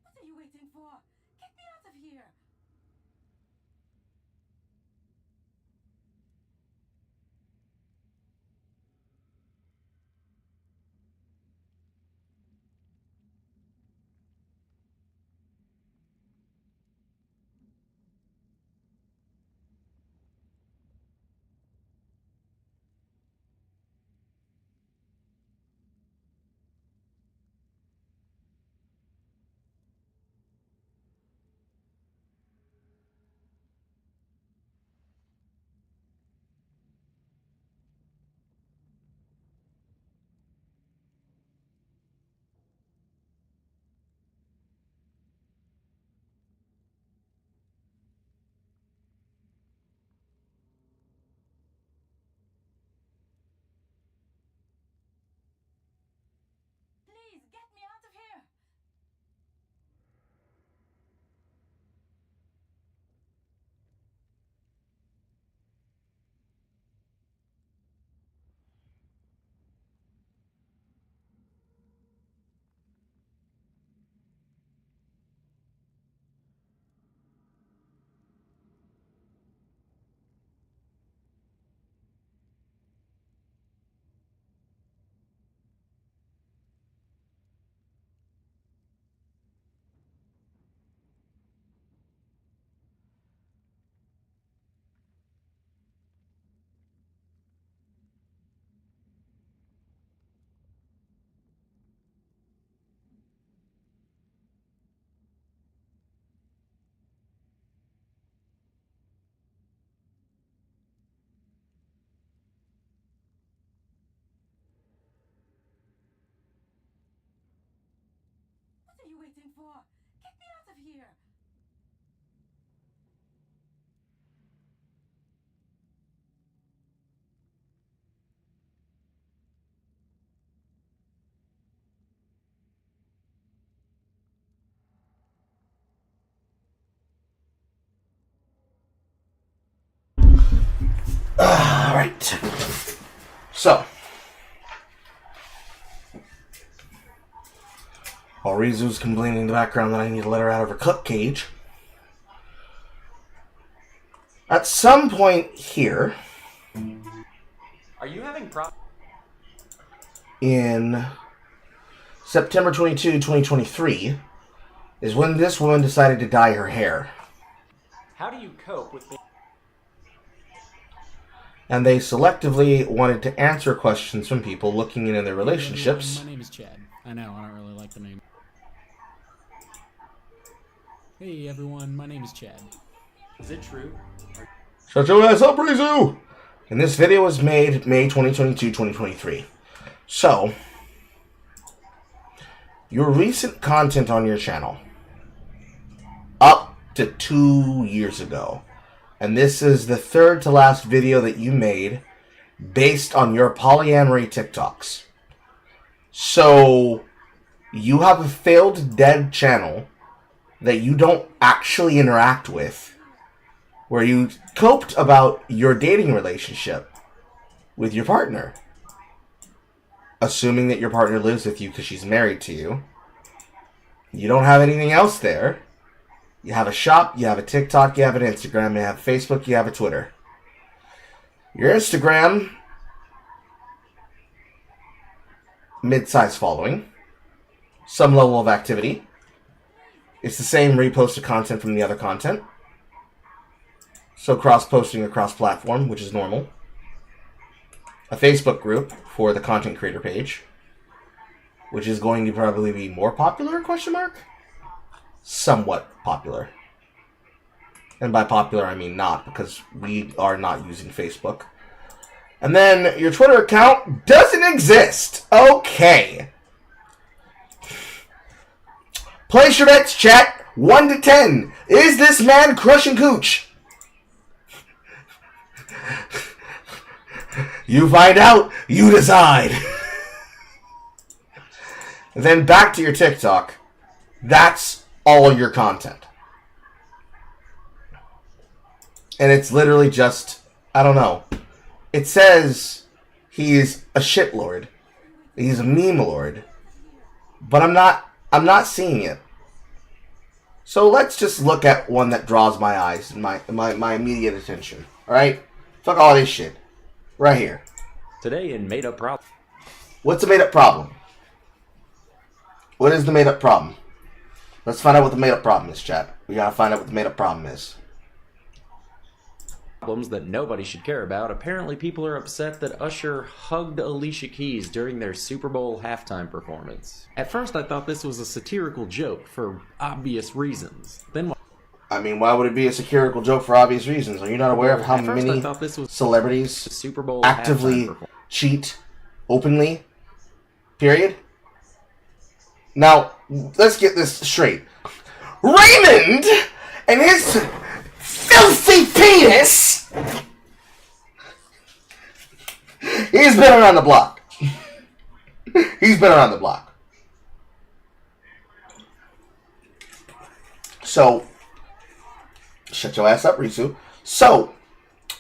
What are you waiting for? Get me out of here! waiting for? Get me out of here! Alright. So. While Rizu's complaining in the background that I need to let her out of her cook cage. At some point here. Are you having problems? In September 22, 2023, is when this woman decided to dye her hair. How do you cope with being... And they selectively wanted to answer questions from people looking into their relationships. My name is Chad. I know, I don't really like the name. Hey everyone, my name is Chad. Is it true? Shut your ass up, Rizu! And this video was made May 2022, 2023. So, your recent content on your channel, up to 2 years ago, and this is the third to last video that you made based on your polyamory TikToks. So, you have a failed dead channel that you don't actually interact with, where you coped about your dating relationship with your partner. Assuming that your partner lives with you because she's married to you. You don't have anything else there. You have a shop, you have a TikTok, you have an Instagram, you have Facebook, you have a Twitter. Your Instagram, mid-size following, some level of activity. It's the same reposted content from the other content. So cross-posting across platform, which is normal. A Facebook group for the content creator page, which is going to probably be more popular, question mark? Somewhat popular. And by popular, I mean not, because we are not using Facebook. And then your Twitter account doesn't exist. Okay. Place your bets, chat. 1 to 10. Is this man crushing cooch? You find out, you decide. Then back to your TikTok. That's all your content. And it's literally just, I don't know. It says he's a shitlord. He's a meme lord. But I'm not seeing it. So let's just look at one that draws my eyes and my immediate attention. Alright? Fuck all this shit. Right here. Today in Made Up Problem. What's a made up problem? What is the made up problem? Let's find out what the made up problem is, chat. We gotta find out what the made up problem is. Problems that nobody should care about. Apparently people are upset that Usher hugged Alicia Keys during their Super Bowl halftime performance. At first I thought this was a satirical joke for obvious reasons. Then I mean, why would it be a satirical joke for obvious reasons? Are you not aware of how At first many I thought this was celebrities Super Bowl actively halftime cheat openly? Period. Now, let's get this straight. Raymond and his filthy penis, he's been around the block. He's been around the block. So, shut your ass up, Rizu. So,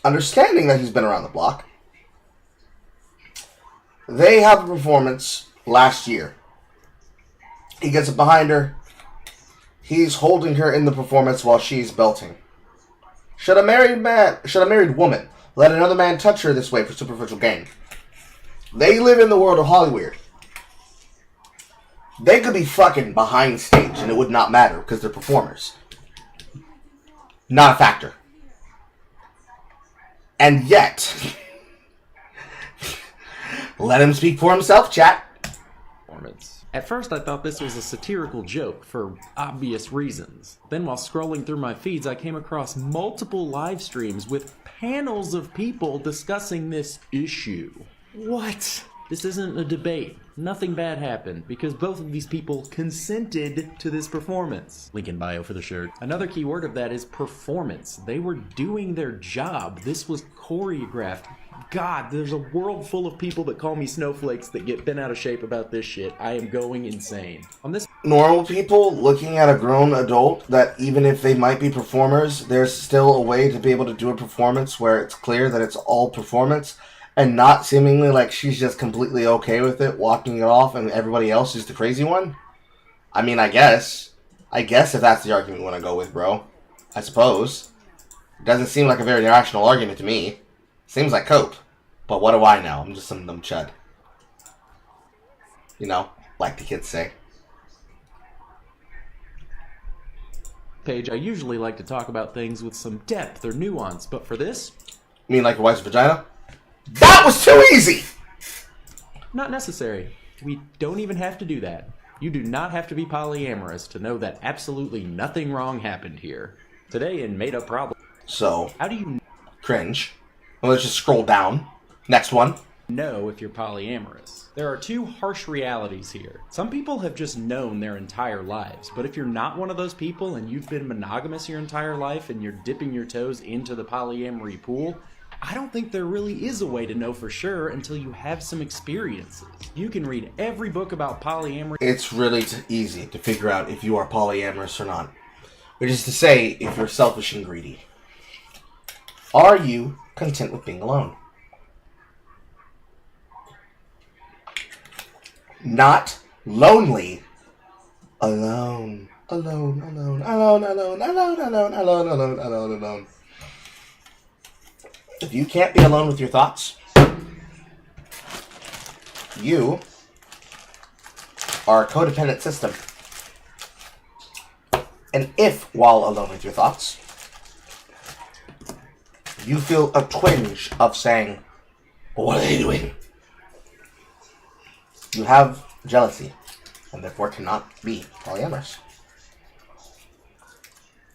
understanding that he's been around the block, they have a performance last year. He gets it behind her. He's holding her in the performance while she's belting. Should a married woman let another man touch her this way for superficial gain? They live in the world of Hollywood. They could be fucking behind stage and it would not matter because they're performers. Not a factor. And yet, let him speak for himself, chat. At first I thought this was a satirical joke for obvious reasons. Then while scrolling through my feeds I came across multiple live streams with panels of people discussing this issue. What? This isn't a debate. Nothing bad happened because both of these people consented to this performance. Link in bio for the shirt. Another key word of that is performance. They were doing their job. This was choreographed. God, there's a world full of people that call me snowflakes that get bent out of shape about this shit. I am going insane. On this Normal people looking at a grown adult that even if they might be performers, there's still a way to be able to do a performance where it's clear that it's all performance and not seemingly like she's just completely okay with it, walking it off, and everybody else is the crazy one. I mean, I guess if that's the argument you want to go with, bro. I suppose. It doesn't seem like a very rational argument to me. Seems like cope. But what do I know? I'm just some dumb chud. You know, like the kids say. page, I usually like to talk about things with some depth or nuance, but for this... You mean like your wife's vagina? That was too easy! Not necessary. We don't even have to do that. You do not have to be polyamorous to know that absolutely nothing wrong happened here. Today in Made Up Problem... So... How do you... Cringe. Well, let's just scroll down. Next one. Know if you're polyamorous. There are two harsh realities here. Some people have just known their entire lives, but if you're not one of those people and you've been monogamous your entire life and you're dipping your toes into the polyamory pool, I don't think there really is a way to know for sure until you have some experiences. You can read every book about polyamory. It's really easy to figure out if you are polyamorous or not. Which is to say, if you're selfish and greedy. Are you content with being alone? Not lonely. Alone. Alone, alone, alone, alone, alone, alone, alone, alone, alone, alone. If you can't be alone with your thoughts, you are a codependent system. And if, while alone with your thoughts, you feel a twinge of saying, what are they doing? You have jealousy, and therefore cannot be polyamorous.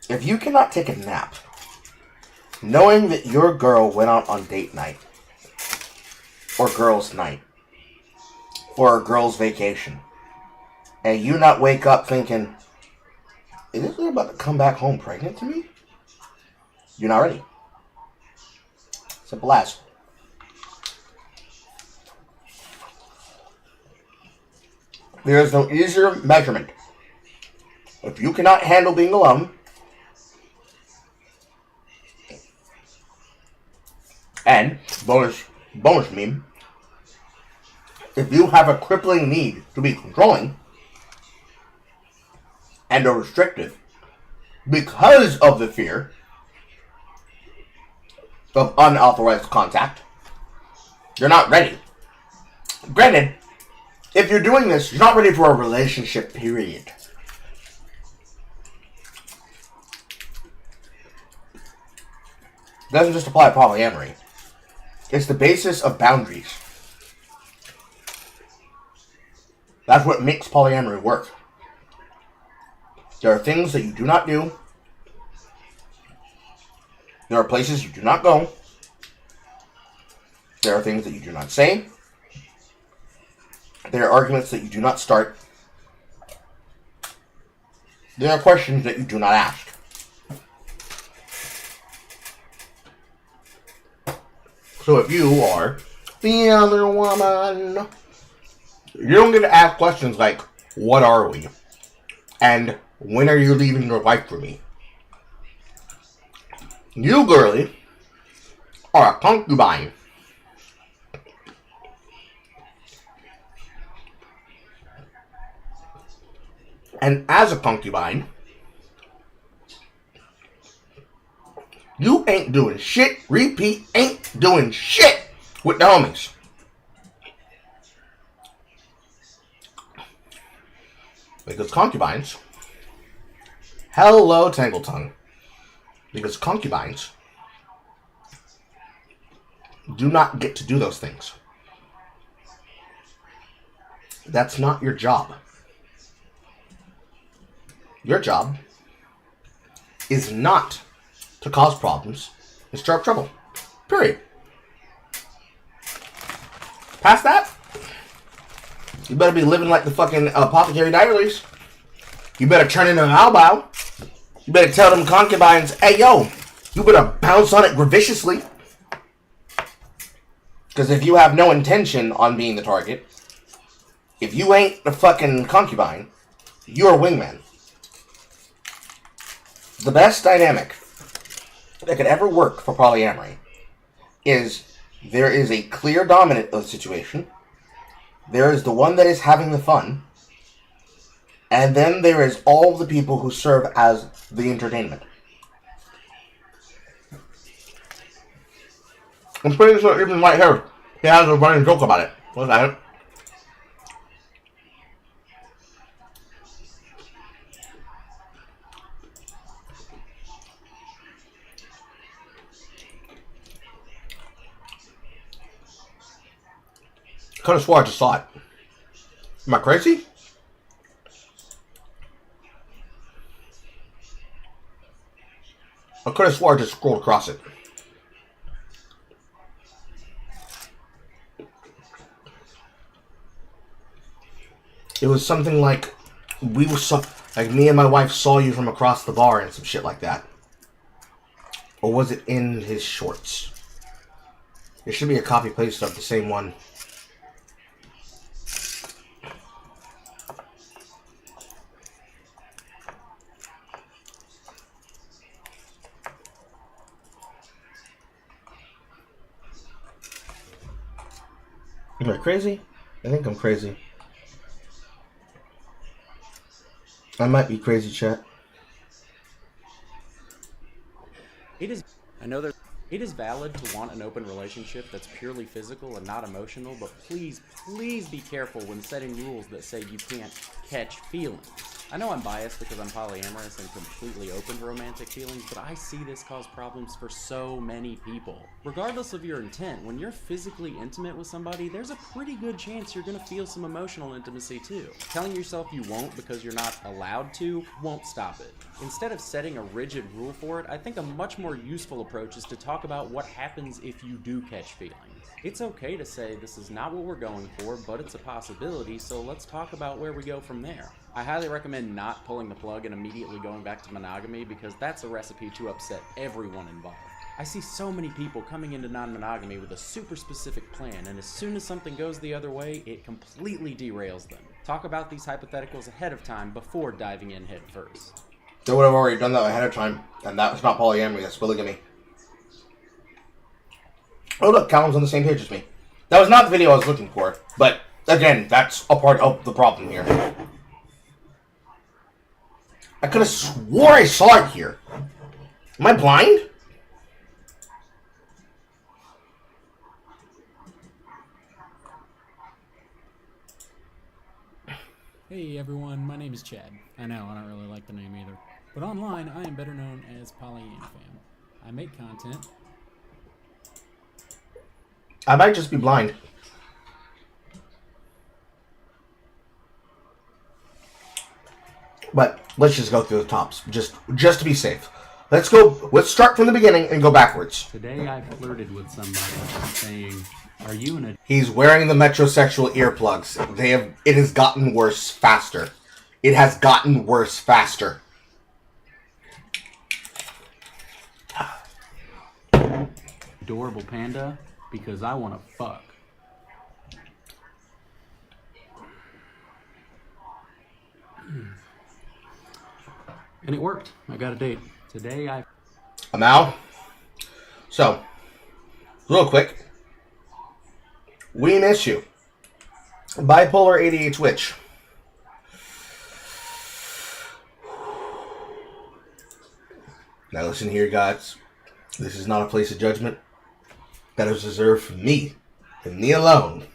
If you cannot take a nap, knowing that your girl went out on date night, or girls' night, or a girl's vacation, and you not wake up thinking, is this girl about to come back home pregnant to me? You're not ready. Simple as. There is no easier measurement. If you cannot handle being alone, and bonus meme, if you have a crippling need to be controlling and are restrictive because of the fear of unauthorized contact, you're not ready. Granted, if you're doing this, you're not ready for a relationship, period. It doesn't just apply to polyamory. It's the basis of boundaries. That's what makes polyamory work. There are things that you do not do. There are places you do not go. There are things that you do not say. There are arguments that you do not start. There are questions that you do not ask. So if you are the other woman, you don't get to ask questions like, what are we? And when are you leaving your wife for me? You, girlie, are a concubine. And as a concubine, you ain't doing shit, repeat, ain't doing shit with the homies. Because concubines, hello Tangle Tongue, because concubines do not get to do those things. That's not your job. Your job is not to cause problems and stir up trouble. Period. Past that, You better be living like the fucking Apothecary Diaries. You better turn into an Albow. You better tell them concubines, hey, yo, you better bounce on it viciously. Because if you have no intention on being the target, if you ain't the fucking concubine, you're a wingman. The best dynamic that could ever work for polyamory is there is a clear dominant of the situation. There is the one that is having the fun. And then there is all the people who serve as the entertainment. I'm pretty sure even right here, he has a running joke about it. What's that? Could have swore I just saw it. Am I crazy? I could have swore I just scrolled across it. It was something like like me and my wife saw you from across the bar and some shit like that. Or was it in his shorts? There should be a copy paste of the same one. Am I crazy? I think I'm crazy. I might be crazy, chat. It is valid to want an open relationship that's purely physical and not emotional, but please, please be careful when setting rules that say you can't catch feelings. I know I'm biased because I'm polyamorous and completely open to romantic feelings, but I see this cause problems for so many people. Regardless of your intent, when you're physically intimate with somebody, there's a pretty good chance you're gonna feel some emotional intimacy too. Telling yourself you won't because you're not allowed to won't stop it. Instead of setting a rigid rule for it, I think a much more useful approach is to talk about what happens if you do catch feelings. It's okay to say this is not what we're going for, but it's a possibility, so let's talk about where we go from there. I highly recommend not pulling the plug and immediately going back to monogamy because that's a recipe to upset everyone involved. I see so many people coming into non-monogamy with a super specific plan, and as soon as something goes the other way, it completely derails them. Talk about these hypotheticals ahead of time before diving in head first. They would have already done that ahead of time, and that was not polyamory, that's polygamy. Oh look, Callum's on the same page as me. That was not the video I was looking for, but again, that's a part of the problem here. I could have swore I saw it here. Am I blind? Hey everyone, my name is Chad. I know, I don't really like the name either. But online, I am better known as PolyaMFam. I make content. I might just be blind. But let's just go through the tops, just to be safe. Let's start from the beginning and go backwards. Today I flirted with somebody saying, "Are you in a..." He's wearing the metrosexual earplugs. It has gotten worse faster. It has gotten worse faster. Adorable panda, because I want to fuck. And it worked. I got a date. Today I'm out. So, real quick. We miss you. Bipolar ADH Witch. Now listen here, guys. This is not a place of judgment. That is reserved for me. And me alone.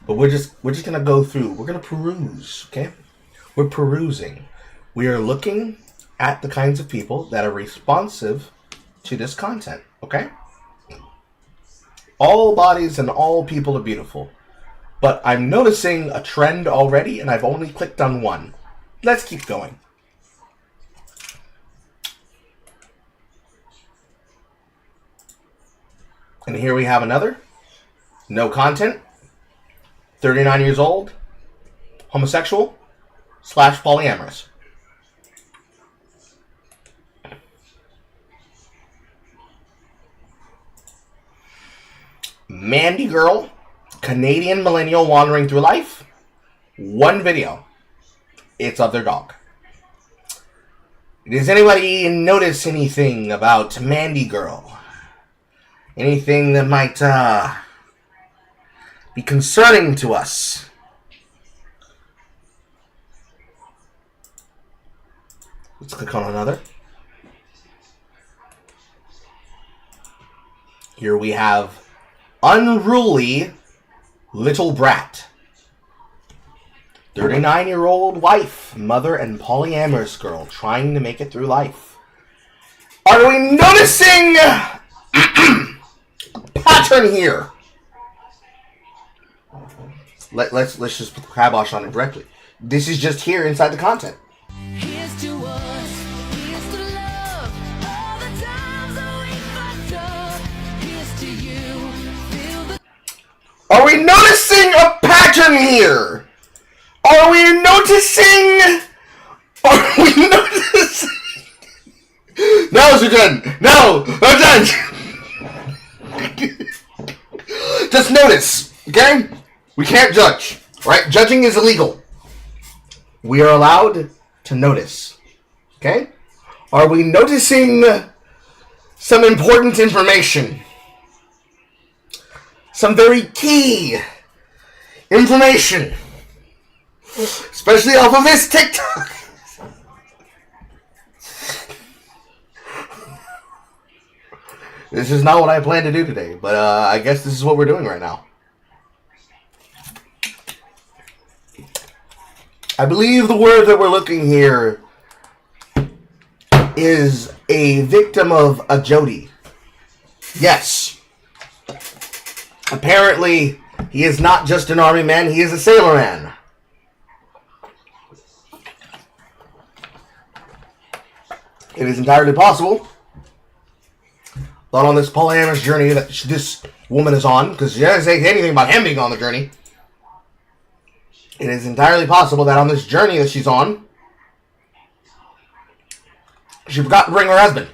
But we're just gonna go through. We're gonna peruse, okay? We're perusing. We are looking at the kinds of people that are responsive to this content, okay? All bodies and all people are beautiful. But I'm noticing a trend already, and I've only clicked on one. Let's keep going. And here we have another. No content. 39 years old. Homosexual / polyamorous. Mandy Girl, Canadian millennial wandering through life. One video. It's of their dog. Does anybody notice anything about Mandy Girl? Anything that might be concerning to us? Let's click on another. Here we have Unruly Little Brat. 39-year-old wife, mother, and polyamorous girl trying to make it through life. Are we noticing a pattern here? Let's just put the kibosh on it directly. This is just here inside the content. Here's to us, here's to love, all the times that we fucked up. Here's to you, feel the... Are we noticing a pattern here? Are we noticing? Are we noticing? No, Sujan! No! Sujan! Just notice, okay? We can't judge, right? Judging is illegal. We are allowed to notice, okay? Are we noticing some important information? Some very key information. Especially off of this TikTok. This is not what I planned to do today, but I guess this is what we're doing right now. I believe the word that we're looking here is a victim of a Jody. Yes. Apparently, he is not just an army man, he is a sailor man. It is entirely possible that on this polyamorous journey that this woman is on, because she doesn't say anything about him being on the journey, it is entirely possible that on this journey that she's on, she forgot to bring her husband.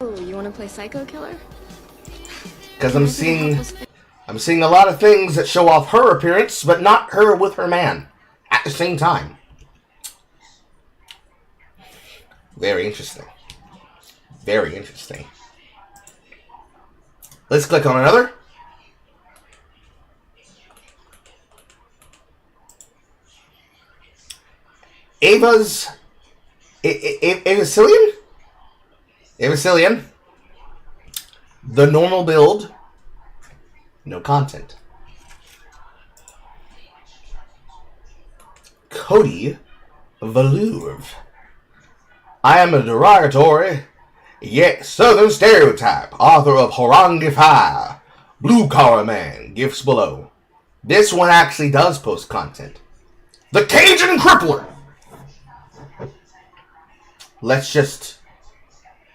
Oh, you want to play Psycho Killer? Because I'm seeing a lot of things that show off her appearance, but not her with her man at the same time. Very interesting. Very interesting. Let's click on another. Avacillion? Avacillion. The normal build. No content. Cody Valuv. I am a derogatory, yet southern stereotype, author of Harangi Fire, Blue Collar Man, gifts below. This one actually does post content. The Cajun Crippler. Let's just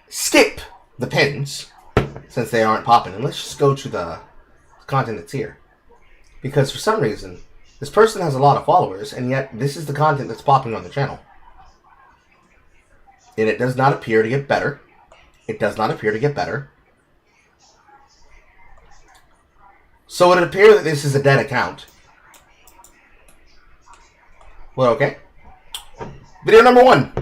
skip the pins, since they aren't popping, and let's just go to the content that's here. Because for some reason, this person has a lot of followers, and yet this is the content that's popping on the channel. And it does not appear to get better. It does not appear to get better. So it would appear that this is a dead account. Well, okay. Video number 1.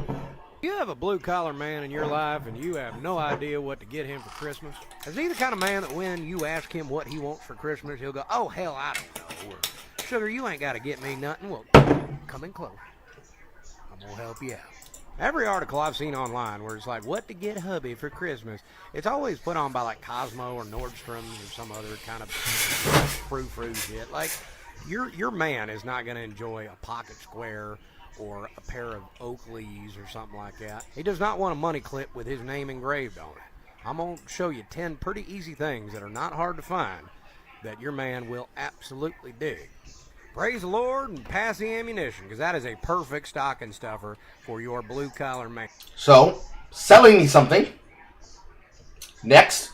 You have a blue-collar man in your life and you have no idea what to get him for Christmas? Is he the kind of man that when you ask him what he wants for Christmas, he'll go, oh, hell, I don't know. Or, sugar, you ain't got to get me nothing. Well, come in close. I'm going to help you out. Every article I've seen online where it's like, what to get hubby for Christmas, it's always put on by like Cosmo or Nordstrom's or some other kind of frou-frou shit. Like, your man is not going to enjoy a pocket square or a pair of Oakleys or something like that. He does not want a money clip with his name engraved on it. I'm going to show you 10 pretty easy things that are not hard to find that your man will absolutely dig. Praise the Lord and pass the ammunition, because that is a perfect stocking stuffer for your blue-collar man. So, selling me something. Next.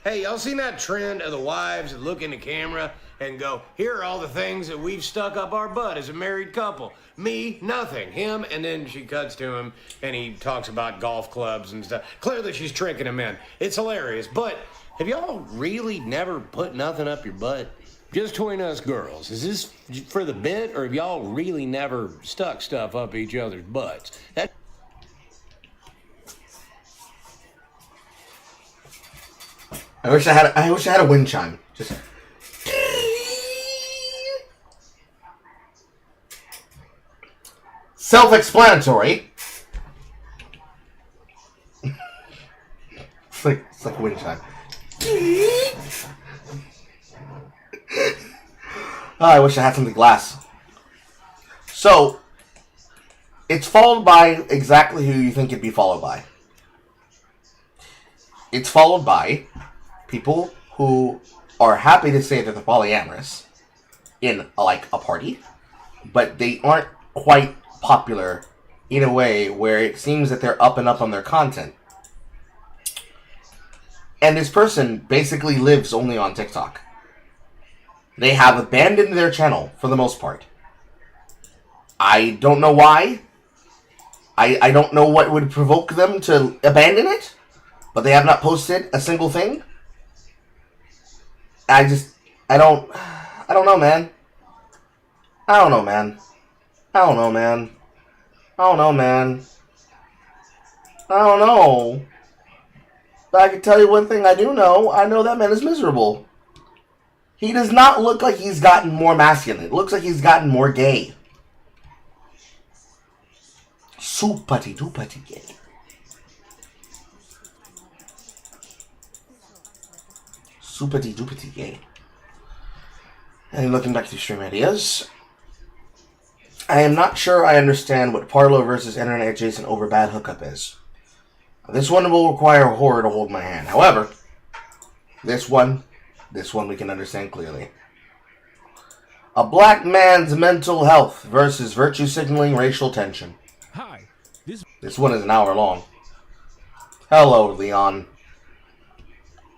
Hey, y'all seen that trend of the wives that look in the camera and go, here are all the things that we've stuck up our butt as a married couple. Me, nothing. Him, and then she cuts to him and he talks about golf clubs and stuff. Clearly she's tricking him in. It's hilarious, but have y'all really never put nothing up your butt? Just between us girls. Is this for the bit, or have y'all really never stuck stuff up each other's butts? I wish I had a wind chime. Just self-explanatory. It's like a wind chime. Oh, I wish I had something glass. So, it's followed by exactly who you think it'd be followed by. It's followed by people who are happy to say that they're polyamorous in, like, a party, but they aren't quite popular in a way where it seems that they're up and up on their content. And this person basically lives only on TikTok. They have abandoned their channel for the most part. I don't know why. I don't know what would provoke them to abandon it, but they have not posted a single thing. I don't know, man. I don't know. But I can tell you one thing I do know. I know that man is miserable. He does not look like he's gotten more masculine. It looks like he's gotten more gay. Super-duper gay. Super-duper gay. And looking back to stream ideas, I am not sure I understand what Parlo versus Internet Adjacent over bad hookup is. This one will require a horror to hold my hand. However, this one we can understand clearly. A black man's mental health versus virtue signaling racial tension. Hi. This one is an hour long. Hello, Leon.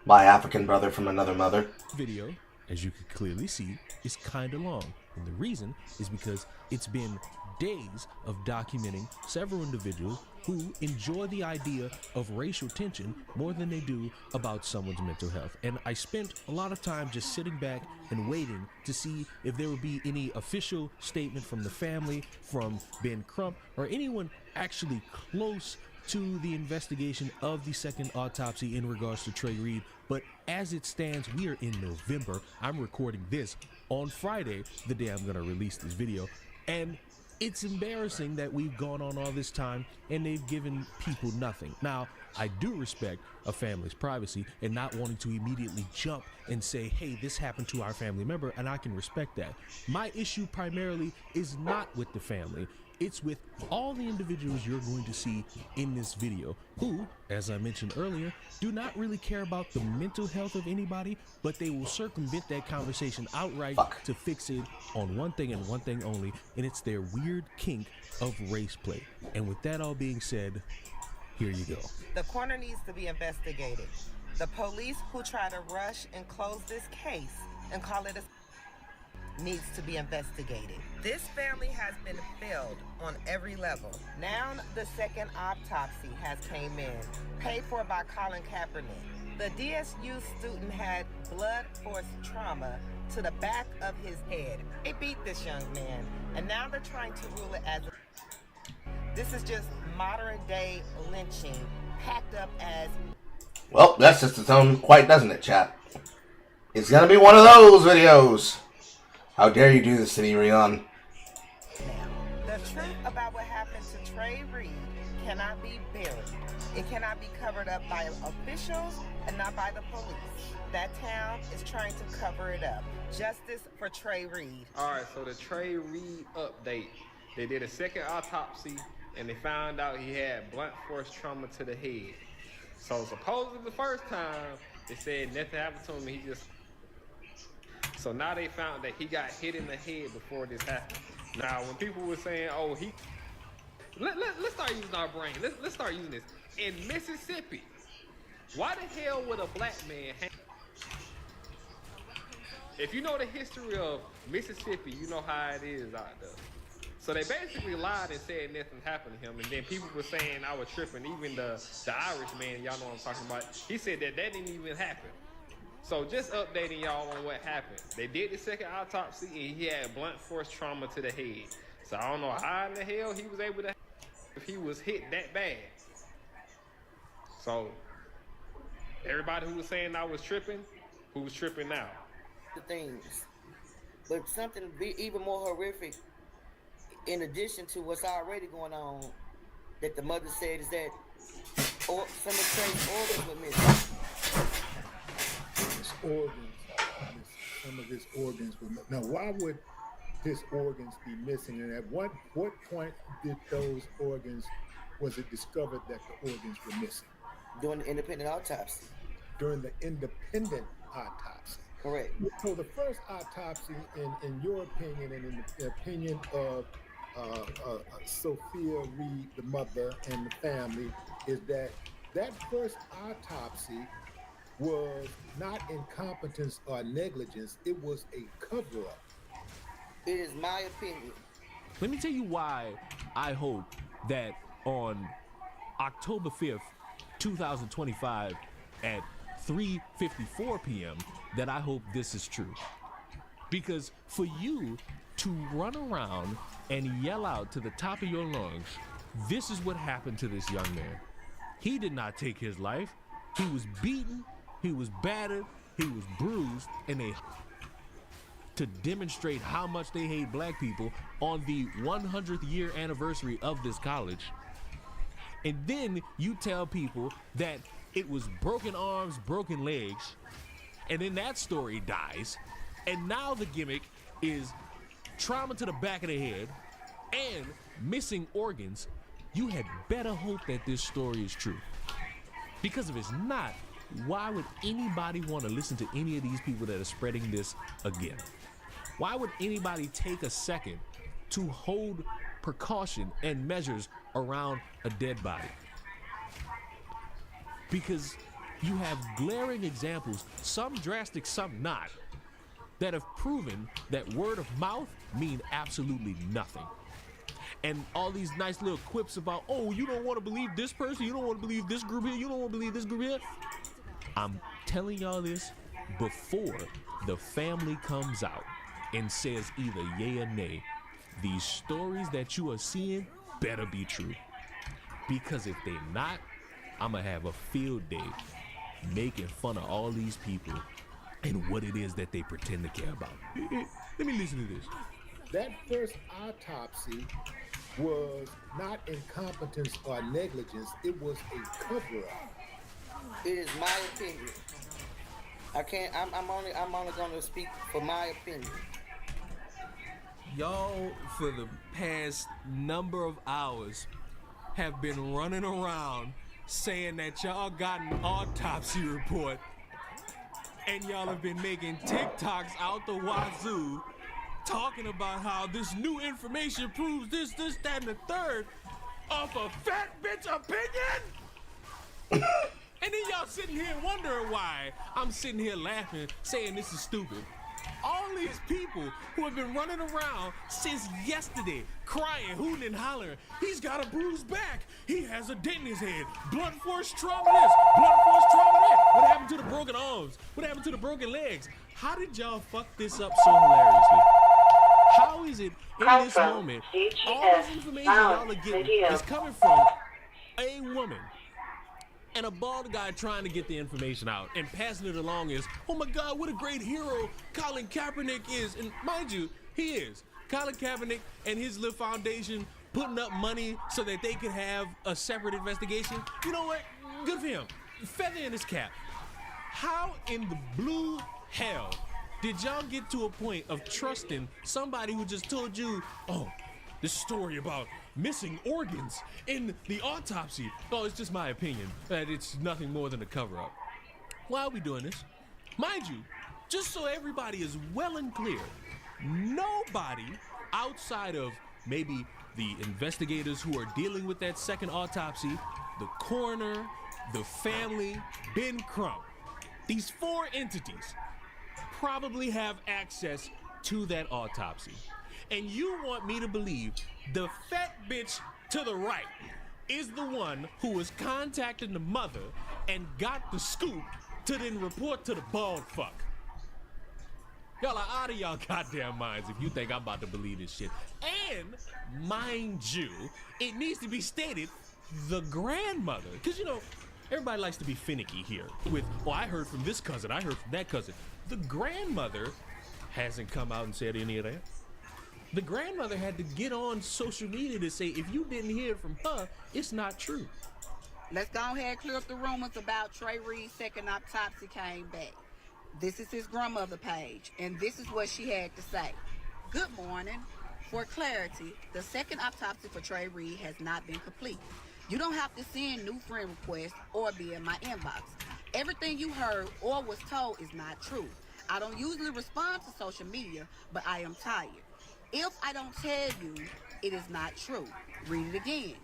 My African brother from another mother. Video, as you can clearly see, is kinda long. And the reason is because it's been days of documenting several individuals who enjoy the idea of racial tension more than they do about someone's mental health. And I spent a lot of time just sitting back and waiting to see if there would be any official statement from the family, from Ben Crump, or anyone actually close to the investigation of the second autopsy in regards to Trey Reed. But as it stands, we are in November. I'm recording this on Friday, the day I'm gonna release this video. And it's embarrassing that we've gone on all this time and they've given people nothing. Now, I do respect a family's privacy and not wanting to immediately jump and say, hey, this happened to our family member, and I can respect that. My issue primarily is not with the family. It's with all the individuals you're going to see in this video who, as I mentioned earlier, do not really care about the mental health of anybody, but they will circumvent that conversation outright to fix it on one thing and one thing only, and it's their weird kink of race play. And with that all being said, here you go. The coroner needs to be investigated. The police who try to rush and close this case and call it a needs to be investigated. This family has been failed on every level. Now the second autopsy has came in, paid for by Colin Kaepernick. The DSU student had blood force trauma to the back of his head. They beat this young man, and now they're trying to rule it as this is just modern day lynching, packed up as... Well, that's just its own quite, doesn't it, chat? It's gonna be one of those videos. How dare you do this to me, Rion? The truth about what happened to Trey Reed cannot be buried. It cannot be covered up by officials and not by the police. That town is trying to cover it up. Justice for Trey Reed. Alright, so the Trey Reed update. They did a second autopsy and they found out he had blunt force trauma to the head. So supposedly the first time they said nothing happened to him, he just... So now they found that he got hit in the head before this happened. Now, when people were saying, "Oh, he," let's start using our brain. Let's start using this. In Mississippi, Why the hell would a black man hang? If you know the history of Mississippi, you know how it is out there. So they basically lied and said nothing happened to him, and then people were saying I was tripping. Even the Irish man, y'all know what I'm talking about, he said that didn't even happen. So just updating y'all on what happened. They did the second autopsy, and he had blunt force trauma to the head. So I don't know how in the hell he was able to, if he was hit that bad. So everybody who was saying I was tripping, who's tripping now? The things, but something even more horrific, in addition to what's already going on, that the mother said is that some of Trey's organs were missing. Some of his organs were missing. Now, why would his organs be missing? And at what point did those organs, was it discovered that the organs were missing? During the independent autopsy. During the independent autopsy. Correct. So the first autopsy, in your opinion and in the opinion of Sophia Reed, the mother, and the family, is that first autopsy was not incompetence or negligence. It was a cover-up. It is my opinion. Let me tell you why I hope that on October 5th, 2025 at 3:54 p.m. that I hope this is true. Because for you to run around and yell out to the top of your lungs, this is what happened to this young man. He did not take his life. He was beaten, he was battered, he was bruised, and they to demonstrate how much they hate black people on the 100th year anniversary of this college. And then you tell people that it was broken arms, broken legs, and then that story dies. And now the gimmick is trauma to the back of the head and missing organs. You had better hope that this story is true. Because if it's not, why would anybody want to listen to any of these people that are spreading this again? Why would anybody take a second to hold precaution and measures around a dead body? Because you have glaring examples, some drastic, some not, that have proven that word of mouth mean absolutely nothing. And all these nice little quips about, oh, you don't want to believe this person, you don't want to believe this group here, you don't want to believe this group here. I'm telling y'all this before the family comes out and says either yay or nay. These stories that you are seeing better be true. Because if they're not, I'm gonna have a field day making fun of all these people and what it is that they pretend to care about. Let me listen to this. That first autopsy was not incompetence or negligence. It was a cover-up. It is my opinion. I'm only gonna speak for my opinion. Y'all, for the past number of hours, have been running around saying that y'all got an autopsy report, and y'all have been making TikToks out the wazoo, talking about how this new information proves this, that, and the third, off a fat bitch opinion? And then y'all sitting here wondering why I'm sitting here laughing, saying this is stupid. All these people who have been running around since yesterday, crying, hooting and hollering, he's got a bruised back, he has a dent in his head, blunt force trauma this, blunt force trauma that. What happened to the broken arms? What happened to the broken legs? How did y'all fuck this up so hilariously? How is it in this moment, all this information y'all are getting is coming from a woman and a bald guy trying to get the information out and passing it along as, oh my God, what a great hero Colin Kaepernick is. And mind you, he is. Colin Kaepernick and his little foundation putting up money so that they could have a separate investigation. You know what? Good for him. Feather in his cap. How in the blue hell did y'all get to a point of trusting somebody who just told you, oh, this story about missing organs in the autopsy? Oh, it's just my opinion that it's nothing more than a cover-up. Why are we doing this? Mind you, just so everybody is well and clear, nobody outside of maybe the investigators who are dealing with that second autopsy, the coroner, the family, Ben Crump, these four entities probably have access to that autopsy. And you want me to believe the fat bitch to the right is the one who was contacting the mother and got the scoop to then report to the bald fuck. Y'all are out of y'all goddamn minds if you think I'm about to believe this shit. And, mind you, it needs to be stated, the grandmother, because, you know, everybody likes to be finicky here with, oh, I heard from this cousin, I heard from that cousin. The grandmother hasn't come out and said any of that. The grandmother had to get on social media to say, if you didn't hear from her, it's not true. Let's go ahead and clear up the rumors about Trey Reed's second autopsy came back. This is his grandmother page, and this is what she had to say. Good morning. For clarity, the second autopsy for Trey Reed has not been complete. You don't have to send new friend requests or be in my inbox. Everything you heard or was told is not true. I don't usually respond to social media, but I am tired. If I don't tell you, it is not true. Read it again.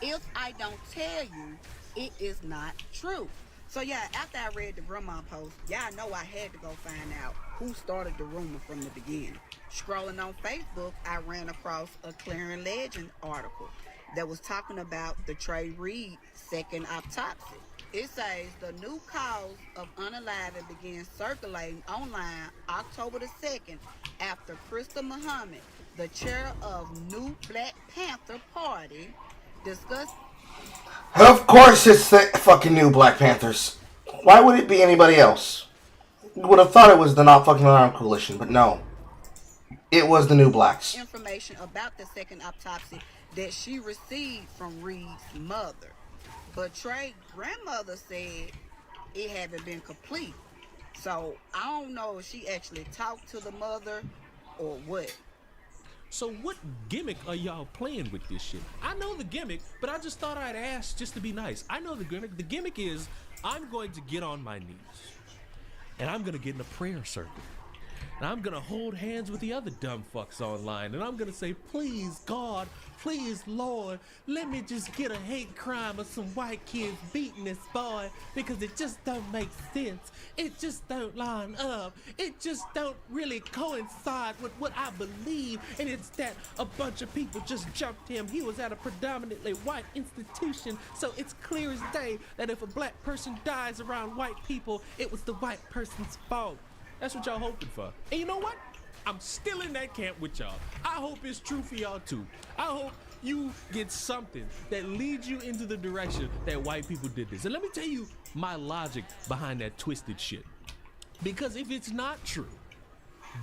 If I don't tell you, it is not true. So yeah, after I read the grandma post, y'all know I had to go find out who started the rumor from the beginning. Scrolling on Facebook, I ran across a Clearing Legend article that was talking about the Trey Reed second autopsy. It says the new cause of unaliving began circulating online October the 2nd after Krista Muhammad, the chair of New Black Panther Party, discussed. Of course it's the fucking new Black Panthers. Why would it be anybody else? You would have thought it was the Not Fucking Around Coalition, but no. It was the New Blacks. Information about the second autopsy that she received from Reed's mother. But Trey's grandmother said it hadn't been complete. So I don't know if she actually talked to the mother or what. So what gimmick are y'all playing with this shit? I know the gimmick, but I just thought I'd ask just to be nice. I know the gimmick. The gimmick is I'm going to get on my knees and I'm going to get in a prayer circle. And I'm going to hold hands with the other dumb fucks online. And I'm going to say, please, God, please, Lord, let me just get a hate crime of some white kids beating this boy because it just don't make sense. It just don't line up. It just don't really coincide with what I believe. And it's that a bunch of people just jumped him. He was at a predominantly white institution. So it's clear as day that if a black person dies around white people, it was the white person's fault. That's what y'all hoping for. And you know what? I'm still in that camp with y'all. I hope it's true for y'all too. I hope you get something that leads you into the direction that white people did this. And let me tell you my logic behind that twisted shit. Because if it's not true,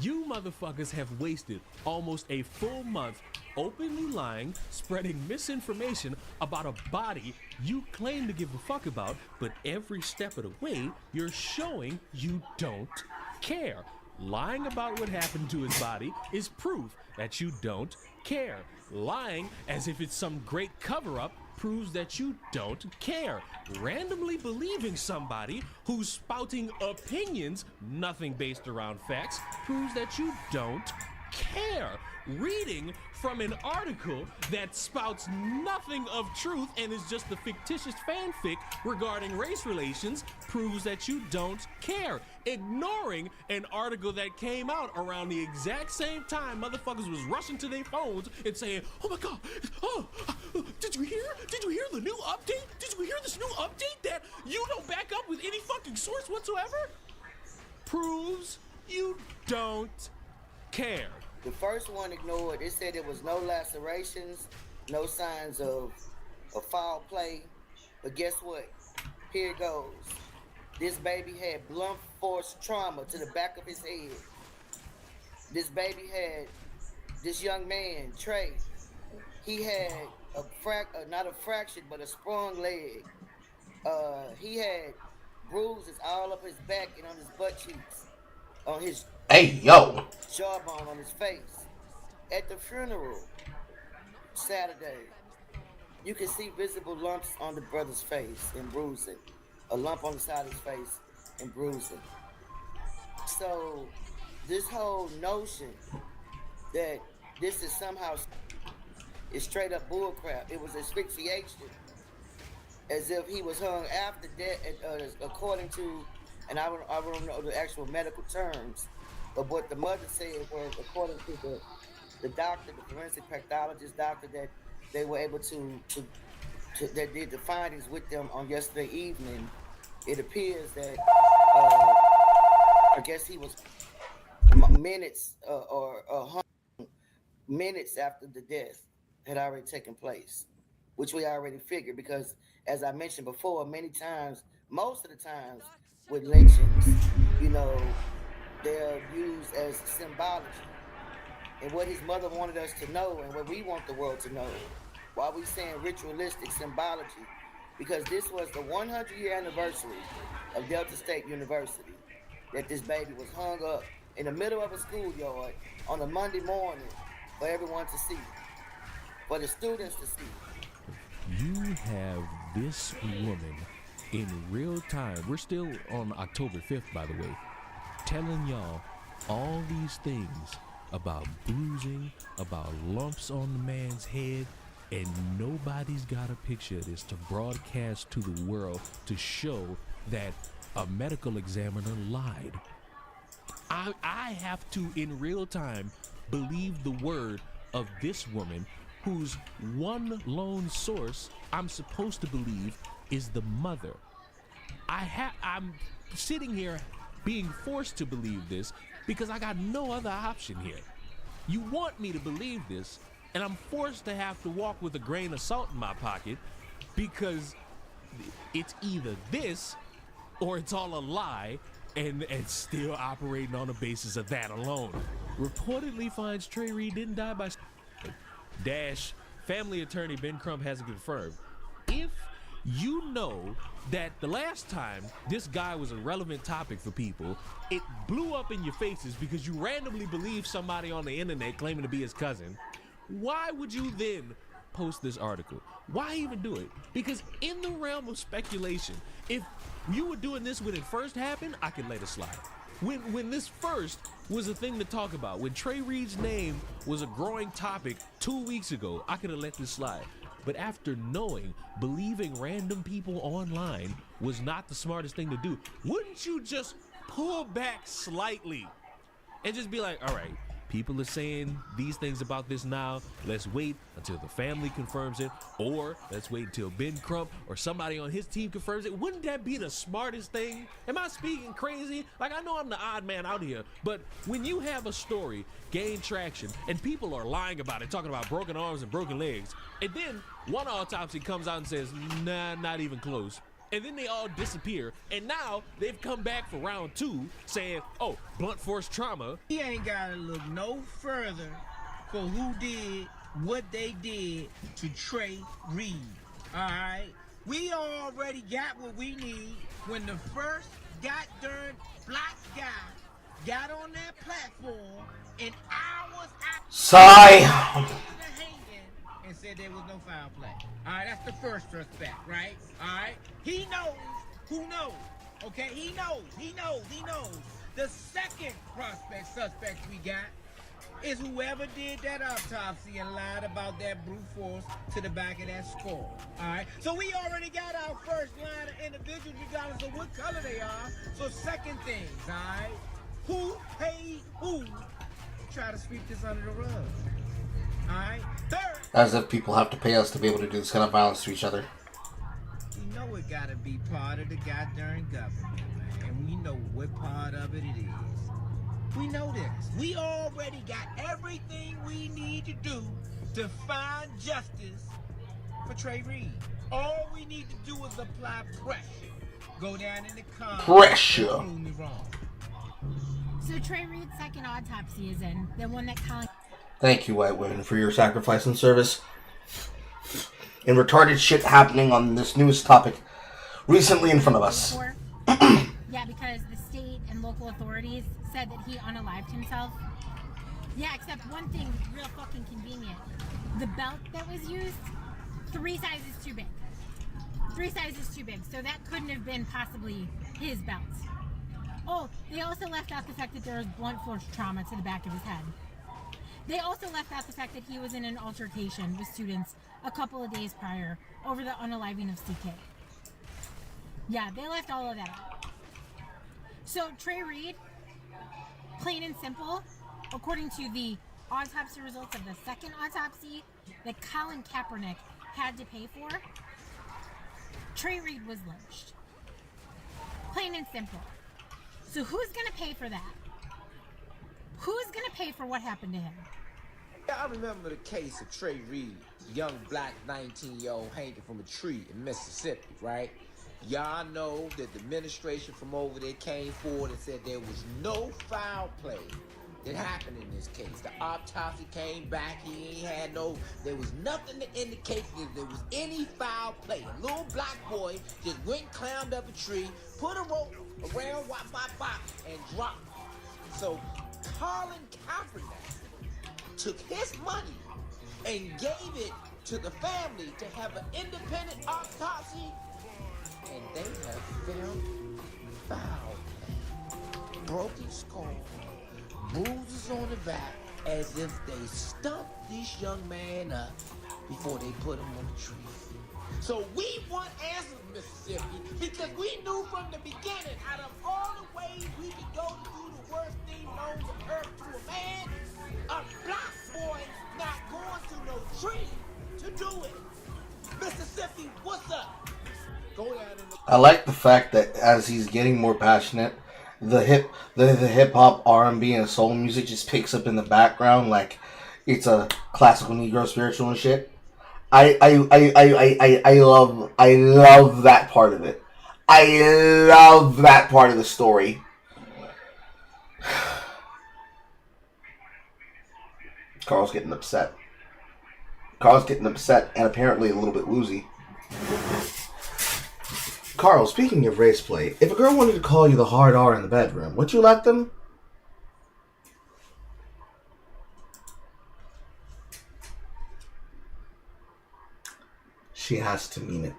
you motherfuckers have wasted almost a full month openly lying, spreading misinformation about a body you claim to give a fuck about, but every step of the way, you're showing you don't care. Lying about what happened to his body is proof that you don't care. Lying as if it's some great cover-up proves that you don't care. Randomly believing somebody who's spouting opinions, nothing based around facts, proves that you don't care. Reading from an article that spouts nothing of truth and is just a fictitious fanfic regarding race relations proves that you don't care. Ignoring an article that came out around the exact same time motherfuckers was rushing to their phones and saying, oh my God, did you hear? Did you hear the new update? Did you hear this new update that you don't back up with any fucking source whatsoever? Proves you don't care. The first one ignored. It said there was no lacerations, no signs of foul play. But guess what? Here it goes. This baby had blunt force trauma to the back of his head. This baby had, this young man, Trey, he had not a fractured, but a sprung leg. He had bruises all up his back and on his butt cheeks, on his jawbone, on his face. At the funeral Saturday, you can see visible lumps on the brother's face and bruising. A lump on the side of his face and bruising. So this whole notion that this is somehow is straight up bullcrap. It was asphyxiation. as if he was hung after death, according to, and I don't know the actual medical terms, but what the mother said was, according to the doctor, the forensic pathologist doctor, that they were able to that did the findings with them on yesterday evening. It appears that I guess he was minutes or minutes after the death had already taken place, which we already figured because, as I mentioned before, most of the times with lynchings, you know, they're used as symbology. And what his mother wanted us to know, and what we want the world to know, why we saying ritualistic symbology, because this was the 100-year anniversary of Delta State University, that this baby was hung up in the middle of a schoolyard on a Monday morning for everyone to see, for the students to see. You have this woman in real time. We're still on October 5th, by the way, telling y'all all these things about bruising, about lumps on the man's head, and nobody's got a picture of this to broadcast to the world to show that a medical examiner lied. I have to, in real time, believe the word of this woman whose one lone source I'm supposed to believe is the mother. I'm sitting here being forced to believe this because I got no other option here. You want me to believe this, and I'm forced to have to walk with a grain of salt in my pocket because it's either this or it's all a lie, and still operating on the basis of that alone. Reportedly finds Trey Reed didn't die by dash. Family attorney Ben Crump hasn't confirmed. If you know that the last time this guy was a relevant topic for people, it blew up in your faces because you randomly believed somebody on the internet claiming to be his cousin, why would you then post this article? Why even do it? Because in the realm of speculation, if you were doing this when it first happened, I could let it slide. When this first was a thing to talk about, when Trey Reed's name was a growing topic 2 weeks ago, I could have let this slide. But after knowing, believing random people online was not the smartest thing to do, wouldn't you just pull back slightly and just be like, all right, people are saying these things about this now. Let's wait until the family confirms it, or let's wait until Ben Crump or somebody on his team confirms it. Wouldn't that be the smartest thing? Am I speaking crazy? Like, I know I'm the odd man out here, but when you have a story gain traction and people are lying about it, talking about broken arms and broken legs, and then one autopsy comes out and says, nah, not even close. And then they all disappear, and now they've come back for round 2 saying, oh, blunt force trauma. He ain't gotta look no further for who did what they did to Trey Reed. Alright? We already got what we need when the first goddamn black guy got on that platform and hours after Sigh. and said there was no foul play. Alright, that's the first suspect, right? Alright? He knows who knows. Okay? He knows. The second suspect we got is whoever did that autopsy and lied about that brute force to the back of that skull. Alright? So we already got our first line of individuals regardless of what color they are. So second things, alright? Who paid who to try to sweep this under the rug? Alright? Third, As if people have to pay us to be able to do this kind of violence to each other. you know it gotta be part of the goddamn government, man. And we know what part of it is. We know this. We already got everything we need to do to find justice for Trey Reed. All we need to do is apply pressure. Go down in the comments. Pressure. Prove me wrong. So Trey Reed's second autopsy is in, the one that Colin... Thank you, white women, for your sacrifice and service. And retarded shit happening on this news topic recently in front of us. Yeah, because the state and local authorities said that he unalived himself. Yeah, except one thing, real fucking convenient. The belt that was used, 3 sizes too big. 3 sizes too big, so that couldn't have been possibly his belt. Oh, they also left out the fact that there was blunt force trauma to the back of his head. They also left out the fact that he was in an altercation with students a couple of days prior over the unaliving of CK. Yeah, they left all of that out. So Trey Reed, plain and simple, according to the autopsy results of the second autopsy that Colin Kaepernick had to pay for, Trey Reed was lynched. Plain and simple. So who's going to pay for that? Who's going to pay for what happened to him? I remember the case of Trey Reed, young black 19-year-old hanging from a tree in Mississippi, right? Y'all know that the administration from over there came forward and said there was no foul play that happened in this case. The autopsy came back, there was nothing to indicate that there was any foul play. A little black boy just went and climbed up a tree, put a rope around and dropped it. So Colin Kaepernick took his money and gave it to the family to have an independent autopsy, and they have found foul play. Broken skull, bruises on the back, as if they stumped this young man up before they put him on the tree. So we want answers, Mississippi, because we knew from the beginning, out of all the ways we could go to do the worst thing known to earth to a man, a black boy not going to no tree to do it. Mississippi, what's up? Go down in the... I like the fact that as he's getting more passionate, the hip hop, R&B, and soul music just picks up in the background like it's a classical Negro spiritual and shit. I love that part of it. I love that part of the story. Carl's getting upset. And apparently a little bit woozy. Carl, speaking of race play, if a girl wanted to call you the hard R in the bedroom, would you let them? She has to mean it.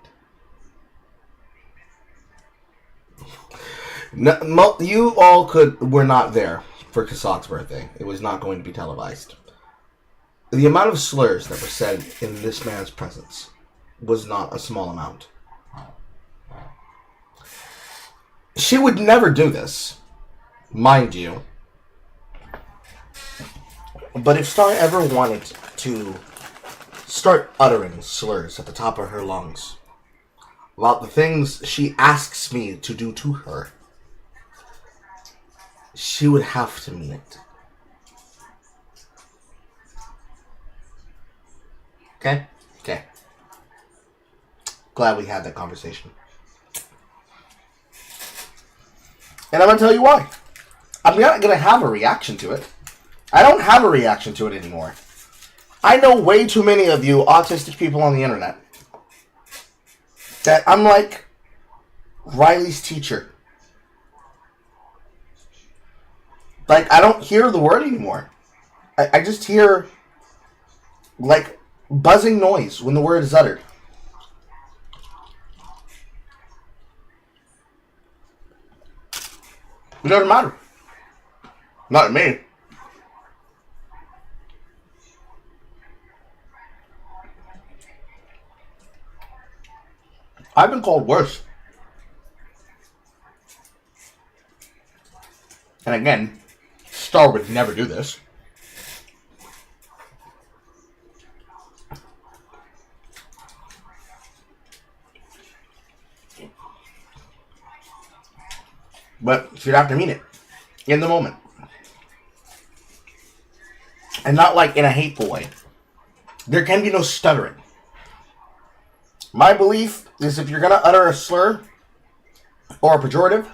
No, you all were not there for Kasak's birthday. It was not going to be televised. The amount of slurs that were said in this man's presence was not a small amount. She would never do this, mind you. But if Star ever wanted to start uttering slurs at the top of her lungs about the things she asks me to do to her, she would have to mean it. Okay? Okay. Glad we had that conversation. And I'm going to tell you why. I'm not going to have a reaction to it. I don't have a reaction to it anymore. I know way too many of you autistic people on the internet that I'm like Riley's teacher. Like, I don't hear the word anymore. I just hear, like, buzzing noise when the word is uttered. It doesn't matter. Not to me. I've been called worse. And again, Star would never do this. But she'd have to mean it in the moment. And not like in a hateful way. There can be no stuttering. My belief is if you're going to utter a slur or a pejorative,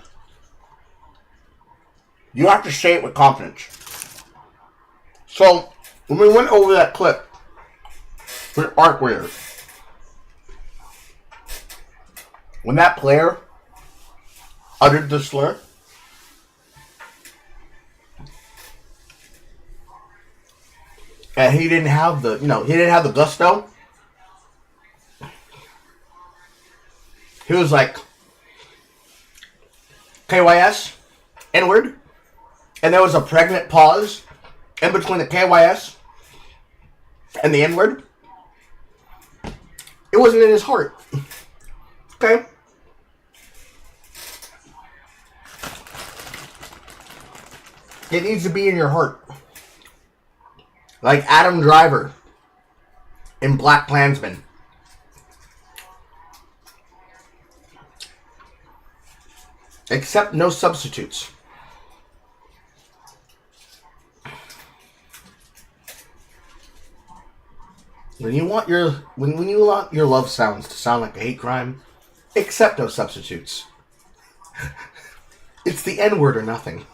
you have to say it with confidence. So, when we went over that clip with Arc Raiders, when that player uttered the slur, and he didn't have the, he didn't have the gusto. He was like, KYS, N-word, and there was a pregnant pause in between the KYS and the N-word. It wasn't in his heart. Okay? It needs to be in your heart. Like Adam Driver in Black Klansman. Accept no substitutes. When you want your love sounds to sound like a hate crime, accept no substitutes. It's the N-word or nothing.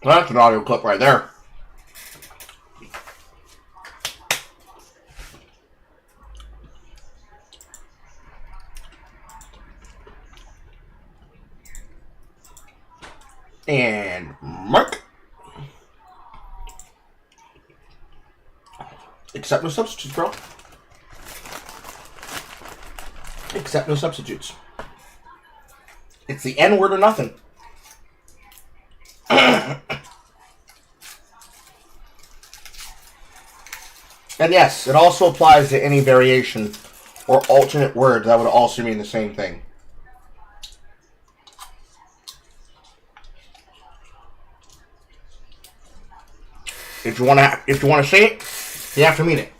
That's an audio clip right there. And Mark. Accept no substitutes, bro. Accept no substitutes. It's the N-word or nothing. And yes, it also applies to any variation or alternate word that would also mean the same thing. If you want to say it, you have to mean it.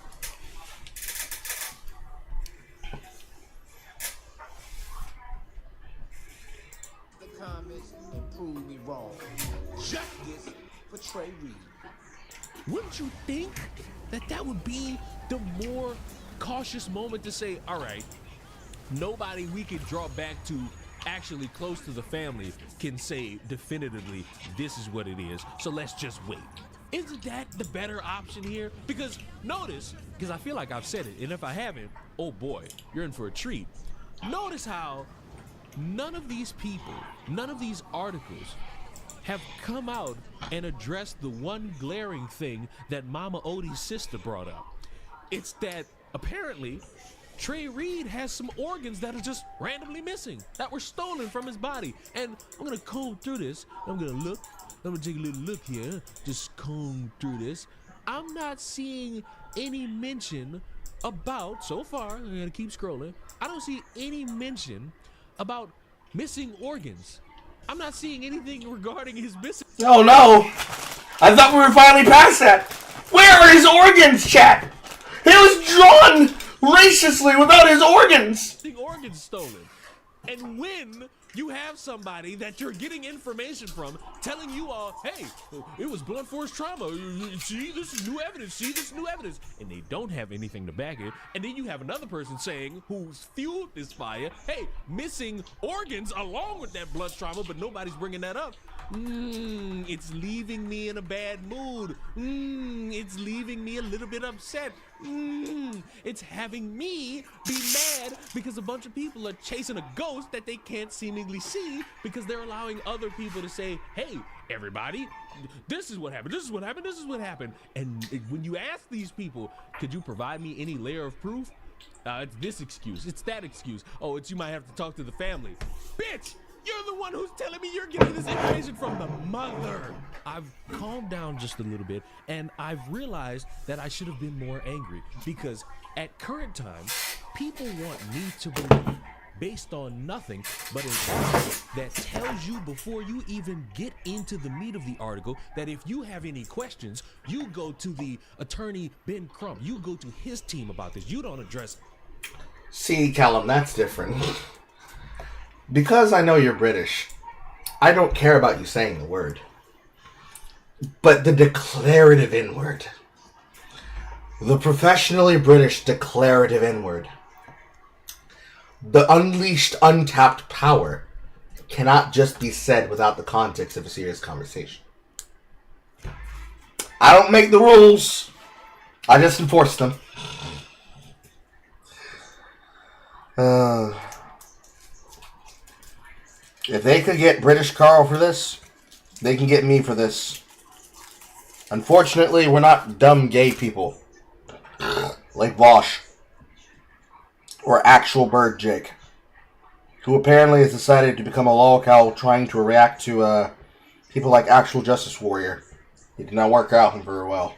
The comments and prove me wrong. Justice for Trey Reed. Wouldn't you think that would be the more cautious moment to say, all right, nobody we can draw back to actually close to the family can say definitively this is what it is, so let's just wait. Isn't that the better option here? Because notice, because I feel like I've said it, and if I haven't, oh boy, you're in for a treat. Notice how none of these people, none of these articles have come out and addressed the one glaring thing that Mama Odie's sister brought up. It's that apparently Trey Reed has some organs that are just randomly missing, that were stolen from his body. And I'm gonna comb through this. I'm gonna take a little look here, just comb through this. I'm not seeing any mention about, so far, I'm gonna keep scrolling, I don't see any mention about missing organs. I'm not seeing anything regarding his missing. Oh no! I thought we were finally past that. Where are his organs, chat? He was drawn racistly without his organs. Organs stolen. And when you have somebody that you're getting information from telling you all, hey, it was blunt force trauma. See, this is new evidence. See, this is new evidence. And they don't have anything to back it. And then you have another person saying, who's fueled this fire, hey, missing organs along with that blunt trauma, but nobody's bringing that up. It's leaving me in a bad mood. It's leaving me a little bit upset. It's having me be mad because a bunch of people are chasing a ghost that they can't seemingly see because they're allowing other people to say, hey, everybody, this is what happened, this is what happened, this is what happened. And when you ask these people, could you provide me any layer of proof? It's this excuse, it's that excuse. Oh, it's you might have to talk to the family. Bitch! You're the one who's telling me you're getting this information from the mother. I've calmed down just a little bit, and I've realized that I should have been more angry because at current time, people want me to believe, based on nothing but an article that tells you before you even get into the meat of the article that if you have any questions, you go to the attorney Ben Crump. You go to his team about this. You don't address. See, Callum, that's different. Because I know you're British, I don't care about you saying the word. But the declarative N-word. The professionally British declarative N-word. The unleashed, untapped power cannot just be said without the context of a serious conversation. I don't make the rules. I just enforce them. If they could get British Carl for this, they can get me for this. Unfortunately, we're not dumb gay people. Like Vosh. Or actual Bird Jake. Who apparently has decided to become a lolcow trying to react to people like Actual Justice Warrior. It did not work out very well.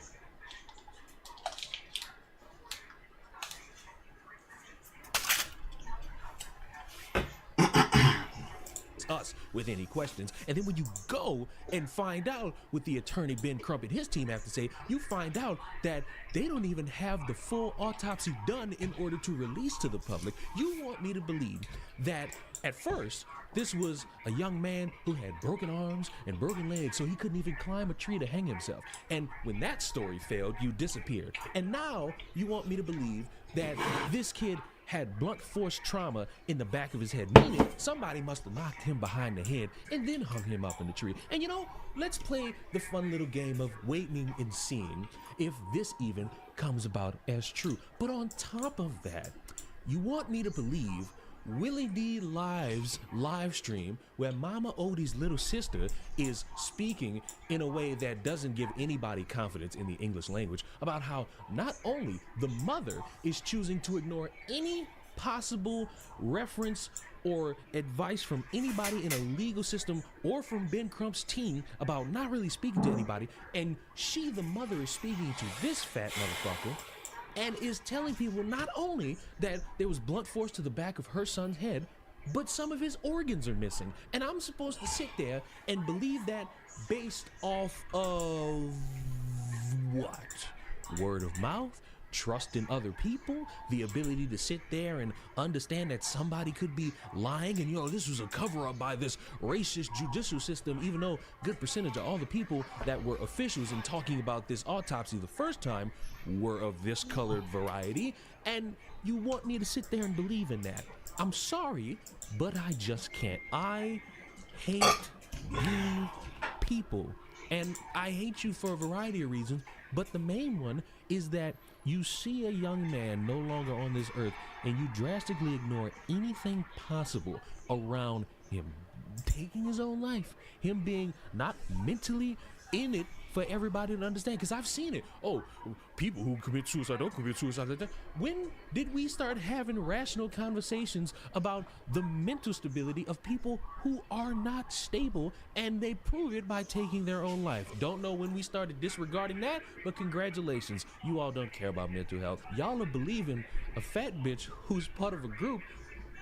us with any questions. And then when you go and find out what the attorney Ben Crump and his team have to say, you find out that they don't even have the full autopsy done in order to release to the public. You want me to believe that at first, this was a young man who had broken arms and broken legs, so he couldn't even climb a tree to hang himself. And when that story failed, you disappeared. And now you want me to believe that this kid had blunt force trauma in the back of his head, meaning somebody must have knocked him behind the head and then hung him up in the tree. And you know, let's play the fun little game of waiting and seeing if this even comes about as true. But on top of that, you want me to believe Willie D Live's live stream where Mama Odie's little sister is speaking in a way that doesn't give anybody confidence in the English language about how not only the mother is choosing to ignore any possible reference or advice from anybody in a legal system or from Ben Crump's team about not really speaking to anybody, and she, the mother, is speaking to this fat motherfucker and is telling people not only that there was blunt force to the back of her son's head, but some of his organs are missing. And I'm supposed to sit there and believe that based off of what? Word of mouth? Trust in other people, the ability to sit there and understand that somebody could be lying, and you know, this was a cover-up by this racist judicial system, even though a good percentage of all the people that were officials in talking about this autopsy the first time were of this colored variety. And you want me to sit there and believe in that? I'm sorry, but I just can't. I hate you people, and I hate you for a variety of reasons, but the main one is that you see a young man no longer on this earth and you drastically ignore anything possible around him taking his own life, him being not mentally in it for everybody to understand, because I've seen it. Oh, people who commit suicide don't commit suicide like that. When did we start having rational conversations about the mental stability of people who are not stable, and they prove it by taking their own life? Don't know when we started disregarding that, but congratulations, you all don't care about mental health. Y'all are believing a fat bitch who's part of a group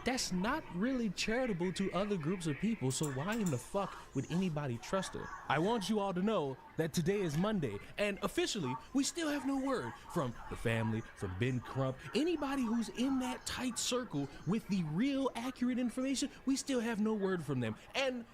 that's not really charitable to other groups of people, so why in the fuck would anybody trust her? I want you all to know that today is Monday, and officially, we still have no word from the family, from Ben Crump, anybody who's in that tight circle with the real accurate information. We still have no word from them. And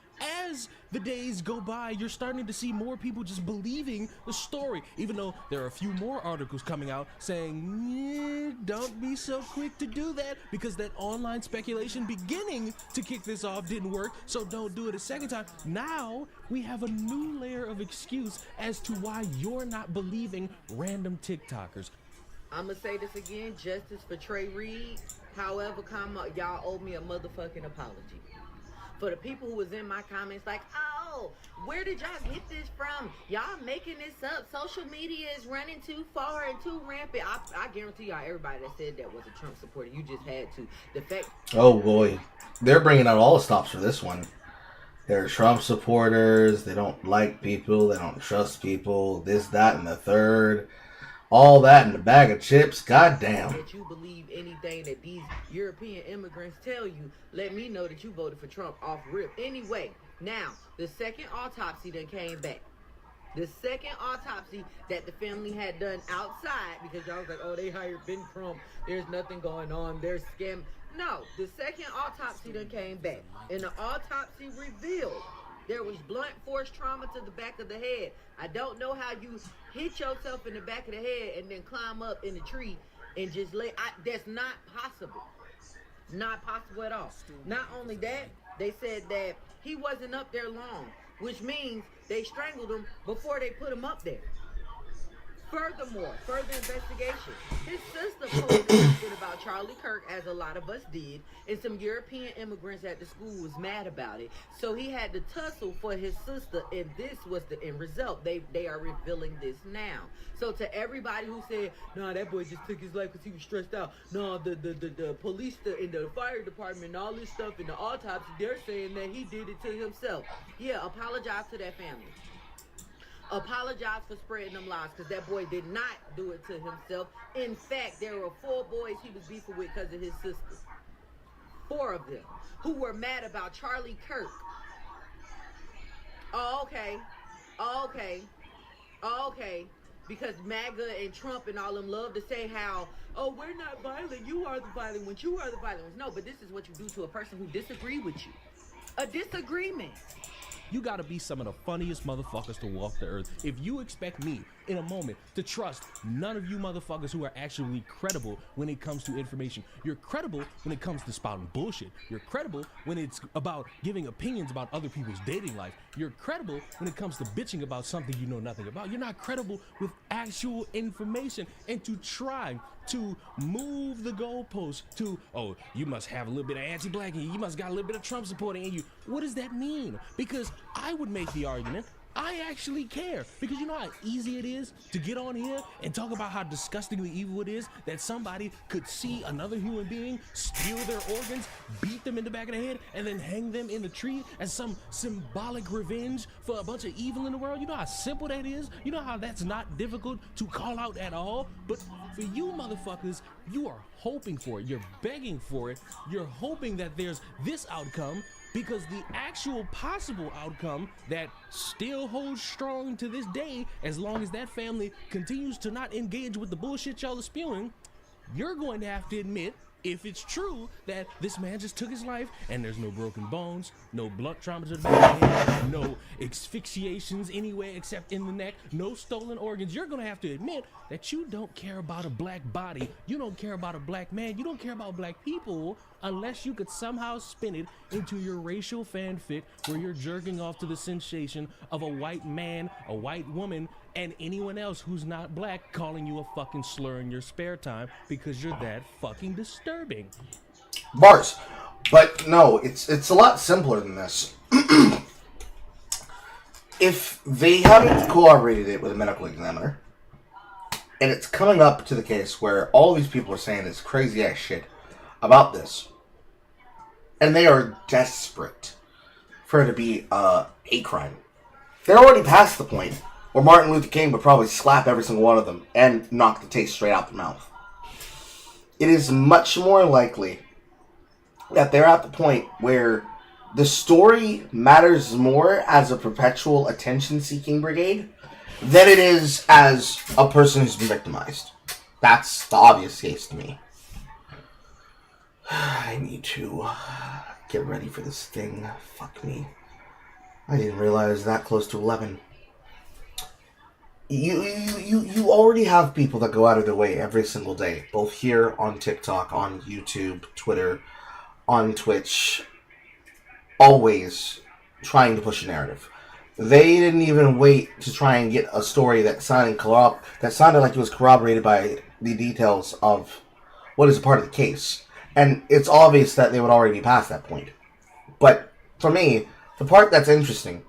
as the days go by, you're starting to see more people just believing the story, even though there are a few more articles coming out saying, don't be so quick to do that, because that online speculation beginning to kick this off didn't work, so don't do it a second time. Now we have a new layer of excuse as to why you're not believing random TikTokers. I'm gonna say this again, justice for Trey Reed. However, y'all owe me a motherfucking apology. For the people who was in my comments like, oh, where did y'all get this from? Y'all making this up. Social media is running too far and too rampant. I guarantee y'all, everybody that said that was a Trump supporter. You just had to. The fact. Oh boy, they're bringing out all the stops for this one. They're Trump supporters. They don't like people. They don't trust people. This, that, and the third. All that in a bag of chips. Goddamn. That you believe anything that these European immigrants tell you, let me know that you voted for Trump off rip. Anyway, now, the second autopsy that came back. The second autopsy that the family had done outside, because y'all was like, oh, they hired Ben Crump. There's nothing going on. They're scam. No, the second autopsy that came back. And the autopsy revealed there was blunt force trauma to the back of the head. I don't know how you hit yourself in the back of the head and then climb up in the tree and just lay. That's not possible. Not possible at all. Not only that, they said that he wasn't up there long, which means they strangled him before they put him up there. Furthermore, further investigation. His sister posted something about Charlie Kirk, as a lot of us did, and some European immigrants at the school was mad about it. So he had to tussle for his sister, and this was the end result. They are revealing this now. So to everybody who said, nah, that boy just took his life because he was stressed out. No, the police and the fire department and all this stuff in the autopsy, they're saying that he did it to himself. Yeah, apologize to that family. Apologize for spreading them lies, because that boy did not do it to himself. In fact, there were 4 boys he was beefing with because of his sister. 4 of them who were mad about Charlie Kirk. Oh, okay. Oh, okay. Oh, okay. Because MAGA and Trump and all them love to say how, oh, we're not violent, you are the violent ones, you are the violent ones. No, but this is what you do to a person who disagree with you. A disagreement. You gotta be some of the funniest motherfuckers to walk the earth if you expect me, in a moment, to trust none of you motherfuckers who are actually credible when it comes to information. You're credible when it comes to spouting bullshit. You're credible when it's about giving opinions about other people's dating life. You're credible when it comes to bitching about something you know nothing about. You're not credible with actual information. And to try to move the goalposts to, oh, you must have a little bit of anti-black in you, you must got a little bit of Trump supporting in you. What does that mean? Because I would make the argument I actually care, because you know how easy it is to get on here and talk about how disgustingly evil it is that somebody could see another human being steal their organs, beat them in the back of the head, and then hang them in the tree as some symbolic revenge for a bunch of evil in the world. You know how simple that is? You know how that's not difficult to call out at all? But for you motherfuckers, you are hoping for it. You're begging for it. You're hoping that there's this outcome, because the actual possible outcome that still holds strong to this day, as long as that family continues to not engage with the bullshit y'all are spewing, you're going to have to admit, if it's true that this man just took his life and there's no broken bones, no blunt trauma to the back of the head, no asphyxiations anywhere except in the neck, no stolen organs, you're gonna have to admit that you don't care about a black body, you don't care about a black man, you don't care about black people, unless you could somehow spin it into your racial fanfic where you're jerking off to the sensation of a white man, a white woman, and anyone else who's not black calling you a fucking slur in your spare time because you're that fucking disturbing. Bars. But no, it's a lot simpler than this. If they haven't corroborated it with a medical examiner, and it's coming up to the case where all these people are saying this crazy ass shit about this, and they are desperate for it to be a hate crime. They're already past the point where Martin Luther King would probably slap every single one of them and knock the taste straight out their mouth. It is much more likely that they're at the point where the story matters more as a perpetual attention-seeking brigade than it is as a person who's been victimized. That's the obvious case to me. I need to get ready for this thing. Fuck me. I didn't realize that close to 11. You already have people that go out of their way every single day, both here on TikTok, on YouTube, Twitter, on Twitch, always trying to push a narrative. They didn't even wait to try and get a story that sounded like it was corroborated by the details of what is a part of the case. And it's obvious that they would already be past that point. But for me, the part that's interesting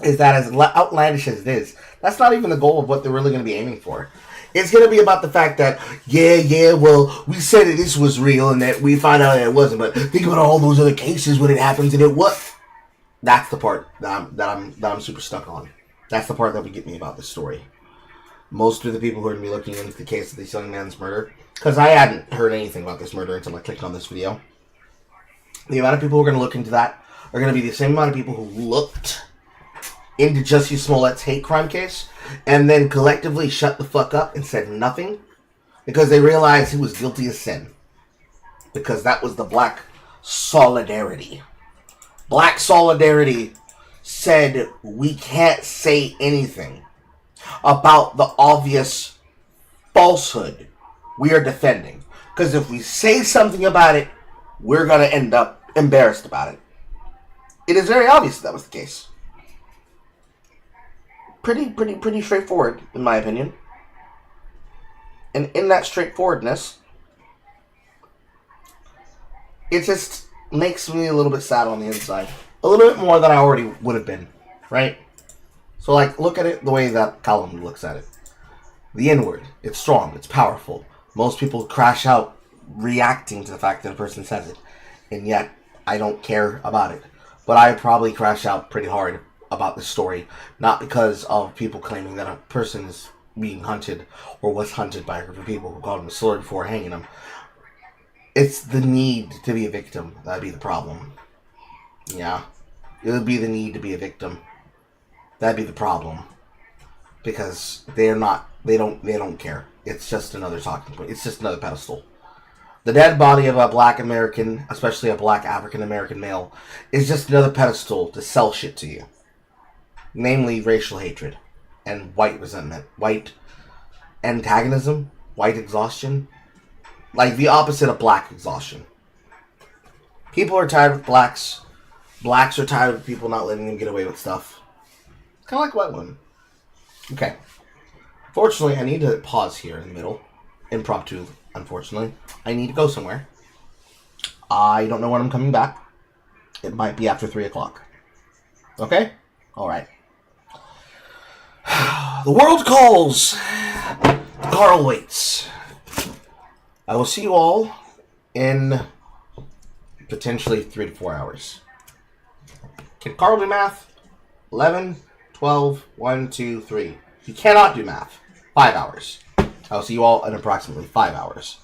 is that as outlandish as it is, that's not even the goal of what they're really going to be aiming for. It's going to be about the fact that, well, we said that this was real and that we found out that it wasn't, but think about all those other cases when it happens and it was. That's the part that I'm super stuck on. That's the part that would get me about this story. Most of the people who are going to be looking into the case of this young man's murder, because I hadn't heard anything about this murder until I clicked on this video. The amount of people who are going to look into that are going to be the same amount of people who looked into Jussie Smollett's hate crime case and then collectively shut the fuck up and said nothing because they realized he was guilty of sin. Because that was the black solidarity. Black solidarity said we can't say anything about the obvious falsehood we are defending. Because if we say something about it, we're going to end up embarrassed about it. It is very obvious that was the case. Pretty straightforward, in my opinion. And in that straightforwardness, it just makes me a little bit sad on the inside. A little bit more than I already would have been, right? So, like, look at it the way that Callum looks at it. The N-word, it's strong, it's powerful. Most people crash out reacting to the fact that a person says it. And yet, I don't care about it. But I probably crash out pretty hard about this story. Not because of people claiming that a person is being hunted or was hunted by a group of people who called him a slur before hanging him. It's the need to be a victim. That'd be the problem. Yeah. It would be the need to be a victim. That'd be the problem. Because they don't care. It's just another talking point. It's just another pedestal. The dead body of a black American, especially a black African American male, is just another pedestal to sell shit to you. Namely, racial hatred and white resentment, white antagonism, white exhaustion. Like the opposite of black exhaustion. People are tired of blacks. Blacks are tired of people not letting them get away with stuff. Kind of like white women. Okay. Fortunately, I need to pause here in the middle. Impromptu, unfortunately. I need to go somewhere. I don't know when I'm coming back. It might be after 3 o'clock. Okay? Alright. The world calls. Carl waits. I will see you all in potentially 3 to 4 hours. Can Carl do math? 11, 12, 1, 2, 3. He cannot do math. 5 hours. I will see you all in approximately 5 hours.